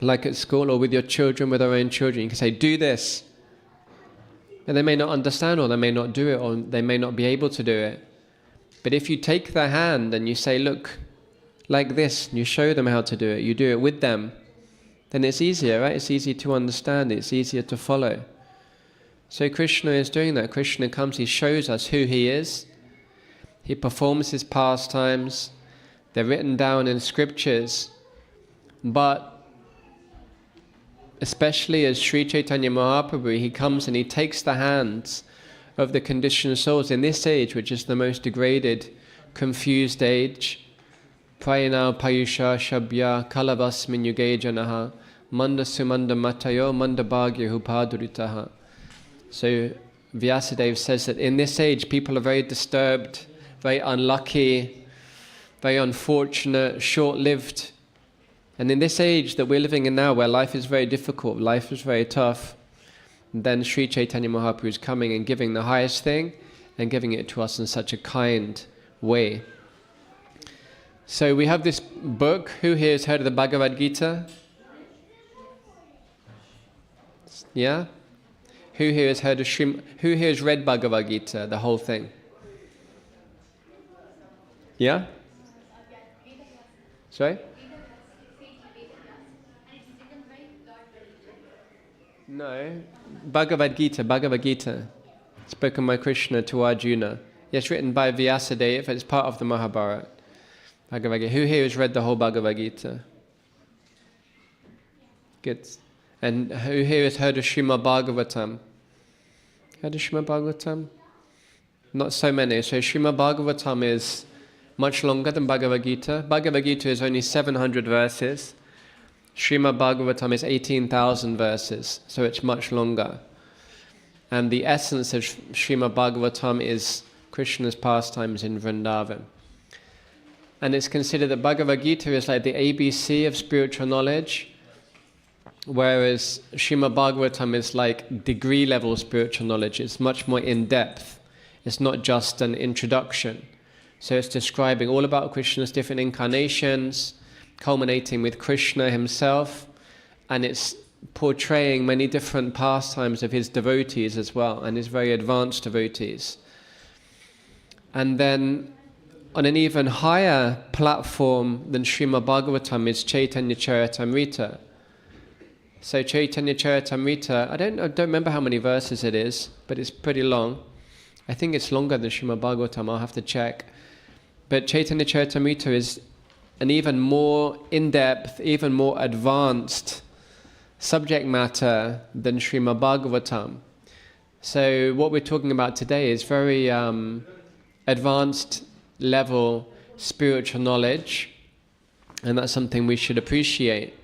like at school or with your children, with our own children. You can say, do this. And they may not understand, or they may not do it, or they may not be able to do it. But if you take their hand and you say, look, like this, and you show them how to do it, you do it with them, then it's easier, right? It's easier to understand, it's easier to follow. So Krishna is doing that. Krishna comes, he shows us who he is. He performs his pastimes. They're written down in scriptures. But especially as Sri Chaitanya Mahaprabhu, he comes and he takes the hands of the conditioned souls in this age, which is the most degraded, confused age. Prayana Payusha Shabya Kalavasmin Yuge Janaha Manda Sumanda Matayo Manda Bhagya Upaduritaha. So Vyasadeva says that in this age people are very disturbed, very unlucky, very unfortunate, short-lived. And in this age that we're living in now, where life is very difficult, life is very tough, then Sri Chaitanya Mahaprabhu is coming and giving the highest thing and giving it to us in such a kind way. So we have this book. Who here has heard of the Bhagavad Gita? Yeah? Who here has heard of who here has read Bhagavad Gita, the whole thing? Yeah? Sorry? No. Bhagavad Gita. Spoken by Krishna to Arjuna. It's written by Vyasadeva. It's part of the Mahabharata. Bhagavad Gita. Who here has read the whole Bhagavad Gita? Good. And who here has heard of Srimad Bhagavatam? Heard of Srimad Bhagavatam? Not so many. So Srimad Bhagavatam is much longer than Bhagavad Gita. Bhagavad Gita is only 700 verses. Srimad Bhagavatam is 18,000 verses. So it's much longer. And the essence of Srimad Bhagavatam is Krishna's pastimes in Vrindavan. And it's considered that Bhagavad Gita is like the ABC of spiritual knowledge, whereas Srimad Bhagavatam is like degree level spiritual knowledge. It's much more in depth. It's not just an introduction. So it's describing all about Krishna's different incarnations, culminating with Krishna himself, and it's portraying many different pastimes of his devotees as well, and his very advanced devotees. And then on an even higher platform than Srimad Bhagavatam is Chaitanya Charitamrita. So Chaitanya Charitamrita, I don't remember how many verses it is, but it's pretty long. I think it's longer than Srimad Bhagavatam, I'll have to check. But Chaitanya Charitamrita is an even more in-depth, even more advanced subject matter than Srimad Bhagavatam. So what we're talking about today is very advanced level spiritual knowledge, and that's something we should appreciate.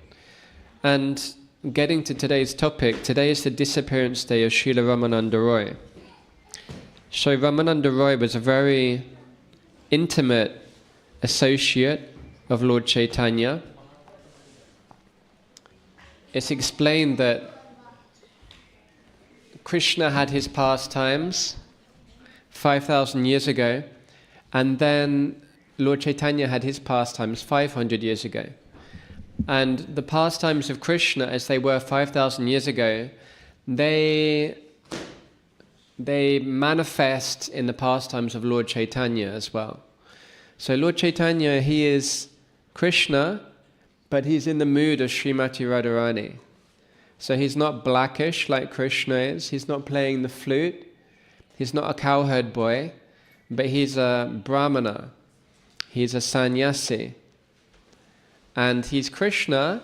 And getting to today's topic, today is the disappearance day of Srila Ramananda Roy. So Ramananda Roy was a very intimate associate of Lord Chaitanya. It's explained that Krishna had his pastimes 5,000 years ago, and then Lord Chaitanya had his pastimes 500 years ago. And the pastimes of Krishna, as they were 5,000 years ago, they manifest in the pastimes of Lord Chaitanya as well. So Lord Chaitanya, he is Krishna, but he's in the mood of Srimati Radharani. So he's not blackish like Krishna is. He's not playing the flute. He's not a cowherd boy, but he's a brahmana. He's a sannyasi. And he's Krishna,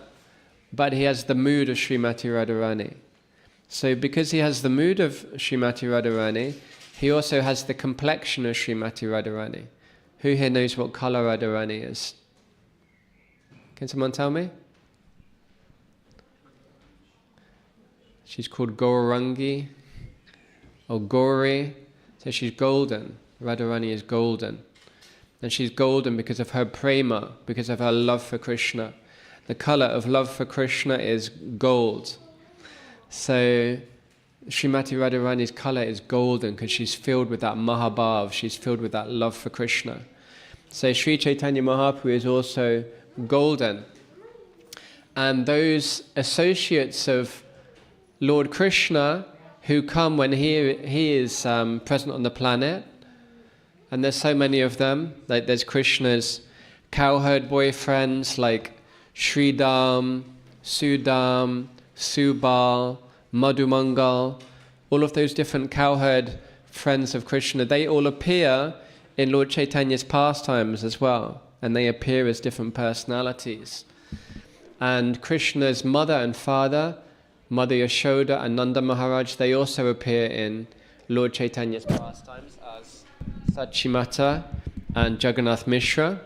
but he has the mood of Srimati Radharani. So because he has the mood of Srimati Radharani, he also has the complexion of Srimati Radharani. Who here knows what color Radharani is? Can someone tell me? She's called Gaurangi or Gauri. So she's golden. Radharani is golden. And she's golden because of her prema, because of her love for Krishna. The color of love for Krishna is gold. So Srimati Radharani's color is golden because she's filled with that Mahabhav, she's filled with that love for Krishna. So Sri Chaitanya Mahaprabhu is also golden. And those associates of Lord Krishna who come when he is present on the planet, and there's so many of them, like there's Krishna's cowherd boyfriends like Sridham, Sudam, Subal, Madhumangal, all of those different cowherd friends of Krishna, they all appear in Lord Chaitanya's pastimes as well, and they appear as different personalities. And Krishna's mother and father, Mother Yashoda and Nanda Maharaj, they also appear in Lord Chaitanya's pastimes as Sachimata and Jagannath Mishra.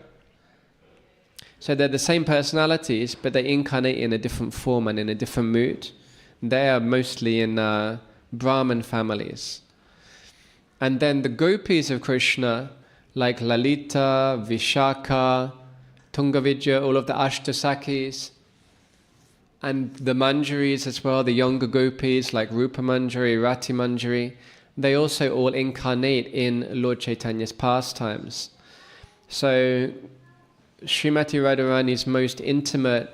So they're the same personalities, but they incarnate in a different form and in a different mood. They are mostly in Brahman families. And then the gopis of Krishna, like Lalita, Vishaka, Tungavidya, all of the Ashtasakis, and the Manjaris as well, the younger gopis like Rupa Manjari, Rati Manjari, they also all incarnate in Lord Chaitanya's pastimes. So Srimati Radharani's most intimate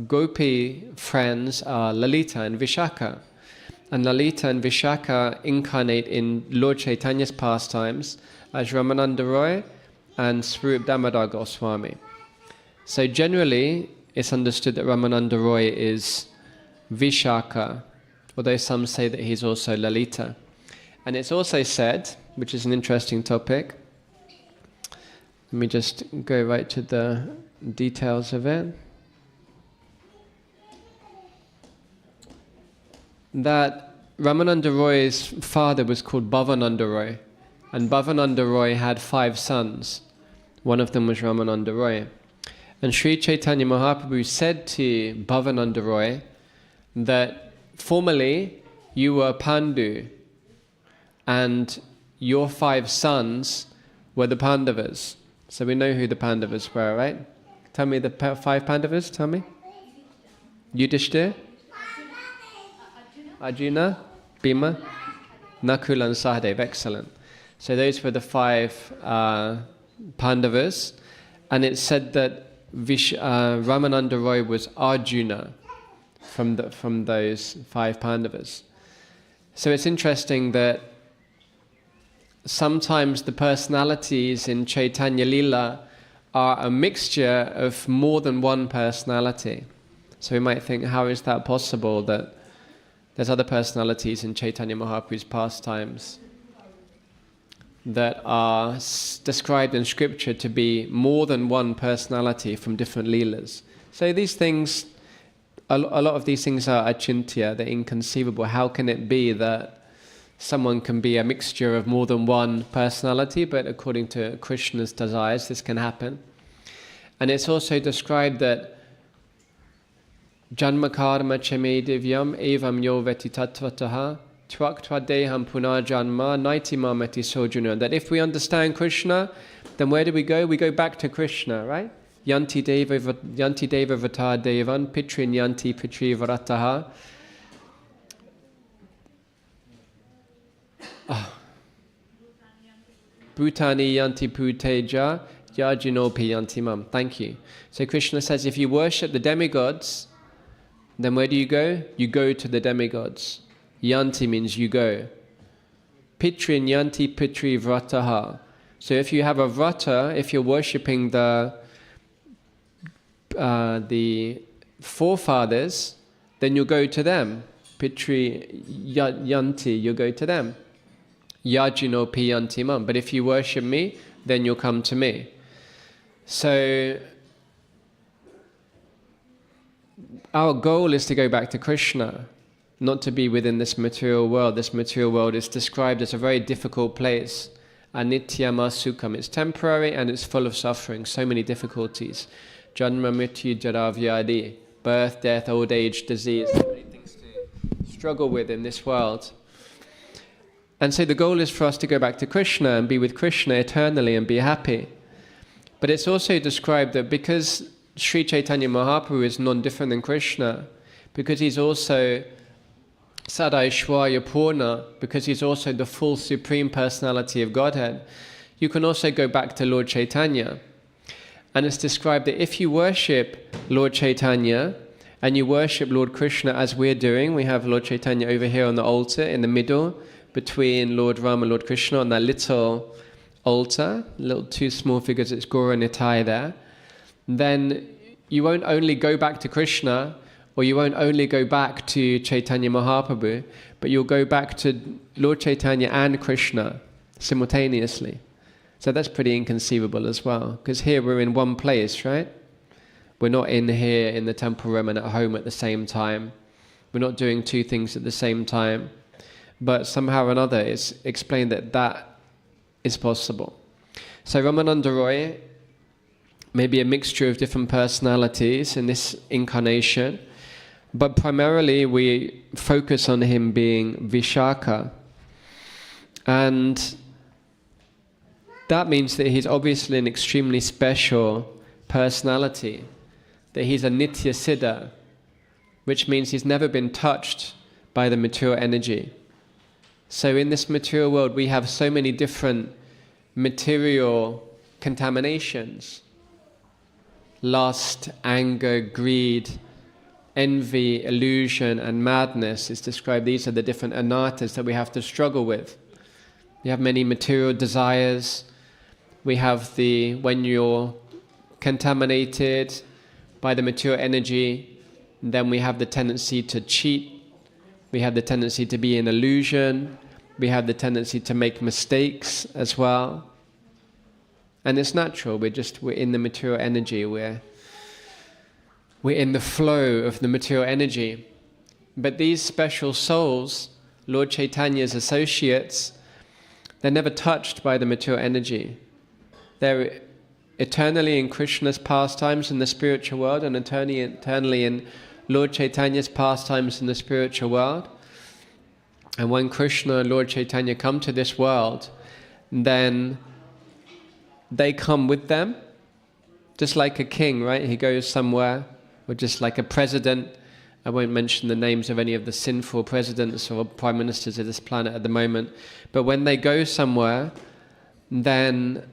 gopi friends are Lalita and Vishaka. And Lalita and Vishaka incarnate in Lord Chaitanya's pastimes as Ramananda Roy and Swarup Damodar Goswami. So generally, it's understood that Ramananda Roy is Vishaka, although some say that he's also Lalita. And it's also said, which is an interesting topic, let me just go right to the details of it, that Ramananda Roy's father was called Bhavananda Roy, and Bhavananda Roy had 5 sons. One of them was Ramananda Roy. And Sri Chaitanya Mahaprabhu said to Bhavananda Roy that formerly you were Pandu and your 5 sons were the Pandavas. So we know who the Pandavas were, right? Tell me the 5 Pandavas, tell me. Yudhishthira, Arjuna, Bhima, Nakula and Sahadeva. Excellent. So those were the 5 Pandavas. And it said that Ramananda Roy was Arjuna from those 5 Pandavas. So it's interesting that sometimes the personalities in Chaitanya Lila are a mixture of more than one personality. So we might think, how is that possible that there's other personalities in Chaitanya Mahaprabhu's pastimes that are described in scripture to be more than one personality from different leelas. So these things, a lot of these things are achintya, they're inconceivable. How can it be that someone can be a mixture of more than one personality? But according to Krishna's desires, this can happen. And it's also described that Janma karma chame divyam evam yo veti tattvataha Tvaktva deham punah janma naitima meti sojuna. That if we understand Krishna, then where do we go? We go back to Krishna, right? Yanti deva vata devan pitrin yanti pitri varataha. Bhutani yanti puteja yajinopi yanti mam. Thank you. So Krishna says, if you worship the demigods, then where do you go? You go to the demigods. Yanti means you go. Pitrin yanti pitri vrataha. So if you have a vrata, if you're worshipping the forefathers, then you'll go to them. Pitri yanti, you'll go to them. Yajino pi yanti mam. But if you worship me, then you'll come to me. So our goal is to go back to Krishna, not to be within this material world. This material world is described as a very difficult place. Anityama sukham. It's temporary and it's full of suffering, so many difficulties. Janma mrityu jara vyadi. Birth, death, old age, disease. So many things to struggle with in this world. And so the goal is for us to go back to Krishna and be with Krishna eternally and be happy. But it's also described that because Sri Chaitanya Mahaprabhu is non-different than Krishna, because he's also Sadaishwarya Purna, because he's also the full supreme personality of Godhead, you can also go back to Lord Chaitanya. And it's described that if you worship Lord Chaitanya and you worship Lord Krishna as we're doing, we have Lord Chaitanya over here on the altar in the middle between Lord Rama and Lord Krishna on that little altar, little 2 small figures, it's Gaura Nitai there, then you won't only go back to Krishna, or you won't only go back to Chaitanya Mahaprabhu, but you'll go back to Lord Chaitanya and Krishna simultaneously. So that's pretty inconceivable as well, because here we're in one place, right? We're not in here in the temple room and at home at the same time. We're not doing 2 things at the same time. But somehow or another it's explained that that is possible. So Ramananda Roy maybe a mixture of different personalities in this incarnation. But primarily we focus on him being Vishaka. And that means that he's obviously an extremely special personality, that he's a Nitya Siddha, which means he's never been touched by the material energy. So in this material world we have so many different material contaminations. Lust, anger, greed, envy, illusion, and madness is described. These are the different anarthas that we have to struggle with. We have many material desires. We have when you're contaminated by the material energy, then we have the tendency to cheat. We have the tendency to be in illusion. We have the tendency to make mistakes as well. And it's natural. We're in the material energy. We're in the flow of the material energy. But these special souls, Lord Chaitanya's associates, they're never touched by the material energy. They're eternally in Krishna's pastimes in the spiritual world and eternally in Lord Chaitanya's pastimes in the spiritual world. And when Krishna and Lord Chaitanya come to this world, then they come with them, just like a king, right? He goes somewhere, or just like a president. I won't mention the names of any of the sinful presidents or prime ministers of this planet at the moment. But when they go somewhere, then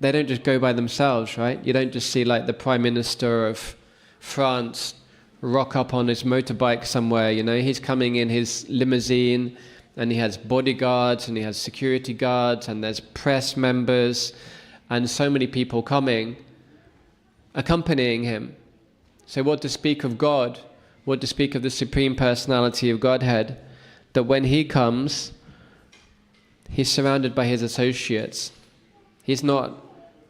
they don't just go by themselves, right? You don't just see like the Prime Minister of France rock up on his motorbike somewhere, you know. He's coming in his limousine and he has bodyguards and he has security guards and there's press members and so many people coming, accompanying him. So what to speak of God, what to speak of the Supreme Personality of Godhead, that when he comes, he's surrounded by his associates. He's not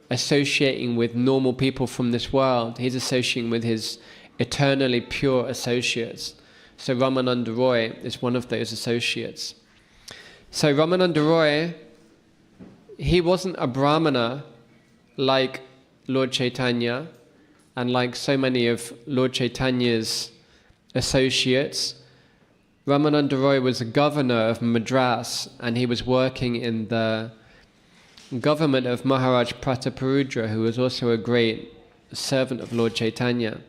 associating with normal people from this world. He's associating with his eternally pure associates. So Ramananda Roy is one of those associates. So Ramananda Roy, he wasn't a Brahmana like Lord Chaitanya and like so many of Lord Chaitanya's associates. Ramananda Roy was a governor of Madras and he was working in the government of Maharaj Prataparudra, who was also a great servant of Lord Chaitanya.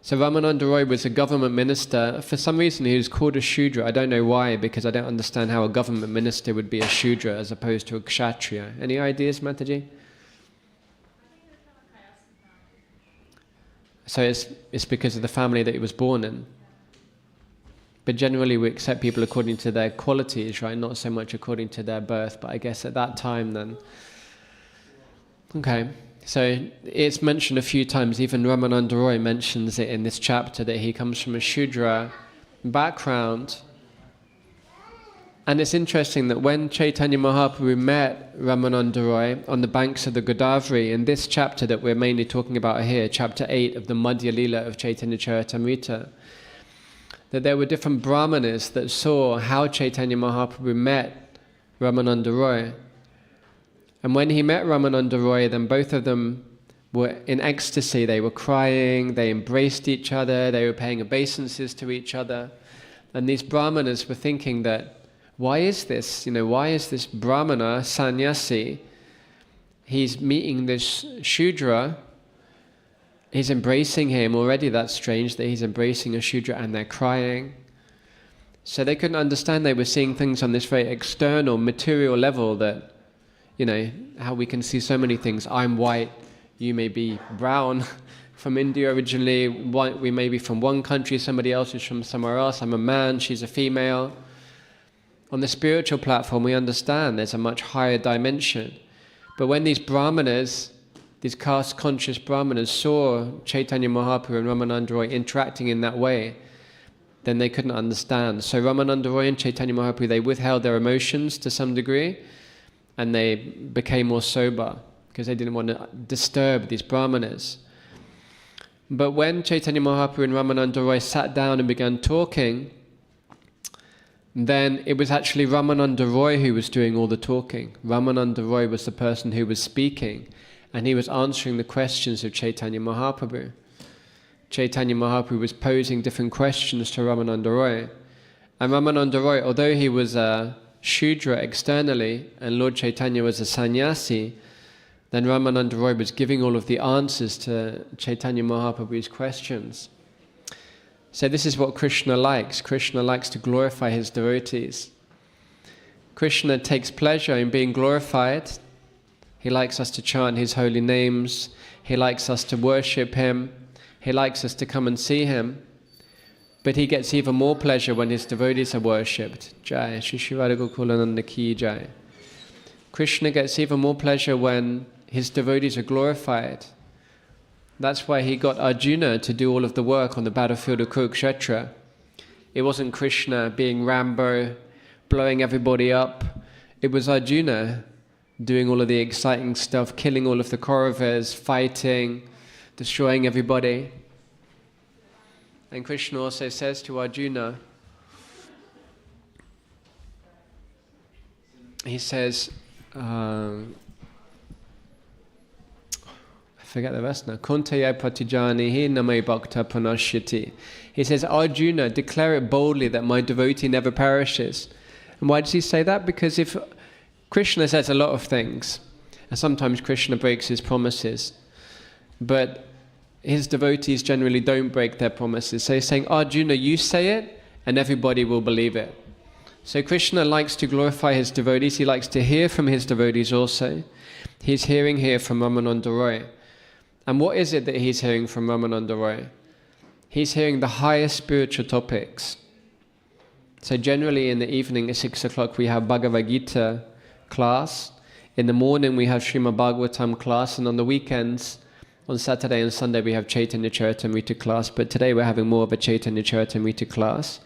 So Ramananda Roy was a government minister. For some reason he was called a Shudra. I don't know why, because I don't understand how a government minister would be a Shudra as opposed to a Kshatriya. Any ideas, Mataji? So it's because of the family that he was born in. But generally we accept people according to their qualities, right? Not so much according to their birth, but I guess at that time then. Okay, so it's mentioned a few times, even Ramananda Roy mentions it in this chapter, that he comes from a Shudra background. And it's interesting that when Chaitanya Mahaprabhu met Ramananda Roy on the banks of the Godavari, in this chapter that we're mainly talking about here, chapter 8 of the Madhya Lila of Chaitanya Charitamrita, that there were different brahmanas that saw how Chaitanya Mahaprabhu met Ramananda Roy. And when he met Ramananda Roy, then both of them were in ecstasy. They were crying, they embraced each other, they were paying obeisances to each other. And these brahmanas were thinking that, why is this? Why is this brahmana, sannyasi, he's meeting this Shudra, he's embracing him. Already that's strange that he's embracing a Shudra, and they're crying. So they couldn't understand. They were seeing things on this very external, material level that, how we can see so many things. I'm white, you may be brown, from India originally, we may be from one country, somebody else is from somewhere else, I'm a man, she's a female. On the spiritual platform we understand there's a much higher dimension. But when these brahmanas, these caste-conscious brahmanas saw Chaitanya Mahaprabhu and Ramananda Roy interacting in that way, then they couldn't understand. So Ramananda Roy and Chaitanya Mahaprabhu, they withheld their emotions to some degree, and they became more sober, because they didn't want to disturb these brahmanas. But when Chaitanya Mahaprabhu and Ramananda Roy sat down and began talking, then it was actually Ramananda Roy who was doing all the talking. Ramananda Roy was the person who was speaking. and he was answering the questions of Chaitanya Mahaprabhu. Chaitanya Mahaprabhu was posing different questions to Ramananda Roy. And Ramananda Roy, although he was a Shudra externally, and Lord Chaitanya was a sannyasi, then Ramananda Roy was giving all of the answers to Chaitanya Mahaprabhu's questions. So this is what Krishna likes. Krishna likes to glorify his devotees. Krishna takes pleasure in being glorified. He likes us to chant his holy names. He likes us to worship him. He likes us to come and see him. But he gets even more pleasure when his devotees are worshipped. Jai, Shri Shri Radha Gokulananda Ki Jai. Krishna gets even more pleasure when his devotees are glorified. That's why he got Arjuna to do all of the work on the battlefield of Kurukshetra. It wasn't Krishna being Rambo, blowing everybody up. It was Arjuna doing all of the exciting stuff, killing all of the Kauravas, fighting, destroying everybody. And Krishna also says to Arjuna, he says, I forget the rest now. Kuntaya pratijanihi namai bhakta pranashyati. He says, Arjuna, declare it boldly that my devotee never perishes. And why does he say that? Because if Krishna says a lot of things, and sometimes Krishna breaks his promises, but his devotees generally don't break their promises. So he's saying, Arjuna, you say it, and everybody will believe it. So Krishna likes to glorify his devotees. He likes to hear from his devotees also. He's hearing here from Ramananda Roy. And what is it that he's hearing from Ramananda Roy? He's hearing the highest spiritual topics. So generally in the evening at 6 o'clock we have Bhagavad Gita class. In the morning we have Srimad Bhagavatam class, and on the weekends, on Saturday and Sunday we have Chaitanya Charitamrita class, but today we're having more of a Chaitanya Charitamrita class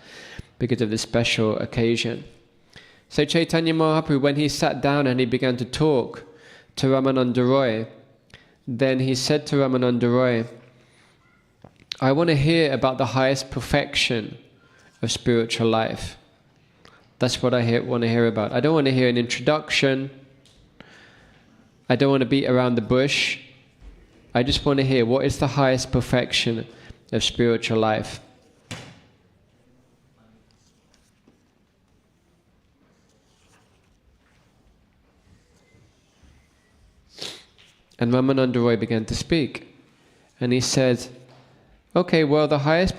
because of this special occasion. So Chaitanya Mahaprabhu, when he sat down and he began to talk to Ramananda Roy, then he said to Ramananda Roy, I want to hear about the highest perfection of spiritual life. That's what I want to hear about. I don't want to hear an introduction. I don't want to beat around the bush. I just want to hear what is the highest perfection of spiritual life. And Ramananda Roy began to speak. And he said, okay, well, the highest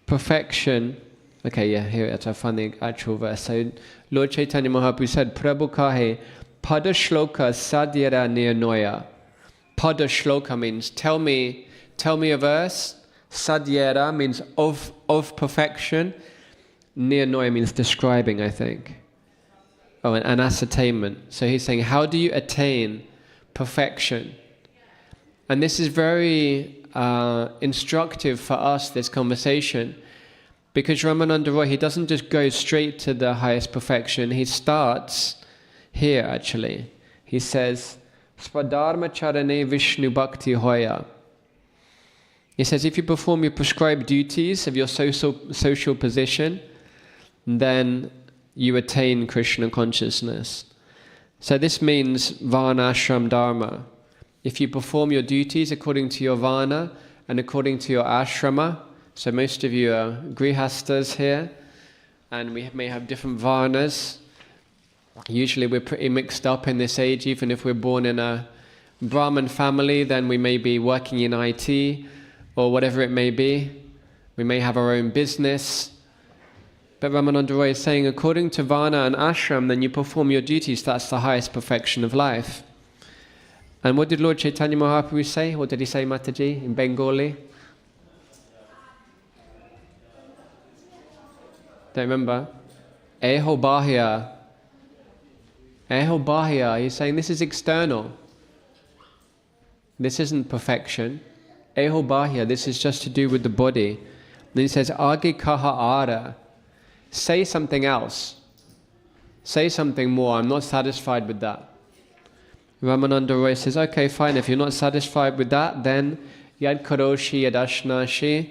perfection... Okay, yeah, here I find the actual verse. So Lord Chaitanya Mahaprabhu said, Prabhu kahe pada shloka sadyara nirnoya. Pada shloka means tell me a verse. Sadyara means of perfection. Nirnoya means describing, I think. Oh, an ascertainment. So he's saying, how do you attain perfection? And this is very instructive for us, this conversation, because Ramananda Roy, he doesn't just go straight to the highest perfection. He starts here, actually. He says, Swadharma charane Vishnu bhakti hoya. He says, if you perform your prescribed duties of your social position, then you attain Krishna consciousness. So this means Varna Ashram Dharma. If you perform your duties according to your Varna and according to your Ashrama, so most of you are Grihastas here, and we may have different Varnas. Usually we're pretty mixed up in this age. Even if we're born in a Brahmin family, then we may be working in IT or whatever it may be. We may have our own business. But Ramananda Roy is saying, according to Varna and Ashram, then you perform your duties. That's the highest perfection of life. And what did Lord Chaitanya Mahaprabhu say? What did he say, Mataji, in Bengali? Don't remember? Eho Bahya. Eho Bahya. He's saying this is external. This isn't perfection. Eho Bahya. This is just to do with the body. Then he says, Age Kaha Ara. Say something else. Say something more. I'm not satisfied with that. Ramananda Roy says, okay, fine. If you're not satisfied with that, then Yad Karoshi Yadashnashi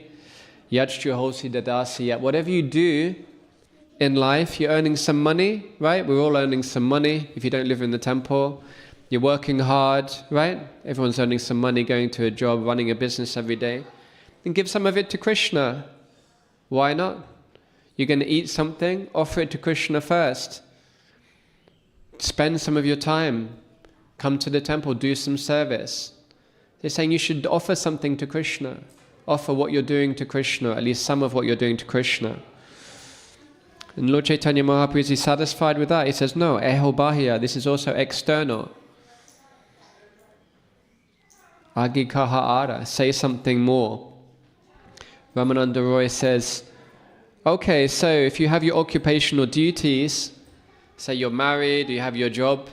Yad Shruhosi Dadasi Yad. Whatever you do in life, you're earning some money, right? We're all earning some money if you don't live in the temple. You're working hard, right? Everyone's earning some money, going to a job, running a business every day. Then give some of it to Krishna. Why not? You're going to eat something, offer it to Krishna first. Spend some of your time. Come to the temple, do some service. They're saying you should offer something to Krishna. Offer what you're doing to Krishna, at least some of what you're doing to Krishna. And Lord Chaitanya Mahaprabhu, is he satisfied with that? He says, no, eho bahya, this is also external. Agikaha ara, say something more. Ramananda Roy says, okay, so if you have your occupational duties, say you're married, you have your job,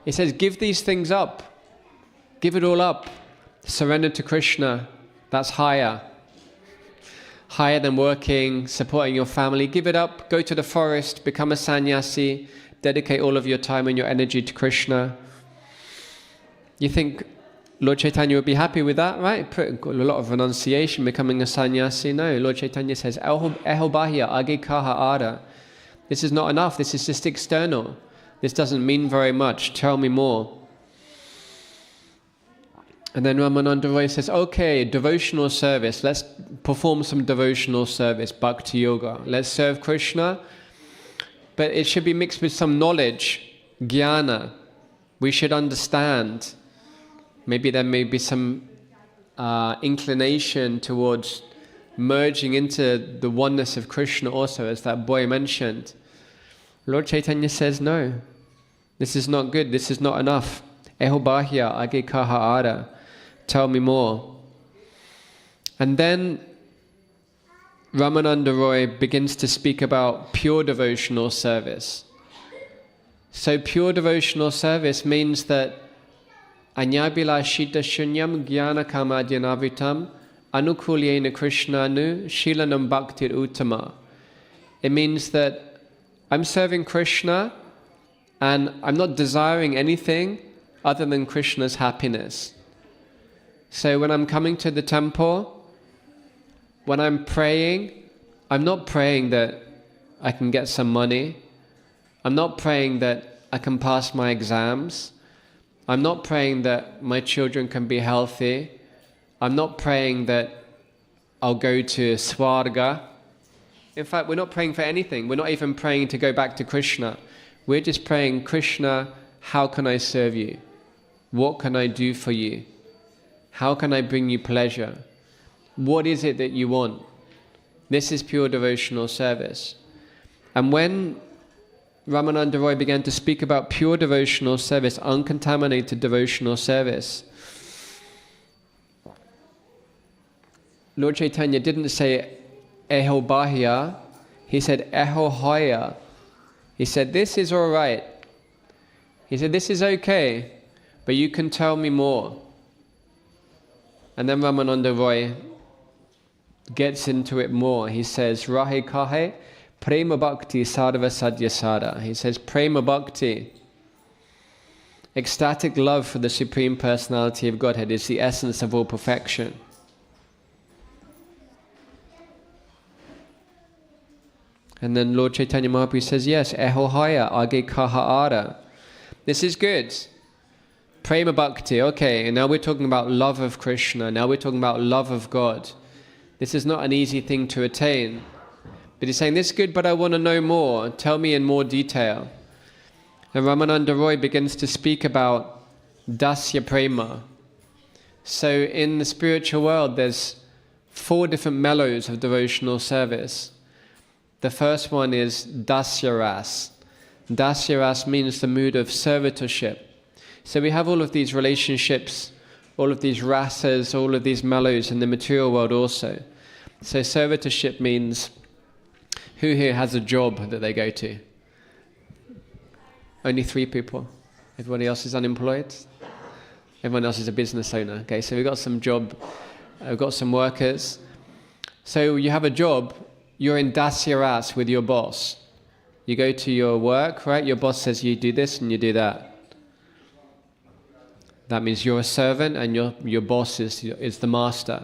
he says, give these things up. Give it all up. Surrender to Krishna. That's higher. Higher than working, supporting your family. Give it up. Go to the forest. Become a sannyasi. Dedicate all of your time and your energy to Krishna. You think Lord Chaitanya would be happy with that, right? Put a lot of renunciation, becoming a sannyasi. No, Lord Chaitanya says, Eho bahya agikaha ara. This is not enough. This is just external. This doesn't mean very much. Tell me more. And then Ramananda Roy says, okay, devotional service. Let's perform some devotional service, bhakti yoga. Let's serve Krishna. But it should be mixed with some knowledge, jnana. We should understand. Maybe there may be some inclination towards merging into the oneness of Krishna also, as that boy mentioned. Lord Chaitanya says, no, this is not good, this is not enough. Eho bahya agikaha ara. Tell me more. And then Ramananda Roy begins to speak about pure devotional service. So pure devotional service means that anyabila shita shunyam jnana kamadhyanavitam anukulyena krishnanu shilanam bhaktir uttama. It means that I'm serving Krishna and I'm not desiring anything other than Krishna's happiness. So when I'm coming to the temple, when I'm praying, I'm not praying that I can get some money. I'm not praying that I can pass my exams. I'm not praying that my children can be healthy. I'm not praying that I'll go to Swarga. In fact, we're not praying for anything. We're not even praying to go back to Krishna. We're just praying, Krishna, how can I serve you? What can I do for you? How can I bring you pleasure? What is it that you want? This is pure devotional service. And when Ramananda Roy began to speak about pure devotional service, uncontaminated devotional service, Lord Chaitanya didn't say eho bahya, he said eho hoya. He said, this is all right. He said, this is okay, but you can tell me more. And then Ramananda Roy gets into it more. He says, Rahe kahe prema bhakti sarva sadhya sada. He says, prema bhakti, ecstatic love for the Supreme Personality of Godhead, is the essence of all perfection. And then Lord Chaitanya Mahaprabhu says, yes, eho haya age kaha ara. This is good. Prema bhakti, okay, and now we're talking about love of Krishna, now we're talking about love of God. This is not an easy thing to attain. But he's saying, this is good, but I want to know more. Tell me in more detail. And Ramananda Roy begins to speak about dasya prema. So in the spiritual world, there's 4 different mellows of devotional service. The first one is dasya ras. Dasya ras means the mood of servitorship. So we have all of these relationships, all of these rasas, all of these mellows in the material world also. So servitorship means, who here has a job that they go to? Only 3 people. Everybody else is unemployed? Everyone else is a business owner. Okay, so we've got some job, we've got some workers. So you have a job, you're in dasya ras with your boss. You go to your work, right? Your boss says you do this and you do that. That means you're a servant and your boss is the master.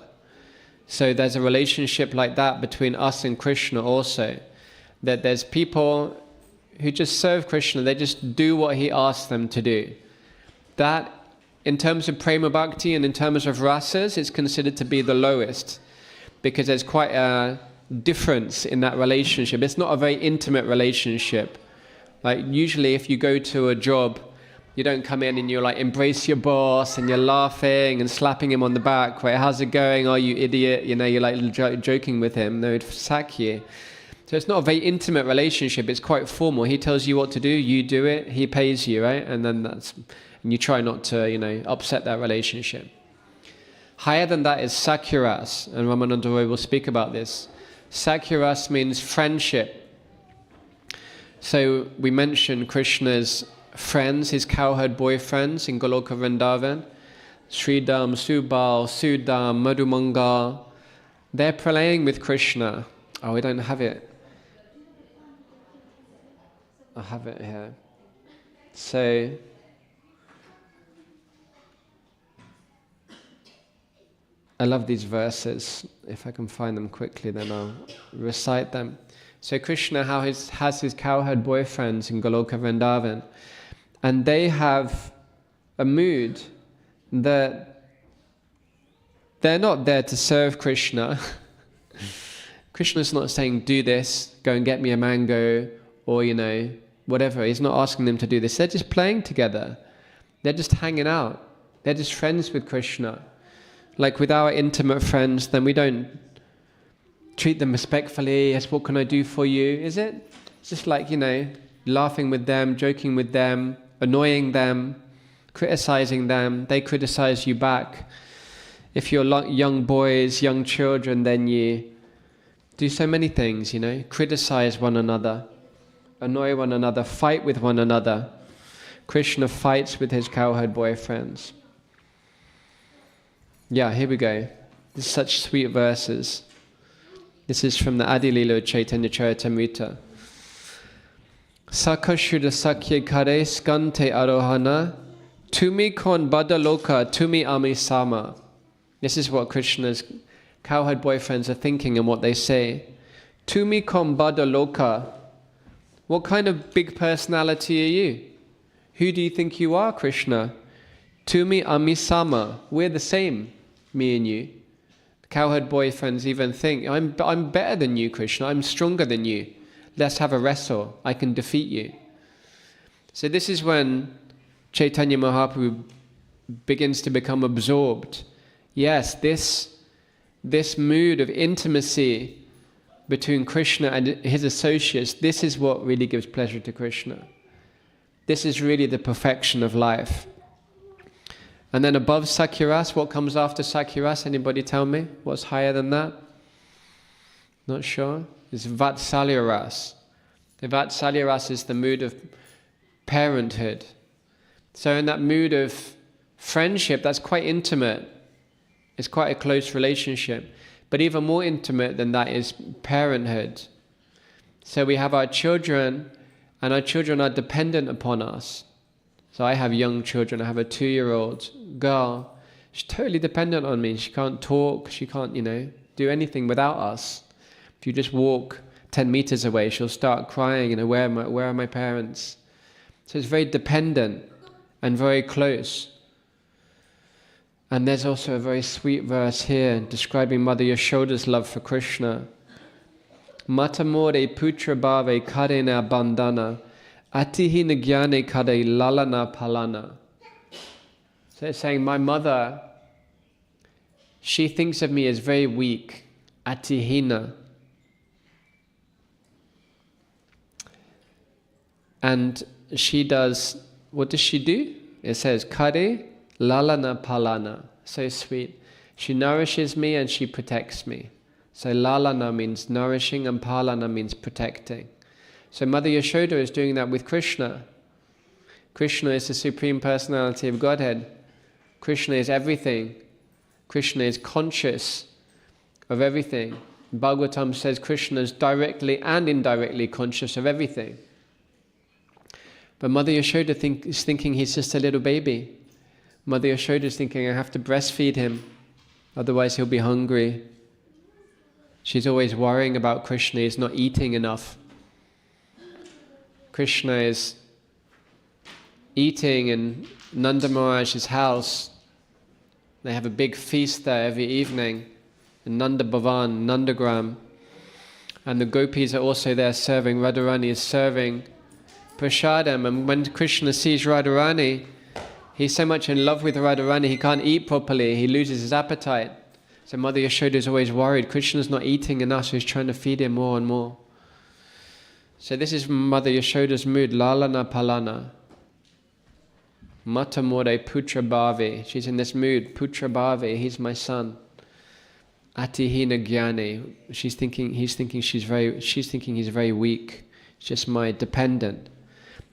So there's a relationship like that between us and Krishna also. That there's people who just serve Krishna, they just do what he asks them to do. that in terms of prema bhakti and in terms of rasas, it's considered to be the lowest, because there's quite a difference in that relationship. It's not a very intimate relationship. Like usually if you go to a job, you don't come in and you like embrace your boss and you're laughing and slapping him on the back, right? How's it going? Oh, you idiot. You know, you're like joking with him. No, he'd sack you. So it's not a very intimate relationship. It's quite formal. He tells you what to do, you do it, he pays you, right? And then and you try not to, you know, upset that relationship. Higher than that is Sakyaras, and Ramananda Roy will speak about this. Sakyaras means friendship. So we mentioned Krishna's friends, his cowherd boyfriends in Goloka Vrindavan, Sridham, Subal, Sudam, Madhumanga. They're playing with Krishna. Oh, we don't have it. I have it here. So, I love these verses. If I can find them quickly, then I'll recite them. So Krishna has his cowherd boyfriends in Goloka Vrindavan, and they have a mood that they're not there to serve Krishna. Krishna's not saying, do this, go and get me a mango, or, you know, whatever. He's not asking them to do this. They're just playing together. They're just hanging out. They're just friends with Krishna. Like with our intimate friends, then we don't treat them respectfully. Yes, what can I do for you? Is it? It's just like, you know, laughing with them, joking with them, annoying them, criticizing them. They criticize you back. If you're young boys, young children, then you do so many things, you know, criticize one another, annoy one another, fight with one another. Krishna fights with his cowherd boyfriends. Yeah, here we go. This is such sweet verses. This is from the Adilila Chaitanya Charitamrita. Sakashuddha sakya kare skante arohana, tumi kon badaloka, tumi ami sama. This is what Krishna's cowherd boyfriends are thinking and what they say. Tumi kon badaloka. What kind of big personality are you? Who do you think you are, Krishna? Tumi ami sama. We're the same, me and you. Cowherd boyfriends even think, I'm better than you, Krishna. I'm stronger than you. Let's have a wrestle. I can defeat you. So this is when Chaitanya Mahaprabhu begins to become absorbed. Yes, this mood of intimacy between Krishna and his associates, this is what really gives pleasure to Krishna. This is really the perfection of life. And then above Sakyaras, what comes after Sakyaras? Anybody tell me? What's higher than that? Not sure? It's Vatsalya Ras. The Vatsalya Ras is the mood of parenthood. So in that mood of friendship, that's quite intimate. It's quite a close relationship. But even more intimate than that is parenthood. So we have our children, and our children are dependent upon us. So I have young children. I have a 2-year-old girl. She's totally dependent on me. She can't talk. She can't, you know, do anything without us. If you just walk 10 meters away, she'll start crying, you know, where are my parents? So it's very dependent and very close. And there's also a very sweet verse here describing Mother Yashoda's love for Krishna. Matamore putra bhave karena bandhana, atihina jnane kade lalana palana. So it's saying, my mother, she thinks of me as very weak, atihina. And she does, what does she do? It says, kade lalana palana. So sweet. She nourishes me and she protects me. So lalana means nourishing and palana means protecting. So Mother Yashoda is doing that with Krishna. Krishna is the Supreme Personality of Godhead. Krishna is everything. Krishna is conscious of everything. Bhagavatam says Krishna is directly and indirectly conscious of everything. But Mother Yashoda is thinking he's just a little baby. Mother Yashoda is thinking, I have to breastfeed him, otherwise he'll be hungry. She's always worrying about Krishna. He's not eating enough. Krishna is eating and Nanda Maharaj's house. They have a big feast there every evening in Nanda Bhavan, Nandagram. And the gopis are also there serving. Radharani is serving prasadam. And when Krishna sees Radharani, he's so much in love with Radharani, he can't eat properly, he loses his appetite. So Mother Yashoda is always worried, Krishna's not eating enough, so he's trying to feed him more and more. So this is Mother Yashoda's mood, Lalana Palana. Mata More Putra Bhavi. She's in this mood, Putra Bhavi, he's my son. Atihina Gyani. He's thinking he's very weak. It's just my dependent.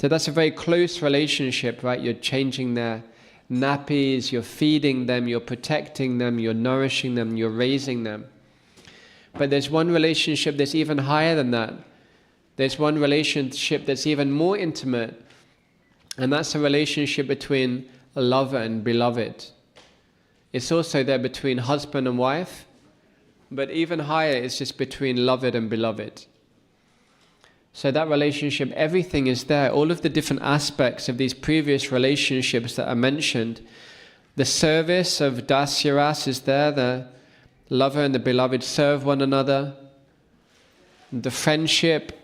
So that's a very close relationship, right? You're changing their nappies, you're feeding them, you're protecting them, you're nourishing them, you're raising them. But there's one relationship that's even higher than that. There's one relationship that's even more intimate, and that's a relationship between a lover and beloved. It's also there between husband and wife, but even higher it's just between loved and beloved. So that relationship, everything is there. All of the different aspects of these previous relationships that are mentioned. The service of Dasyaras is there. The lover and the beloved serve one another. The friendship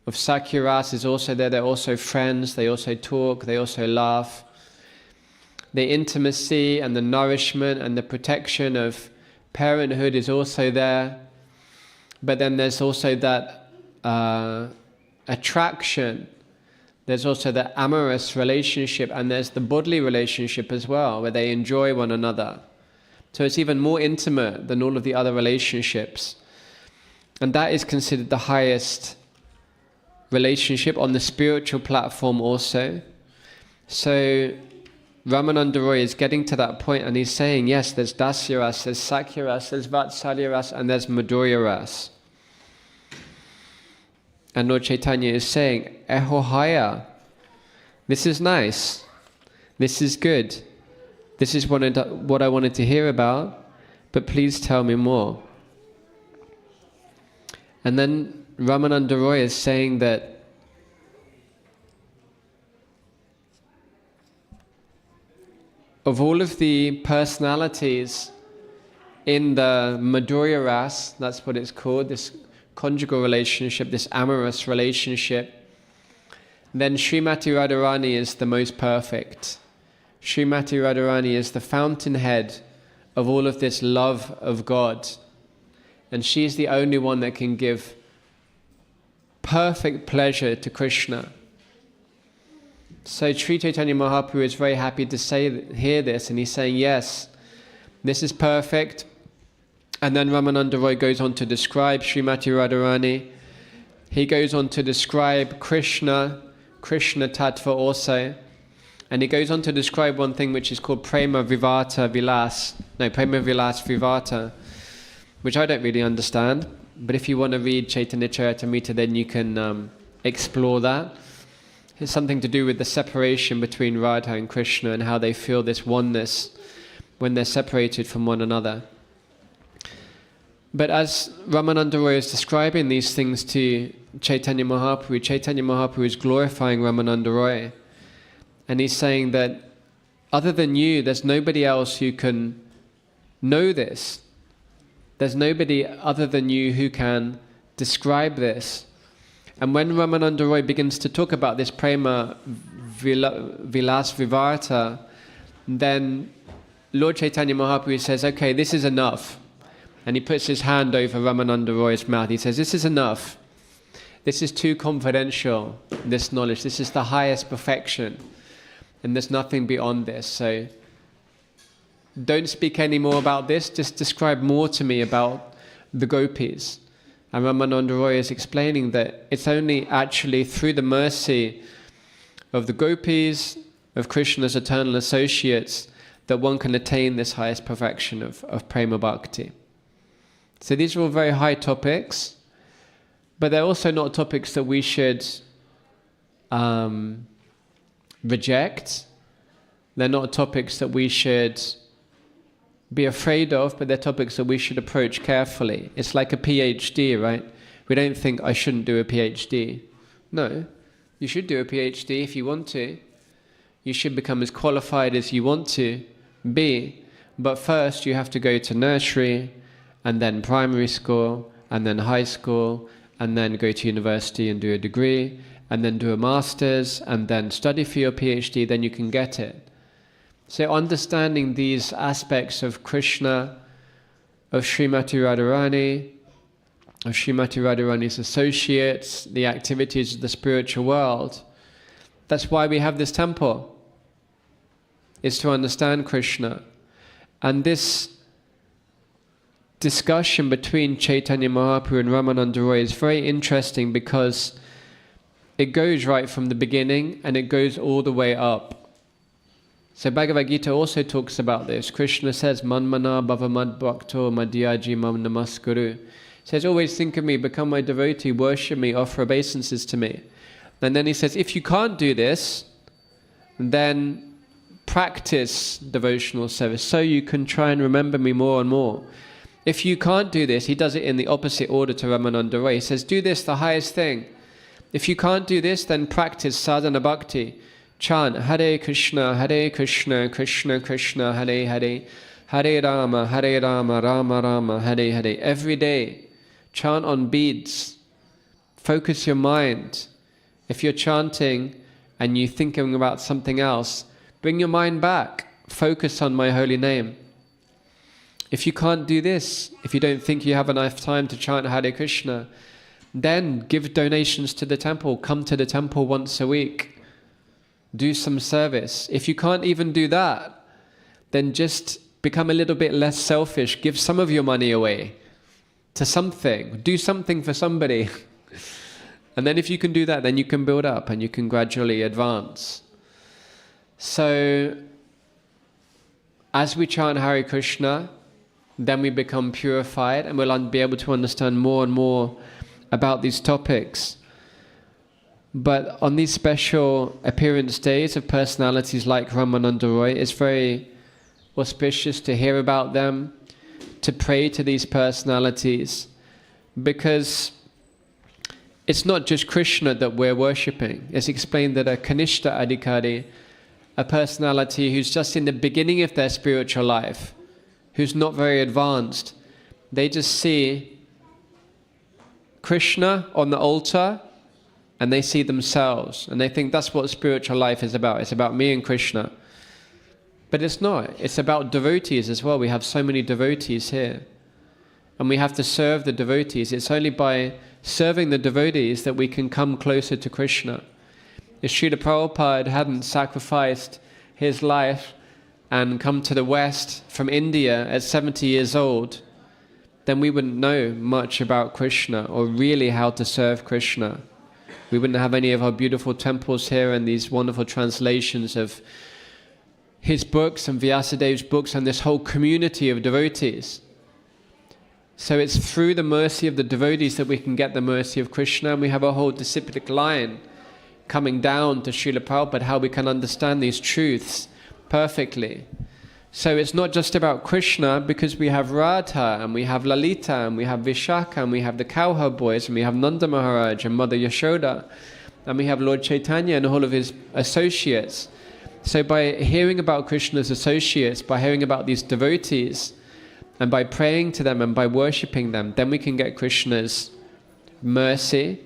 of Sakyaras is also there. They're also friends. They also talk. They also laugh. The intimacy and the nourishment and the protection of parenthood is also there. But then there's also that attraction, there's also the amorous relationship, and there's the bodily relationship as well, where they enjoy one another. So it's even more intimate than all of the other relationships. And that is considered the highest relationship on the spiritual platform also. So Ramananda Roy is getting to that point, and he's saying, yes, there's Dasyaras, there's Sakyaras, there's Vatsalyaras, and there's Madhuryaras. And Lord Chaitanya is saying, Ehohaya, this is nice, this is good, this is what I wanted to hear about, but please tell me more. And then Ramananda Roy is saying that of all of the personalities in the Madhurya Ras, that's what it's called, this conjugal relationship, this amorous relationship, then Srimati Radharani is the most perfect. Srimati Radharani is the fountainhead of all of this love of God. And she's the only one that can give perfect pleasure to Krishna. So Sri Chaitanya Mahaprabhu is very happy to hear this, and he's saying, yes, this is perfect. And then Ramananda Roy goes on to describe Srimati Radharani. He goes on to describe Krishna Tattva also. And he goes on to describe one thing which is called Prema Vilas Vivata, which I don't really understand. But if you want to read Chaitanya Charitamrita, then you can explore that. It's something to do with the separation between Radha and Krishna and how they feel this oneness when they're separated from one another. But as Ramananda Roy is describing these things to Chaitanya Mahaprabhu is glorifying Ramananda Roy. And he's saying that other than you, there's nobody else who can know this. There's nobody other than you who can describe this. And when Ramananda Roy begins to talk about this Prema Vilas Vivata, then Lord Chaitanya Mahaprabhu says, okay, this is enough. And he puts his hand over Ramananda Roy's mouth. He says, this is enough. This is too confidential, this knowledge. This is the highest perfection. And there's nothing beyond this. So don't speak any more about this. Just describe more to me about the gopis. And Ramananda Roy is explaining that it's only actually through the mercy of the gopis, of Krishna's eternal associates, that one can attain this highest perfection of prema bhakti. So these are all very high topics, but they're also not topics that we should reject. They're not topics that we should be afraid of, but they're topics that we should approach carefully. It's like a PhD, right? We don't think, I shouldn't do a PhD. No, you should do a PhD if you want to. You should become as qualified as you want to be. But first you have to go to nursery, and then primary school, and then high school, and then go to university and do a degree, and then do a master's, and then study for your PhD, then you can get it. So understanding these aspects of Krishna, of Srimati Radharani, of Srimati Radharani's associates, the activities of the spiritual world, that's why we have this temple, is to understand Krishna. And this discussion between Chaitanya Mahaprabhu and Ramananda Roy is very interesting because it goes right from the beginning and it goes all the way up. So Bhagavad Gita also talks about this. Krishna says, Manmana bhavamad bhakto madhyaji mam namaskuru. He says, always think of me, become my devotee, worship me, offer obeisances to me. And then he says, if you can't do this, then practice devotional service so you can try and remember me more and more. If you can't do this, he does it in the opposite order to Ramananda Roy. He says, do this, the highest thing. If you can't do this, then practice sadhana bhakti. Chant Hare Krishna, Krishna Krishna, Hare Hare, Hare Rama, Rama Rama, Hare Hare. Every day, chant on beads. Focus your mind. If you're chanting and you're thinking about something else, bring your mind back. Focus on my holy name. If you can't do this, if you don't think you have enough time to chant Hare Krishna, then give donations to the temple. Come to the temple once a week. Do some service. If you can't even do that, then just become a little bit less selfish. Give some of your money away to something. Do something for somebody. And then if you can do that, then you can build up and you can gradually advance. So, as we chant Hare Krishna, then we become purified and we'll be able to understand more and more about these topics. But on these special appearance days of personalities like Ramananda Roy, it's very auspicious to hear about them, to pray to these personalities, because it's not just Krishna that we're worshipping. It's explained that a Kanishta Adhikari, a personality who's just in the beginning of their spiritual life, who's not very advanced, they just see Krishna on the altar and they see themselves and they think that's what spiritual life is about. It's about me and Krishna. But it's not. It's about devotees as well. We have so many devotees here and we have to serve the devotees. It's only by serving the devotees that we can come closer to Krishna. If Srila Prabhupada hadn't sacrificed his life and come to the West from India at 70 years old, then we wouldn't know much about Krishna or really how to serve Krishna. We wouldn't have any of our beautiful temples here and these wonderful translations of his books and Vyasadev's books and this whole community of devotees. So it's through the mercy of the devotees that we can get the mercy of Krishna, and we have a whole disciplic line coming down to Srila Prabhupada, how we can understand these truths perfectly. So it's not just about Krishna, because we have Radha and we have Lalita and we have Vishaka and we have the cowherd boys and we have Nanda Maharaj and Mother Yashoda and we have Lord Chaitanya and all of his associates. So by hearing about Krishna's associates, by hearing about these devotees and by praying to them and by worshipping them, then we can get Krishna's mercy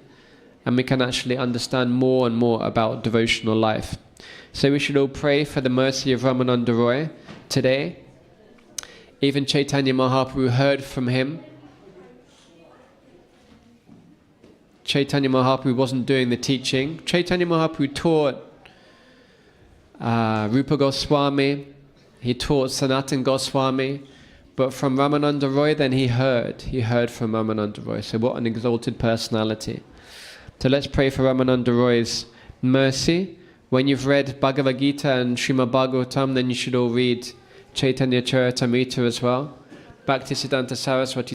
and we can actually understand more and more about devotional life. So we should all pray for the mercy of Ramananda Roy today. Even Chaitanya Mahaprabhu heard from him. Chaitanya Mahaprabhu wasn't doing the teaching. Chaitanya Mahaprabhu taught Rupa Goswami, he taught Sanatan Goswami, but from Ramananda Roy then he heard from Ramananda Roy. So what an exalted personality. So let's pray for Ramananda Roy's mercy. When you've read Bhagavad Gita and Srimad Bhagavatam, then you should all read Chaitanya Charitamrita as well. Bhaktisiddhanta Saraswati